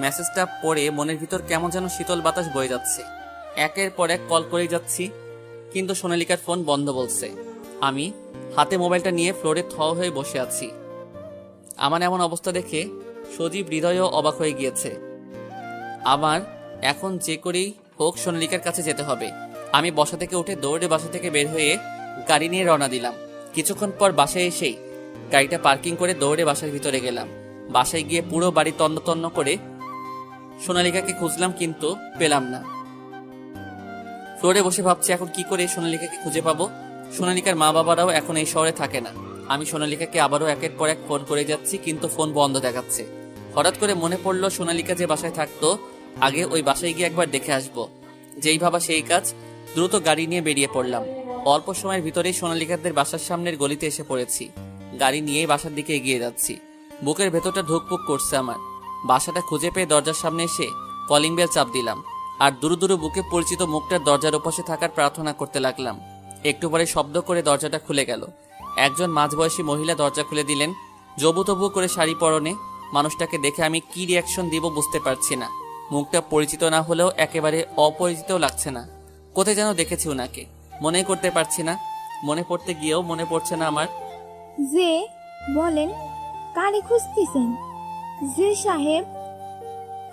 মেসেজটা পড়ে মনের ভিতর কেমন যেন শীতল বাতাস বয়ে যাচ্ছে। একের পর এক কল করেই যাচ্ছি, কিন্তু সোনালিকার ফোন বন্ধ বলছে। আমি হাতে মোবাইলটা নিয়ে ফ্লোরে থ হয়ে বসে আছি। আমার এমন অবস্থা দেখে সজীব হৃদয়ও অবাক হয়ে গিয়েছে। আমার এখন যে করেই হোক সোনালিকার কাছে যেতে হবে। আমি বসা থেকে উঠে দৌড়ে বাসা থেকে বের হয়ে গাড়ি নিয়ে রওনা দিলাম। কিছুক্ষণ পর বাসায় এসেই গাড়িটা পার্কিং করে দৌড়ে বাসার ভিতরে গেলাম। বাসায় গিয়ে পুরো বাড়ি তন্ন তন্ন করে সোনালিকাকে খুঁজলাম, কিন্তু পেলাম না। ফ্লোরে বসে ভাবছি এখন কি করে সোনালিকাকে খুঁজে পাবো। সোনালিকার মা বাবারাও এখন এই শহরে থাকে না। আমি সোনালিকাকে আবারও একের পর এক ফোন করে যাচ্ছি, কিন্তু ফোন বন্ধ দেখাচ্ছে। হঠাৎ করে মনে পড়লো সোনালিকা যে বাসায় থাকতো, আগে ওই বাসায় গিয়ে একবার দেখে আসবো। যেই ভাবা সেই কাজ, দ্রুত গাড়ি নিয়ে বেরিয়ে পড়লাম। অল্প সময়ের ভিতরেই সোনালিকাদের বাসার সামনের গলিতে এসে পড়েছি। গাড়ি নিয়েই বাসার দিকে এগিয়ে যাচ্ছি। বুকের ভেতরটা ধুকপুক করছে আমার। বাসাটা খুঁজে পেয়ে দরজার সামনে এসে কলিং বেল চাপ দিলাম, আর দুরু দুরু বুকে পরিচিত মুখটার দরজার ওপাশে থাকার প্রার্থনা করতে লাগলাম। একটু পরে শব্দ করে দরজাটা খুলে গেল। একজন মাঝবয়সী মহিলা দরজা খুলে দিলেন, জবুতবু করে শাড়ি পরনে। মানুষটাকে দেখে আমি কি রিয়াকশন দিব বুঝতে পারছি না। মুখটা পরিচিত না হলেও একেবারে অপরিচিতও লাগছে না। কোথায় যেন দেখেছি ওনাকে, মনে করতে পারছি না। মনে পড়তে গিয়েও মনে পড়ছে না আমার। যে বলেন, কারে খুঁজতেছেন? যে সাহেব,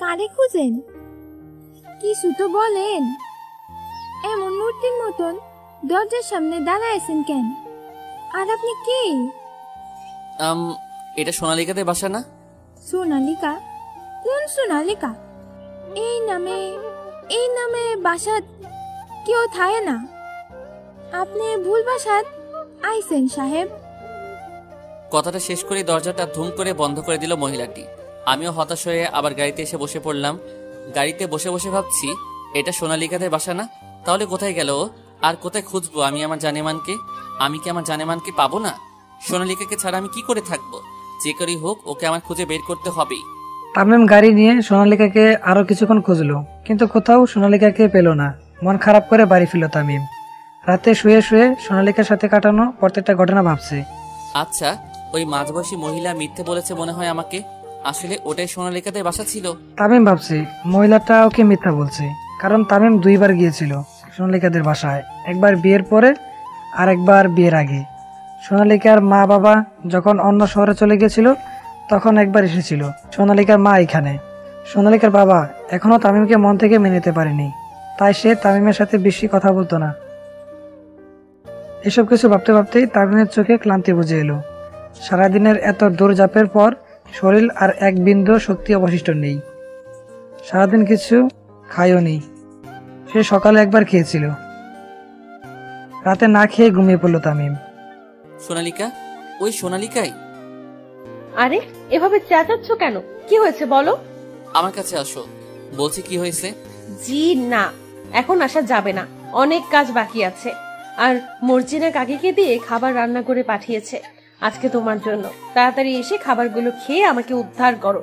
কারে খুঁজেন? কিছু তো বলেন। এমন মূর্তির মতন দরজার সামনে দাঁড়ায় আছেন কেন? আর আপনি কে? এটা সোনালিকাদের বাসা না? সোনালিকা? কোন সোনালিকা? এই নামে বাসাত কেউ থাকে না। আপনি ভুল বাসাত আইছেন সাহেব। কথাটা শেষ করে দরজাটা ধুম করে বন্ধ করে দিল মহিলাটি। আমিও হতাশ হয়ে আবার গাড়িতে এসে বসে পড়লাম। গাড়িতে বসে বসে ভাবছি, এটা সোনালিকাদের বাসা না? তাহলে কোথায় গেল ও? আর কোথায় খুঁজবো আমি আমার জানেমানকে? আমি কি আমার জানেমানকে পাবো না? সোনালিকাকে ছাড়া আমি কি করে থাকবো? যে করেই হোক ওকে আমার খুঁজে বের করতে হবেই। তামিম গাড়ি নিয়ে সোনালিকাকে আরো কিছুক্ষণ খুঁজলো, কিন্তু কোথাও সোনালিকাকে পেল না। মন খারাপ করে বাড়ি ফিরল তামিম। রাতে শুয়ে শুয়ে সোনালিকার সাথে কাটানো প্রত্যেকটা ঘটনা ভাবছে। আচ্ছা, ওই মাঝবয়সী মহিলা মিথ্যে বলেছে মনে হয় আমাকে। আসলে ওটাই সোনালিকাদের বাসা ছিল। তামিম ভাবছে মহিলাটা ওকে মিথ্যা বলছে, কারণ তামিম দুইবার গিয়েছিল সোনালিকাদের বাসায়, একবার বিয়ের পরে আর একবার বিয়ের আগে। সোনালিকার মা বাবা যখন অন্য শহরে চলে গিয়েছিল তখন একবার এসেছিল সোনালিকার মা এখানে। সোনালিকার বাবা এখনো তামিমকে মন থেকে মেনে নিতে পারেনি, তাই সে তামিমের সাথে বেশি কথা বলতো না। এসব কিছু ভাবতে ভাবতেই তামিমের চোখে ক্লান্তি বুঝে এলো। সারাদিনের এত দৌড়ঝাঁপের পর শরীর আর এক বিন্দু শক্তি অবশিষ্ট নেই। সারাদিন কিছু খায়ও নেই। সে সকালে একবার খেয়েছিল, রাতে না খেয়ে ঘুমিয়ে পড়ল তামিম। সোনালিকা? ওই সোনালিকাই? আরে এভাবে চেঁচাচ্ছ কেন? কি হয়েছে বলো। আমার কাছে আসো, বলছি কি হয়েছে। জি না, এখন আসা যাবে না, অনেক কাজ বাকি আছে। আর মর্জিনা কাকিকে দিয়ে খাবার রান্না করে পাঠিয়েছে আজকে তোমার জন্য। তাড়াতাড়ি এসে খাবারগুলো খেয়ে আমাকে উদ্ধার করো।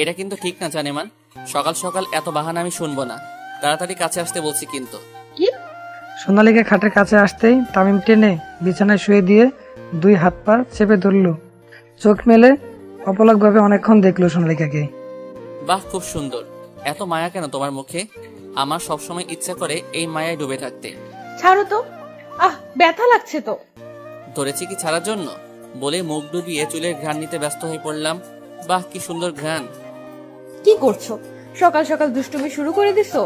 এটা কিন্তু ঠিক না জানেমান, সকাল সকাল এত বাহানা আমি শুনবো না। তাড়াতাড়ি কাছে আসতে বলছি কিন্তু। কি? সোনালীকে খাটের কাছে আসতেই তামিম টেনে বিছানায় শুয়ে দিয়ে 2 হাত পা চেপে ধরল। চোখ মেলে অপলকভাবে অনেকক্ষণ দেখলো সোনালীকাকে। বাহ, খুব সুন্দর। এত মায়া কেন তোমার মুখে? আমার সবসময় ইচ্ছা করে এই মায়ায় ডুবে থাকতে। ছাড়ো তো, ব্যথা লাগছে তো। ধরেছি কি ছাড়ার জন্য? বলে মুখ ডুবিয়ে চুলের ঘ্রাণ নিতে ব্যস্ত হয়ে পড়লাম। বাহ, কি সুন্দর ঘ্রাণ। কি করছো? সকাল সকাল দুষ্টুমি শুরু করে দিছো?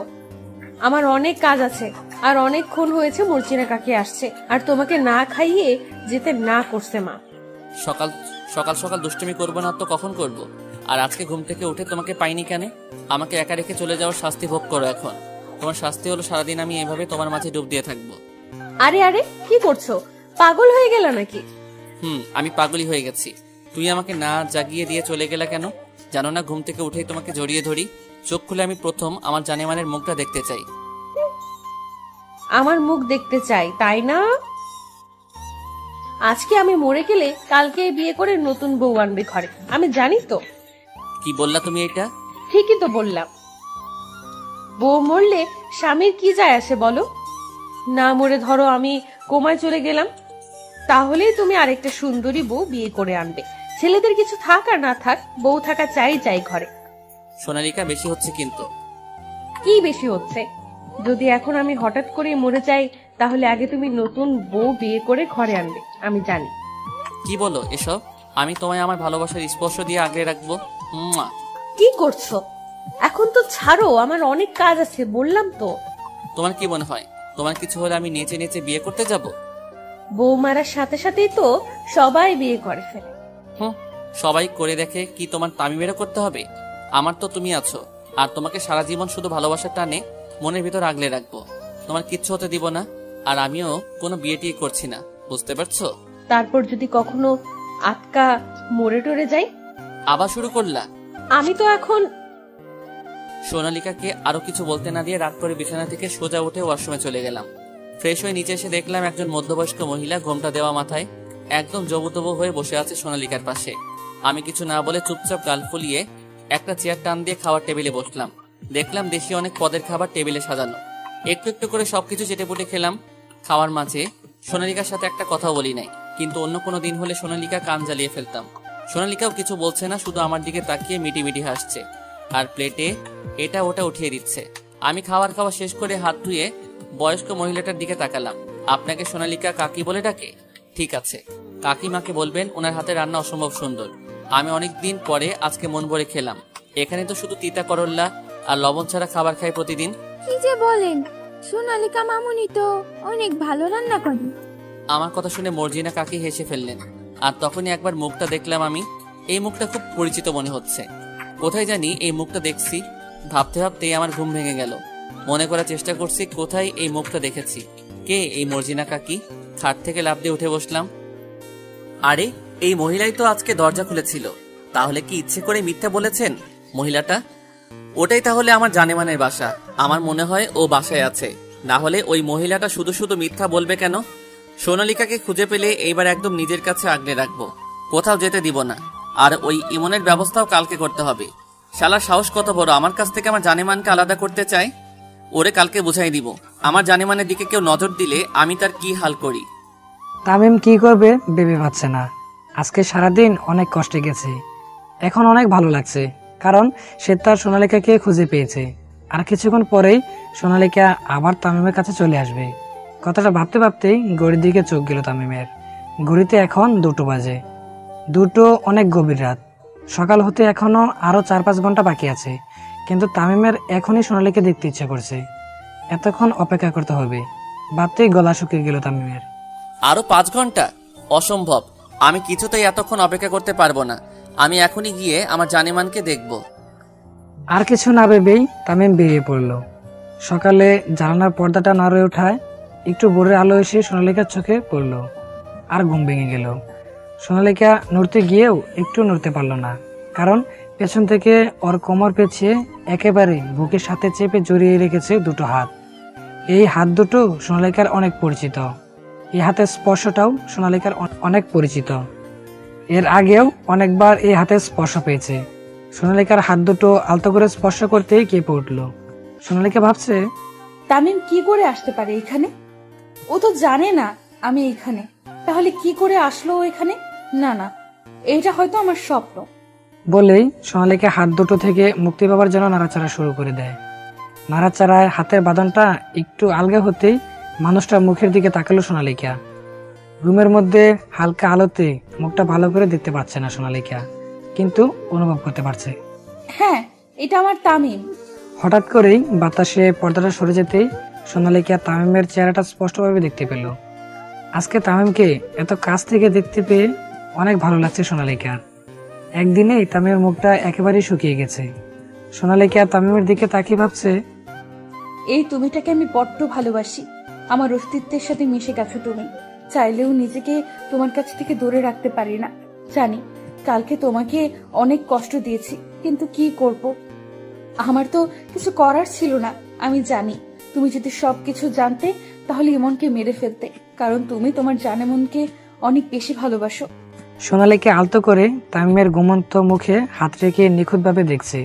আমার অনেক কাজ আছে, আর অনেকক্ষণ হয়েছে মর্জিনা কাকি আসছে, আর তোমাকে না খাইয়ে যেতে না করছে মা। সকাল সকাল সকাল দুষ্টুমি করবো না তো কখন করব? আর আজকে ঘুম থেকে উঠে তোমাকে পাইনি কেন? আমাকে একা রেখে চলে যাওয়ার শাস্তি ভোগ করো এখন। তোমার শাস্তি হলো সারাদিন আমি এভাবে তোমার মাঝে ডুব দিয়ে থাকবো। আরে আরে, কি করছো? পাগল হয়ে গেল নাকি? আমি পাগলই হয়ে গেছি। তুই আমাকে না জাগিয়ে দিয়ে চলে গেলা কেন? জানো না ঘুম থেকে উঠেই তোমাকে জড়িয়ে ধরি। চোখ খুলে আমি প্রথম আমার জানেমানের মুখটা দেখতে চাই। আমার মুখ দেখতে চাই, তাই না? আজকে আমি মরে গেলে কালকে বিয়ে করে নতুন বউ আনবে ঘরে, আমি জানি তো। কি বললা তুমি এটা? ঠিকই তো বললাম। বউ মরলে স্বামীর কি যায় আসে বলো? না মরে ধরো আমি কোমায় চলে গেলাম, তাহলেই তুমি আরেকটা সুন্দরী বউ বিয়ে করে আনবে। ছেলেদের কিছু থাক আর না থাক, বউ থাকা চাই ঘরে। সোনালিকা, বেশি হচ্ছে কিন্তু। কি বেশি হচ্ছে? যদি এখন আমি হঠাৎ করে মরে যাই, তাহলে আগে তুমি নতুন বউ বিয়ে করে ঘরে আনবে, আমি জানি। কি বলো এসব? আমি তোমায় আমার ভালোবাসার স্পর্শ দিয়ে আগলে রাখবো। কি করছো? এখন তো ছাড়ো, আমার অনেক কাজ আছে বললাম তো। তোমার কি মনে হয় তোমার কিছু হলে আমি নেচে নেচে বিয়ে করতে যাব? বউ মারার সাথে সাথেই তো সবাই বিয়ে করে ফেলে। সবাই করে দেখে কি তোমার তামিমেরও করতে হবে? আমার তো তুমি আছো, আর তোমাকে সারা জীবন শুধু ভালোবাসার টানে মনের ভিতর আগলে রাখবো। তোমার কিচ্ছু হতে দিব না, আর আমিও কোনো বিয়েটি করছি না, বুঝতে পারছো? তারপর যদি কখনো আটকা মরে টরে যাই? আবার শুরু করলা? আমি তো এখন। সোনালিকাকে আরো কিছু বলতে না দিয়ে রাগ করে বিছানা থেকে সোজা উঠে ওয়াশরুমে চলে গেলাম। ফ্রেশ হয়ে নিচে এসে দেখলাম একজন মধ্যবয়স্ক মহিলা ঘোমটা দেওয়া মাথায় একদম জবুতবু হয়ে বসে আছে সোনালিকার পাশে। আমি কিছু না বলে চুপচাপ গাল ফুলিয়ে একটা চেয়ার টান দিয়ে খাওয়ার টেবিলে বসলাম। দেখলাম দেশি অনেক পদের খাবার টেবিলে সাজানো। একটু একটু করে সবকিছু চেটেপুটে খেলাম। খাওয়ার মাঝে সোনালিকার সাথে একটা কথা বলি নাই, কিন্তু অন্য কোনো দিন হলে সোনালিকা কান জ্বালিয়ে ফেলতাম। সোনালিকাও কিছু বলছে না, শুধু আমার দিকে তাকিয়ে মিটি মিটি হাসছে আর প্লেটে এটা ওটা উঠিয়ে দিচ্ছে। আমি খাওয়া শেষ করে হাত ধুয়ে বয়স্ক মহিলাটার দিকে তাকালাম। আপনাকে সোনালিকা কাকি বলে ডাকে? ঠিক আছে, কাকিমাকে বলবেন ওনার হাতে রান্না অসম্ভব সুন্দর। আমি অনেকদিন পরে আজকে মন ভরে খেলাম। এখানে তো শুধু তিতা করল্লা আর লবণ ছাড়া খাবার খাই প্রতিদিন। কি যে বলেন, সোনালিকা মামুনি তো অনেক ভালো রান্না করে। আমার কথা শুনে মর্জিনা কাকি হেসে ফেললেন, আর তখনই একবার মুখটা দেখলাম আমি। এই মুখটা খুব পরিচিত মনে হচ্ছে, কোথায় জানি এই মুখটা দেখছি। ভাবতে ভাবতেই আমার ঘুম ভেঙে গেল। মনে করার চেষ্টা করছি কোথায় এই মুখটা দেখেছি। কে এই মর্জিনা কাকি? খাট থেকে লাফ দিয়ে উঠে বসলাম। আরে, এই মহিলাই তো আজকে দরজা খুলেছিল। তাহলে কি ইচ্ছে করে মিথ্যা বলেছেন মহিলাটা? ওটাই তাহলে আমার জানেমানের বাসা। আমার মনে হয় ও বাসায় আছে, না হলে ওই মহিলাটা শুধু শুধু মিথ্যা বলবে কেন? সোনালিকাকে খুঁজে পেলে এইবার একদম নিজের কাছে আগলে রাখবো, কোথাও যেতে দিব না। আর ওই ইমনের ব্যবস্থাও কালকে করতে হবে। শালার সাহস কত বড়, আমার কাছ থেকে আমার জানেমানকে আলাদা করতে চায়। ওরে কালকে বুঝাই দিব, আমার জানেমানের দিকে কেউ নজর দিলে আমি তার কি হাল করি। তামিম কি করবে ভেবে পাচ্ছে না। আজকে সারাদিন অনেক কষ্টে গেছে, এখন অনেক ভালো লাগছে, কারণ সে তার সোনালিকাকে খুঁজে পেয়েছে। আর কিছুক্ষণ পরেই সোনালিকা আবার তামিমের কাছে চলে আসবে। কথাটা ভাবতে ভাবতেই ঘড়ির দিকে চোখ গেল তামিমের। ঘড়িতে এখন 2টো বাজে। 2টো অনেক গভীর রাত। সকাল হতে এখনো আরো 4-5 ঘন্টা বাকি আছে, কিন্তু তামিমের এখনই সোনালিকে দেখতে ইচ্ছে করছে। এতক্ষণ অপেক্ষা করতে হবে ভাবতেই গলা শুকিয়ে গেল তামিমের। আরো 5 ঘন্টা? অসম্ভব, আমি কিছুতেই এতক্ষণ অপেক্ষা করতে পারবো না। আমি এখনই গিয়ে আমার জানেমানকে দেখব। আর কিছু না ভেবেই তামিম বেরিয়ে পড়ল। সকালে জানালার পর্দাটা নাড়ে ওঠায় একটু ভোরের আলো এসে সোনালিকার চোখে পড়ল, আর ঘুম ভেঙে গেল। সোনালিকা নড়তে গিয়েও একটু নড়তে পারল না, কারণ পেছন থেকে ওর কোমর পেঁচিয়ে একেবারে বুকের সাথে চেপে জড়িয়ে রেখেছে দুটো হাত। এই হাত দুটো সোনালিকার অনেক পরিচিত। এই হাতের স্পর্শটাও সোনালিকার অনেক পরিচিত। এর আগেও অনেকবার এই হাতের স্পর্শ পেয়েছে। সোনালিকার হাত দুটো আলতো করে স্পর্শ করতেই কেঁপে উঠল। সোনালিকা ভাবছে, তামিম কি করে আসতে পারে এখানে? ও তো জানে না আমি এখানে, তাহলে কি করে আসলো ও এখানে? না না, এটা হয়তো আমার স্বপ্ন। বলেই সোনালিকা হাত দুটো থেকে মুক্তি পাওয়ার জন্য নাড়াচাড়া শুরু করে দেয়। নাড়াচাড়ায় হাতের বাঁধনটা একটু আলগা হতেই মানুষটার মুখের দিকে তাকালো সোনালিকা। রুমের মধ্যে হালকা আলোতে মুখটা ভালো করে দেখতে পাচ্ছে না সোনালিকা, কিন্তু অনুভব করতে পারছে। হ্যাঁ, এটা আমার তামিম। হঠাৎ করেই বাতাসে পর্দাটা সরে যেতেই সোনালিকা তামিমের চেহারাটা স্পষ্টভাবে দেখতে পেল। আজকে তামিমকে এত কাছ থেকে দেখতে পেয়ে অনেক ভালো লাগছে সোনালিকার। একদিনেই তামিমের মুখটা একেবারেই শুকিয়ে গেছে। সোনালিকা তামিমের দিকে তাকিয়ে ভাবছে, এই তুমিটাকে আমি বড্ড ভালোবাসি। আমার অস্তিত্বের সাথে মিশে গেছো তুমি। চাইলেও নিজেকে তোমার কাছ থেকে দূরে রাখতে পারি না। জানি কালকে তোমাকে অনেক কষ্ট দিয়েছি, কিন্তু কি করব, আমার তো কিছু করার ছিল না। আমি জানি তুমি যদি সবকিছু জানতে তাহলে ইমনকে মেরে ফেলতে, কারণ তুমি তোমার জানেমনকে অনেক বেশি ভালোবাসো। সোনালিকা আলতো করে তামিমের ঘুমন্ত মুখে হাত রেখে নিখুঁতভাবে দেখছে।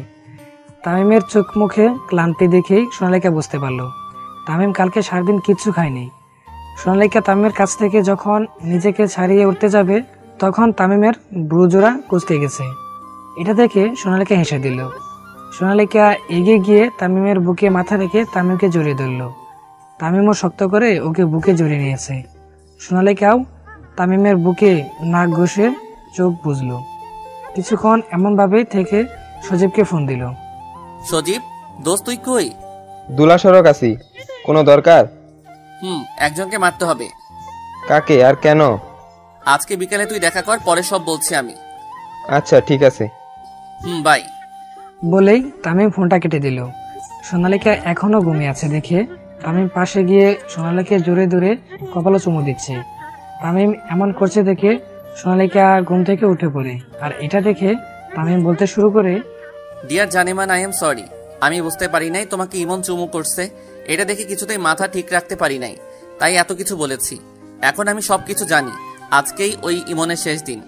তামিমের চোখ মুখে ক্লান্তি দেখেই সোনালিকা বুঝতে পারল তামিম কালকে সারাদিন কিচ্ছু খায়নি। সোনালিকা তামিমের কাছ থেকে যখন নিজেকে ছাড়িয়ে উঠতে যাবে, তখন তামিমের ব্রুজোড়া কুঁচকে গেছে। এটা দেখে সোনালিকা হেসে দিল। সোনালিকা এগিয়ে গিয়ে তামিমের বুকে মাথা রেখে তামিমকে জড়িয়ে ধরল। তামিমও শক্ত করে ওকে বুকে জড়িয়ে নিয়েছে। সোনালিকাও তামিমের বুকে নাক ঘষে চোখ বুঝল। কিছুক্ষণ এমনভাবেই থেকে সজীবকে ফোন দিল। সজীব, দোস্ত তুই কই? দুলা সড়ক আছি। কোনো দরকার? একজনকে মারতে হবে। কাকে আর কেন? আজকে বিকালে তুই দেখা কর, পরে সব বলছি আমি। আচ্ছা ঠিক আছে। বাই। বলেই তামিম ফোনটা কেটে দিল। সোনালিকা এখনো ঘুমিয়ে আছে দেখে তামিম পাশে গিয়ে সোনালিকে জোরে ধরে কপালে চুমু দিচ্ছে। তামিম এমন করছে দেখে সোনালিকা ঘুম থেকে উঠে পড়ে, আর এটা দেখে তামিম বলতে শুরু করে, ডিয়ার জানেমান, আই এম সরি। আমি বুঝতে পারি নাই তোমাকে ইমন চুমু করছে। এটা দেখে কিছুতেই মাথা ঠিক রাখতে পারি নাই, তাই এত কিছু বলেছি। এখন আমি সবকিছু জানি। আজকেই ওই ইমনের শেষ দিন।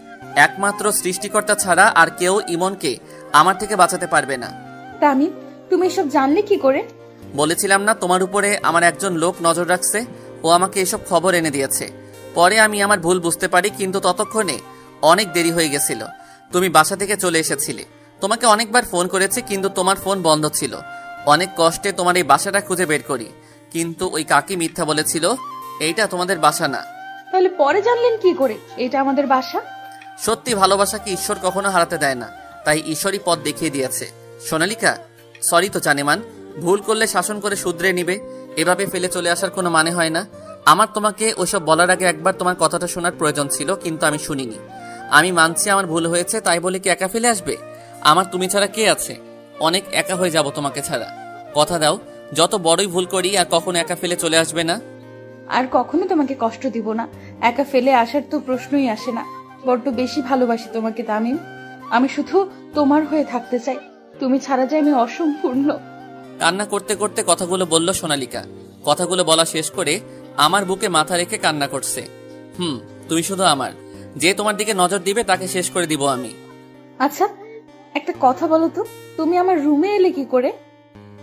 একমাত্র সৃষ্টিকর্তা ছাড়া আর কেউ ইমনকে আমার থেকে বাঁচাতে পারবে না। তামিম, তুমি এসব জানলে কি করে? বলেছিলাম না তোমার উপরে আমার একজন লোক নজর রাখছে, ও আমাকে এসব খবর এনে দিয়েছে। পরে আমি আমার ভুল বুঝতে পারি, কিন্তু ততক্ষণে অনেক দেরি হয়ে গেছিল। তুমি বাসা থেকে চলে এসেছিলে। তোমাকে অনেকবার ফোন করেছি, কিন্তু তোমার ফোন বন্ধ ছিল। অনেক কষ্টে তোমার এই বাসাটা খুঁজে বের করি, কিন্তু ওই কাকি মিথ্যা বলেছিল এইটা তোমাদের বাসা না। তাহলে পরে জানলেন কি করে এটা আমাদের বাসা? সত্যি ভালোবাসাকে ঈশ্বর কখনো হারাতে দেয় না, তাই ঈশ্বরই পথ দেখিয়ে দিয়েছে। সোনালিকা, সরি তো জানেমান। ভুল করলে শাসন করে শুধরে নিবে, এভাবে ফেলে চলে আসার কোনো মানে হয় না। আমার তোমাকে ওইসব বলার আগে একবার তোমার কথাটা শোনার প্রয়োজন ছিল, কিন্তু আমি শুনিনি। আমি মানছি আমার ভুল হয়েছে, তাই বলে কি একা ফেলে আসবে? আমার তুমি ছাড়া কে আছে? অনেক একা হয়ে যাব তোমাকে ছাড়া। কথা দাও, যত বড়ই ভুল করি আর কখনো একা ফেলে চলে আসবে না। আর কখনো তোমাকে কষ্ট দিব না। একা ফেলে আসার তো প্রশ্নই আসে না। বড্ড বেশি ভালোবাসি তোমাকে তামিম। আমি শুধু তোমার হয়ে থাকতে চাই। তুমি ছাড়া যে আমি অসম্পূর্ণ। কান্না করতে করতে কথাগুলো বলল সোনালিকা। কথাগুলো বলা শেষ করে আমার বুকে মাথা রেখে কান্না করছে। তুমি শুধু আমার। যে তোমার দিকে নজর দিবে তাকে শেষ করে দিব আমি। আচ্ছা, একটা কথা বলো তো, তুমি আমার রুমে এলে কি করে?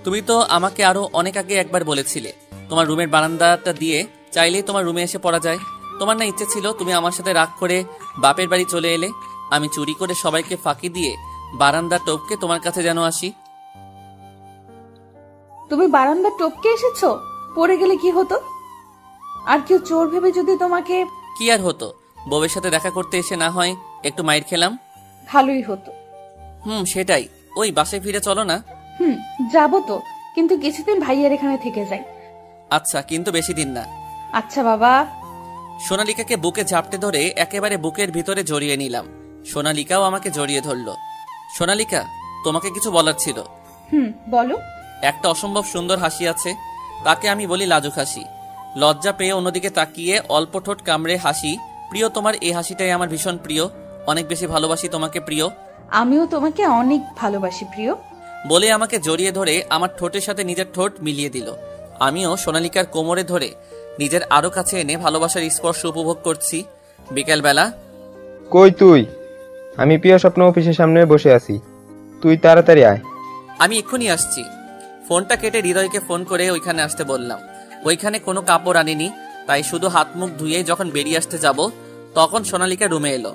তুমি তো আমাকে আরো অনেক আগে একবার বলেছিলে তোমার রুমের বারান্দাটা দিয়ে চাইলেই তোমার রুমে এসে পড়া যায়। তোমার না ইচ্ছে ছিল, তুমি আমার সাথে রাগ করে বাপের বাড়ি চলে এলে। আমি চুরি করে সবাইকে ফাঁকি দিয়ে বারান্দা টপকে তোমার কাছে যেন আসি। তুমি বারান্দা টপকে এসেছো? পড়ে গেলে কি হতো? আর কেউ চোর ভেবে যদি তোমাকে... কি আর হতো? বউয়ের সাথে দেখা করতে এসে না হয় একটু মাইর খেলাম। ভালোই হতো। সেটাই। ওই বাসায় ফিরে চলো না। যাবো তো, কিন্তু কিছুদিন ভাইয়ার এখানে থেকে যাই। আচ্ছা, কিন্তু বেশি দিন না। আচ্ছা বাবা। সোনালিকাকে বুকে ঝাপটে ধরে একেবারে বুকের ভিতরে জড়িয়ে নিলাম। সোনালিকাও আমাকে জড়িয়ে ধরলো। সোনালিকা, তোমাকে কিছু বলার ছিল। বলো। একটা অসম্ভব সুন্দর হাসি আছে, তাকে আমি বলি লাজুক হাসি। লজ্জা পেয়ে অন্যদিকে তাকিয়ে অল্প ঠোঁট কামড়ে হাসি প্রিয়, তোমার এই হাসিটাই আমার ভীষণ প্রিয়। অনেক বেশি ভালোবাসি তোমাকে প্রিয়। আমিও তোমাকে অনেক ভালোবাসি প্রিয়। বলে আমাকে জড়িয়ে ধরে আমার ঠোঁটের সাথে নিজের ঠোঁট মিলিয়ে দিল। আমিও সোনালিকার কোমরে ধরে নিজের আরো কাছে এনে ভালোবাসার স্পর্শ উপভোগ করছি। বিকেলবেলা। কই তুই? আমি প্রিয় স্বপ্ন অফিসের সামনে বসে আছি, তুই তাড়াতাড়ি আয়। আমি এক্ষুনি আসছি। ফোনটা কেটে হৃদয়কে ফোন করে ওইখানে আসতে বললাম। ওইখানে কোনো কাপড় আনিনি, তাই শুধু হাত মুখ ধুয়ে যখন বেরিয়ে আসতে যাব তখন সোনালিকা রুমে এলো।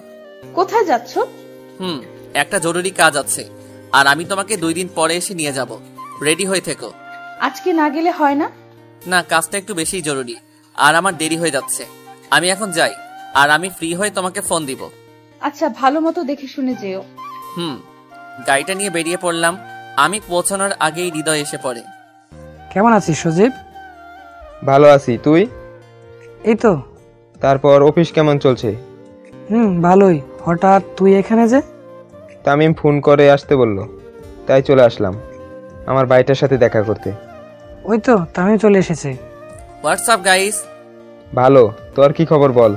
কোথায় যাচ্ছ? একটা জরুরি কাজ আছে, আর আমি তোমাকে 2 দিন পরে এসে নিয়ে যাব। রেডি হয়ে থেকো। আজকে না গেলে হয় না? না, কাজটা একটু বেশি জরুরি, আর আমার দেরি হয়ে যাচ্ছে। আমি এখন যাই, আর আমি ফ্রি হয়ে তোমাকে ফোন দিব। আচ্ছা, ভালো মতো দেখে শুনে যেও। গাড়িটা নিয়ে বেরিয়ে পড়লাম। আমি পৌঁছানোর আগেই হৃদয় এসে পড়ে। কেমন আছিস সজীব? ভালো আছি, তুই? এই তো। তারপর অফিস কেমন চলছে? ভালোই। হঠাৎ তুই এখানে যে? তামিম ফোন করে আসতে বলল, তাই চলে আসলাম আমার ভাইটার সাথে দেখা করতে। ওই তো তামিম চলে এসেছে। WhatsApp guys. ভালো, তোর কি খবর বল?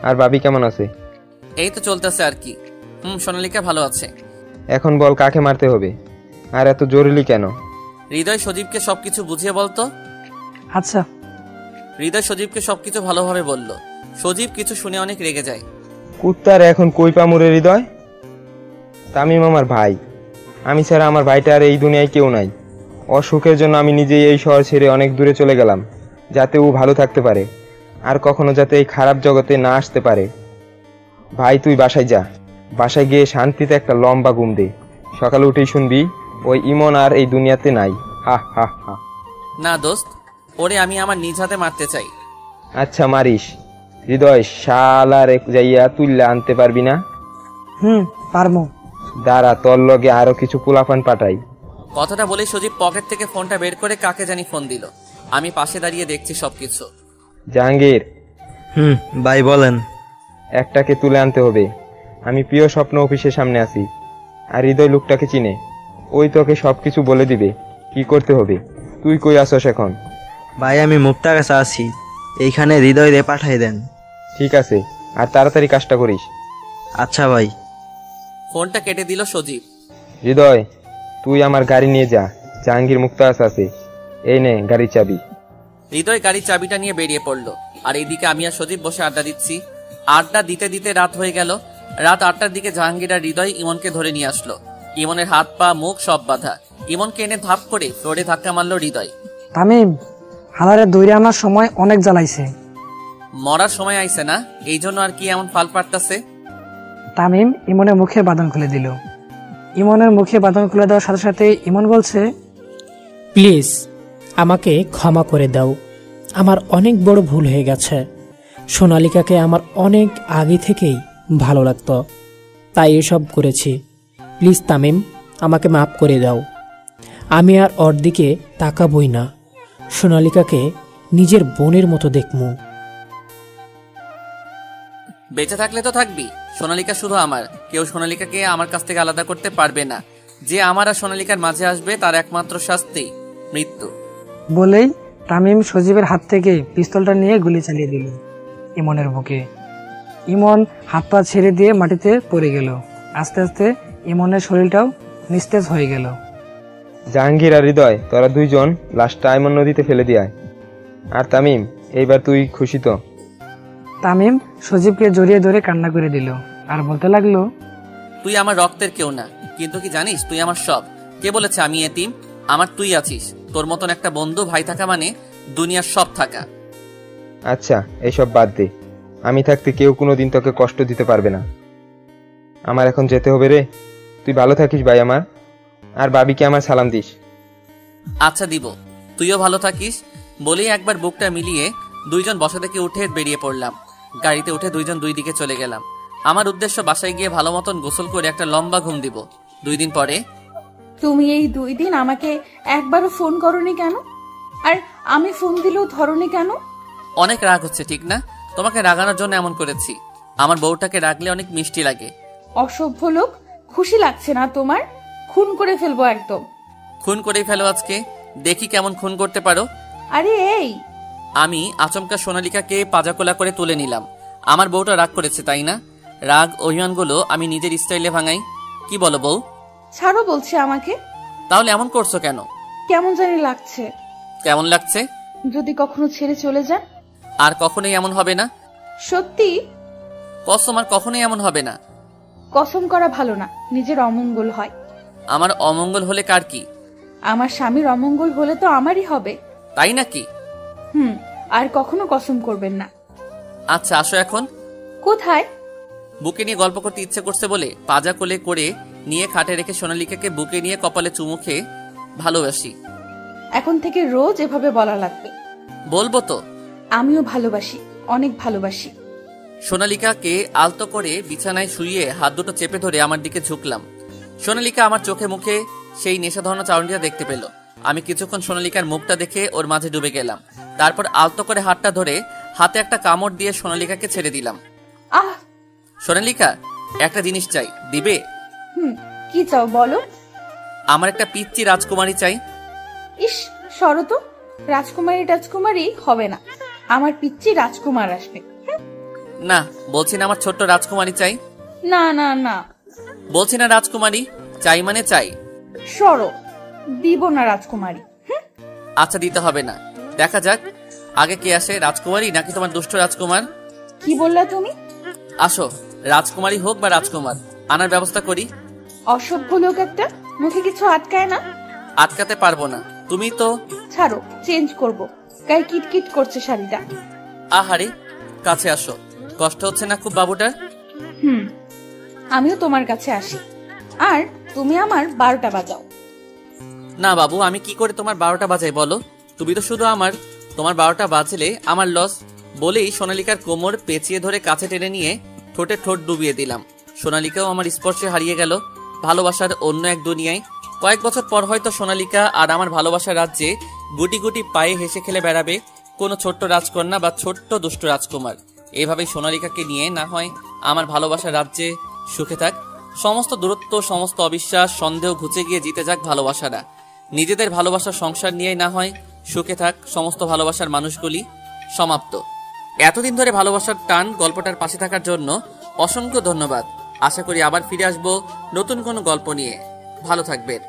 আর ভাবি কেমন আছে? এই তো চলতেছে আর কি। সোনালিকা ভালো আছে। এখন বল, কাকে মারতে হবে আর এত জরুরি কেন? হৃদয় সজীবকে সবকিছু বুঝিয়ে বলতো। আচ্ছা। হৃদয় সজীবকে সবকিছু ভালোভাবে বলল। সজীব কিছু শুনে অনেক রেগে যায়। কুত্তার এখন কই পামুরে হৃদয়? তামিম আমার ভাই, আমি ছাড়া আমার ভাইটার এই দুনিয়ায় কেউ নাই। অসুখের জন্য আমি নিজেই এই শহর ছেড়ে অনেক দূরে চলে গেলাম, যাতে ও ভালো থাকতে পারে আর কখনো যাতে এই খারাপ জগতে না আসতে পারে। ভাই তুই বাসায় যা, বাসায় গিয়ে শান্তিতে একটা লম্বা ঘুম দে। সকালে উঠেই শুনবি ওই ইমন আর এই দুনিয়াতে নাই। হা হা হা। না দোস্ত, ওরে আমি আমার নিজ হাতে মারতে চাই। আচ্ছা মারিস। হৃদয় শালার এক যাইয়া তুললে আনতে পারবি না? পারমু। দাঁড়া, তোর লগে আরো কিছু পোলাপান পাঠাই। কথাটা বলে সজীব পকেট থেকে ফোনটা বের করে কাকে জানি ফোন দিল। আমি পাশে দাঁড়িয়ে দেখছি সবকিছু। জাহাঙ্গীর। ভাই বলেন। একটাকে তুলে আনতে হবে। আমি প্রিয় স্বপ্ন অফিসের সামনে আছি, আর হৃদয় লোকটাকে চিনে। ওই তোকে সবকিছু বলে দিবে কি করতে হবে। তুই কই আসস এখন? ভাই আমি মুক্তার কাছে আছি, এইখানে হৃদয় রে পাঠাই দেন। ঠিক আছে, আর তাড়াতাড়ি কাজটা করিস। আচ্ছা ভাই। ফোনটা কেটে দিল সজীব। হৃদয় তুই আমার গাড়ি নিয়ে যা, জাহাঙ্গীর মুক্তার আছে। এই নে গাড়ির চাবি। হৃদয় গাড়ির চাবিটা নিয়ে বেরিয়ে পড়লো, আর এইদিকে আমি আর সজীব বসে আড্ডা দিচ্ছি। আড্ডা দিতে দিতে রাত হয়ে গেল। রাত 8টার দিকে জাহাঙ্গীর আর হৃদয় ইমনকে ধরে নিয়ে আসলো। ইমনের হাত পা মুখ সব বাঁধা। ইমনকে এনে ধাপ করে ফ্লোরে ধাক্কা মারলো হৃদয়। তামিম হালারে দৌড়ে আনার সময় অনেক জ্বালাইছে। মরার সময় আইছে না, এই জন্য আর কি এমন ফাল পাড়তাছে। তামিম ইমনের মুখে বাঁধন খুলে দিল। ইমনের মুখে বাঁধন খুলে দেওয়ার সাথে সাথে ইমন বলছে, প্লিজ আমাকে ক্ষমা করে দাও, আমার অনেক বড় ভুল হয়ে গেছে। সোনালিকাকে আমার অনেক আগে থেকেই ভালো লাগতো, তাই এসব করেছি। প্লিজ তামিম, আমাকে মাফ করে দাও। আমি আর ওর দিকে তাকাবই না। সোনালিকাকে নিজের বোনের মতো দেখমু। বেঁচে থাকলে তো থাকবি। সোনালিকা শুধু আমার, কেউ সোনালিকাকে আমার কাছ থেকে আলাদা করতে পারবে না। যে আমার আর সোনালিকার মাঝে আসবে তার একমাত্র শাস্তি মৃত্যু। বলেই তামিম সজীবের হাত থেকে পিস্তলটা নিয়ে গুলি চালিয়ে দিল ইমনের বুকে। ইমন হাত পা ছেড়ে দিয়ে মাটিতে পড়ে গেল। আস্তে আস্তে ইমনের শরীরটাও নিস্তেজ হয়ে গেল। জাহাঙ্গীর আর হৃদয়, তোরা দুইজন লাশটা আইমন নদীতে ফেলে দিয়ায়। আর তামিম, এইবার তুই খুশি তো? তামিম সজীবকে জড়িয়ে ধরে কান্না করে দিল আর বলতে লাগলো, তুই আমার রক্তের কেউ না, কিন্তু কি জানিস তুই আমার সব। কে বলেছে আমি এতিম? আমার তুই আছিস। তোর মতন একটা বন্ধু ভাই থাকা মানে দুনিয়ার সব থাকা। আচ্ছা এইসব বাদ দে, আমি থাকতে কেউ কোনোদিন তোকে কষ্ট দিতে পারবে না। আমার এখন যেতে হবে রে, তুই ভালো থাকিস ভাই আমার, আর ভাবিকে আমার সালাম দিস। আচ্ছা দিব, তুইও ভালো থাকিস। বলেই একবার বুকটা মিলিয়ে দুইজন বসা থেকে উঠে বেরিয়ে পড়লাম। গাড়িতে উঠে দুইজন দুই দিকে চলে গেলাম। আমার উদ্দেশ্য বাসায় গিয়ে ভালো মতন গোসল করে একটা লম্বা ঘুম দিব। 2 দিন পরে। তুমি এই 2 দিন আমাকে একবারও ফোন করনি কেন? আর আমি ফোন দিলেও ধরনি কেন? অনেক রাগ হচ্ছে ঠিক না? তোমাকে রাগানোর জন্য এমন করেছি। আমার বউটাকে রাগলে অনেক মিষ্টি লাগে। অসভ্য লোক, খুশি লাগছে না তোমার? খুন করে ফেলবো একদম। খুন করেই ফেলো আজকে, দেখি কেমন খুন করতে পারো। আরে এই, আমি আচমকা সোনালিকাকে পাজাকোলা করে তুলে নিলাম আমার বউটা রাগ করেছে তাই না? রাগ অভিমানগুলো আমি নিজের স্টাইলে ভাঙাই। কি বলো বউ? ছাড়ো বলছে আমাকে। তাহলে এমন করছো কেন? কেমন জানি লাগছে। কেমন লাগছে? যদি কখনো ছেড়ে চলে যান? আর কখনোই এমন হবে না। সত্যি? কসম, আর কখনোই এমন হবে না। কসম করা ভালো না, নিজের অমঙ্গল হয়। আমার অমঙ্গল হলে কার কি? আমার স্বামীর অমঙ্গল হলে তো আমারই হবে। তাই নাকি? আর কখনো কসম করবেন না। আচ্ছা আসো এখন। কোথায়? বুকে নিয়ে গল্প করতে ইচ্ছে করছে বলে পাজা কোলে করে নিয়ে খাটে রেখে সোনালিকাকে বুকে নিয়ে কপালে চুমু খেয়ে ভালোবাসি। এখন থেকে রোজ এভাবে বলা লাগবে। বলবো তো। আমিও ভালোবাসি, অনেক ভালোবাসি। সোনালিকাকে আলতো করে বিছানায় শুইয়ে হাত দুটো চেপে ধরে আমার দিকে ঝুঁকলাম। সোনালিকা আমার চোখে মুখে সেই নেশা ধরানো চাউনিটা দেখতে পেল। আমি কিছুক্ষণ সোনালিকার মুখটা দেখে ওর মাঝে ডুবে গেলাম। তারপর আলতো করে হাতটা ধরে হাতে একটা কামড় দিয়ে সোনালিকাকে ছেড়ে দিলাম। আহ! সোনালিকা, একটা জিনিস চাই, দিবে? কি চাও বলো? আমার একটা পিচ্চি রাজকুমারী চাই। ইস, সরো তো। রাজকুমারী হবে না, আমার পিচ্চি রাজকুমার আসবে। না, বলছি না আমার ছোট্ট রাজকুমারী চাই। না না না, বলছি না রাজকুমারী চাই মানে চাই। সরো, দিব না রাজকুমারী। আচ্ছা, দিতে হবে না, দেখা যাক আগে কে আসে, রাজকুমারী নাকি তোমার দুষ্ট রাজকুমার? কি বললা তুমি? আসো, রাজকুমারী হোক বা রাজকুমার, আনার ব্যবস্থা করি। অসভ্য লোক একটা, মুখে কিছু আটকায় না। আটকাতে পারবো না, তুমি তো। ছাড়ো, চেঞ্জ করব। গায়ে কিটকিট করছে শাড়িটা। আহারে, কাছে আসো। কষ্ট হচ্ছে না খুব বাবুটার? আমিও তোমার কাছে আসি, আর তুমি আমার 12টা বাজাও। না বাবু, আমি কি করে তোমার 12টা বাজাই বলো? তুমি তো শুধু তোমার 12টা বাজলে আমার লস। বলেই সোনালিকার কোমর পেঁচিয়ে ধরে কাছে টেনে নিয়ে ঠোঁটে ঠোঁট ডুবিয়ে দিলাম। সোনালিকাও আমার স্পর্শে হারিয়ে গেল ভালোবাসার অন্য এক দুনিয়ায়। কয়েক বছর পর হয়তো সোনালিকা আর আমার ভালোবাসার রাজ্যে গুটি গুটি পায়ে হেসে খেলে বেড়াবে কোনো ছোট্ট রাজকন্যা বা ছোট্ট দুষ্ট রাজকুমার। এভাবেই সোনালিকাকে নিয়ে না হয় আমার ভালোবাসার রাজ্যে সুখে থাক। সমস্ত দূরত্ব, সমস্ত অবিশ্বাস, সন্দেহ ঘুচে গিয়ে জিতে যাক ভালোবাসারা। নিজেদের ভালোবাসার সংসার নিয়ে না হয় সুখে থাক সমস্ত ভালোবাসার মানুষগুলি। সমাপ্ত। এতদিন ধরে ভালোবাসার টান গল্পটার পাশে থাকার জন্য অসংখ্য ধন্যবাদ। আশা করি আবার ফিরে আসবো নতুন কোনো গল্প নিয়ে। ভালো থাকবেন।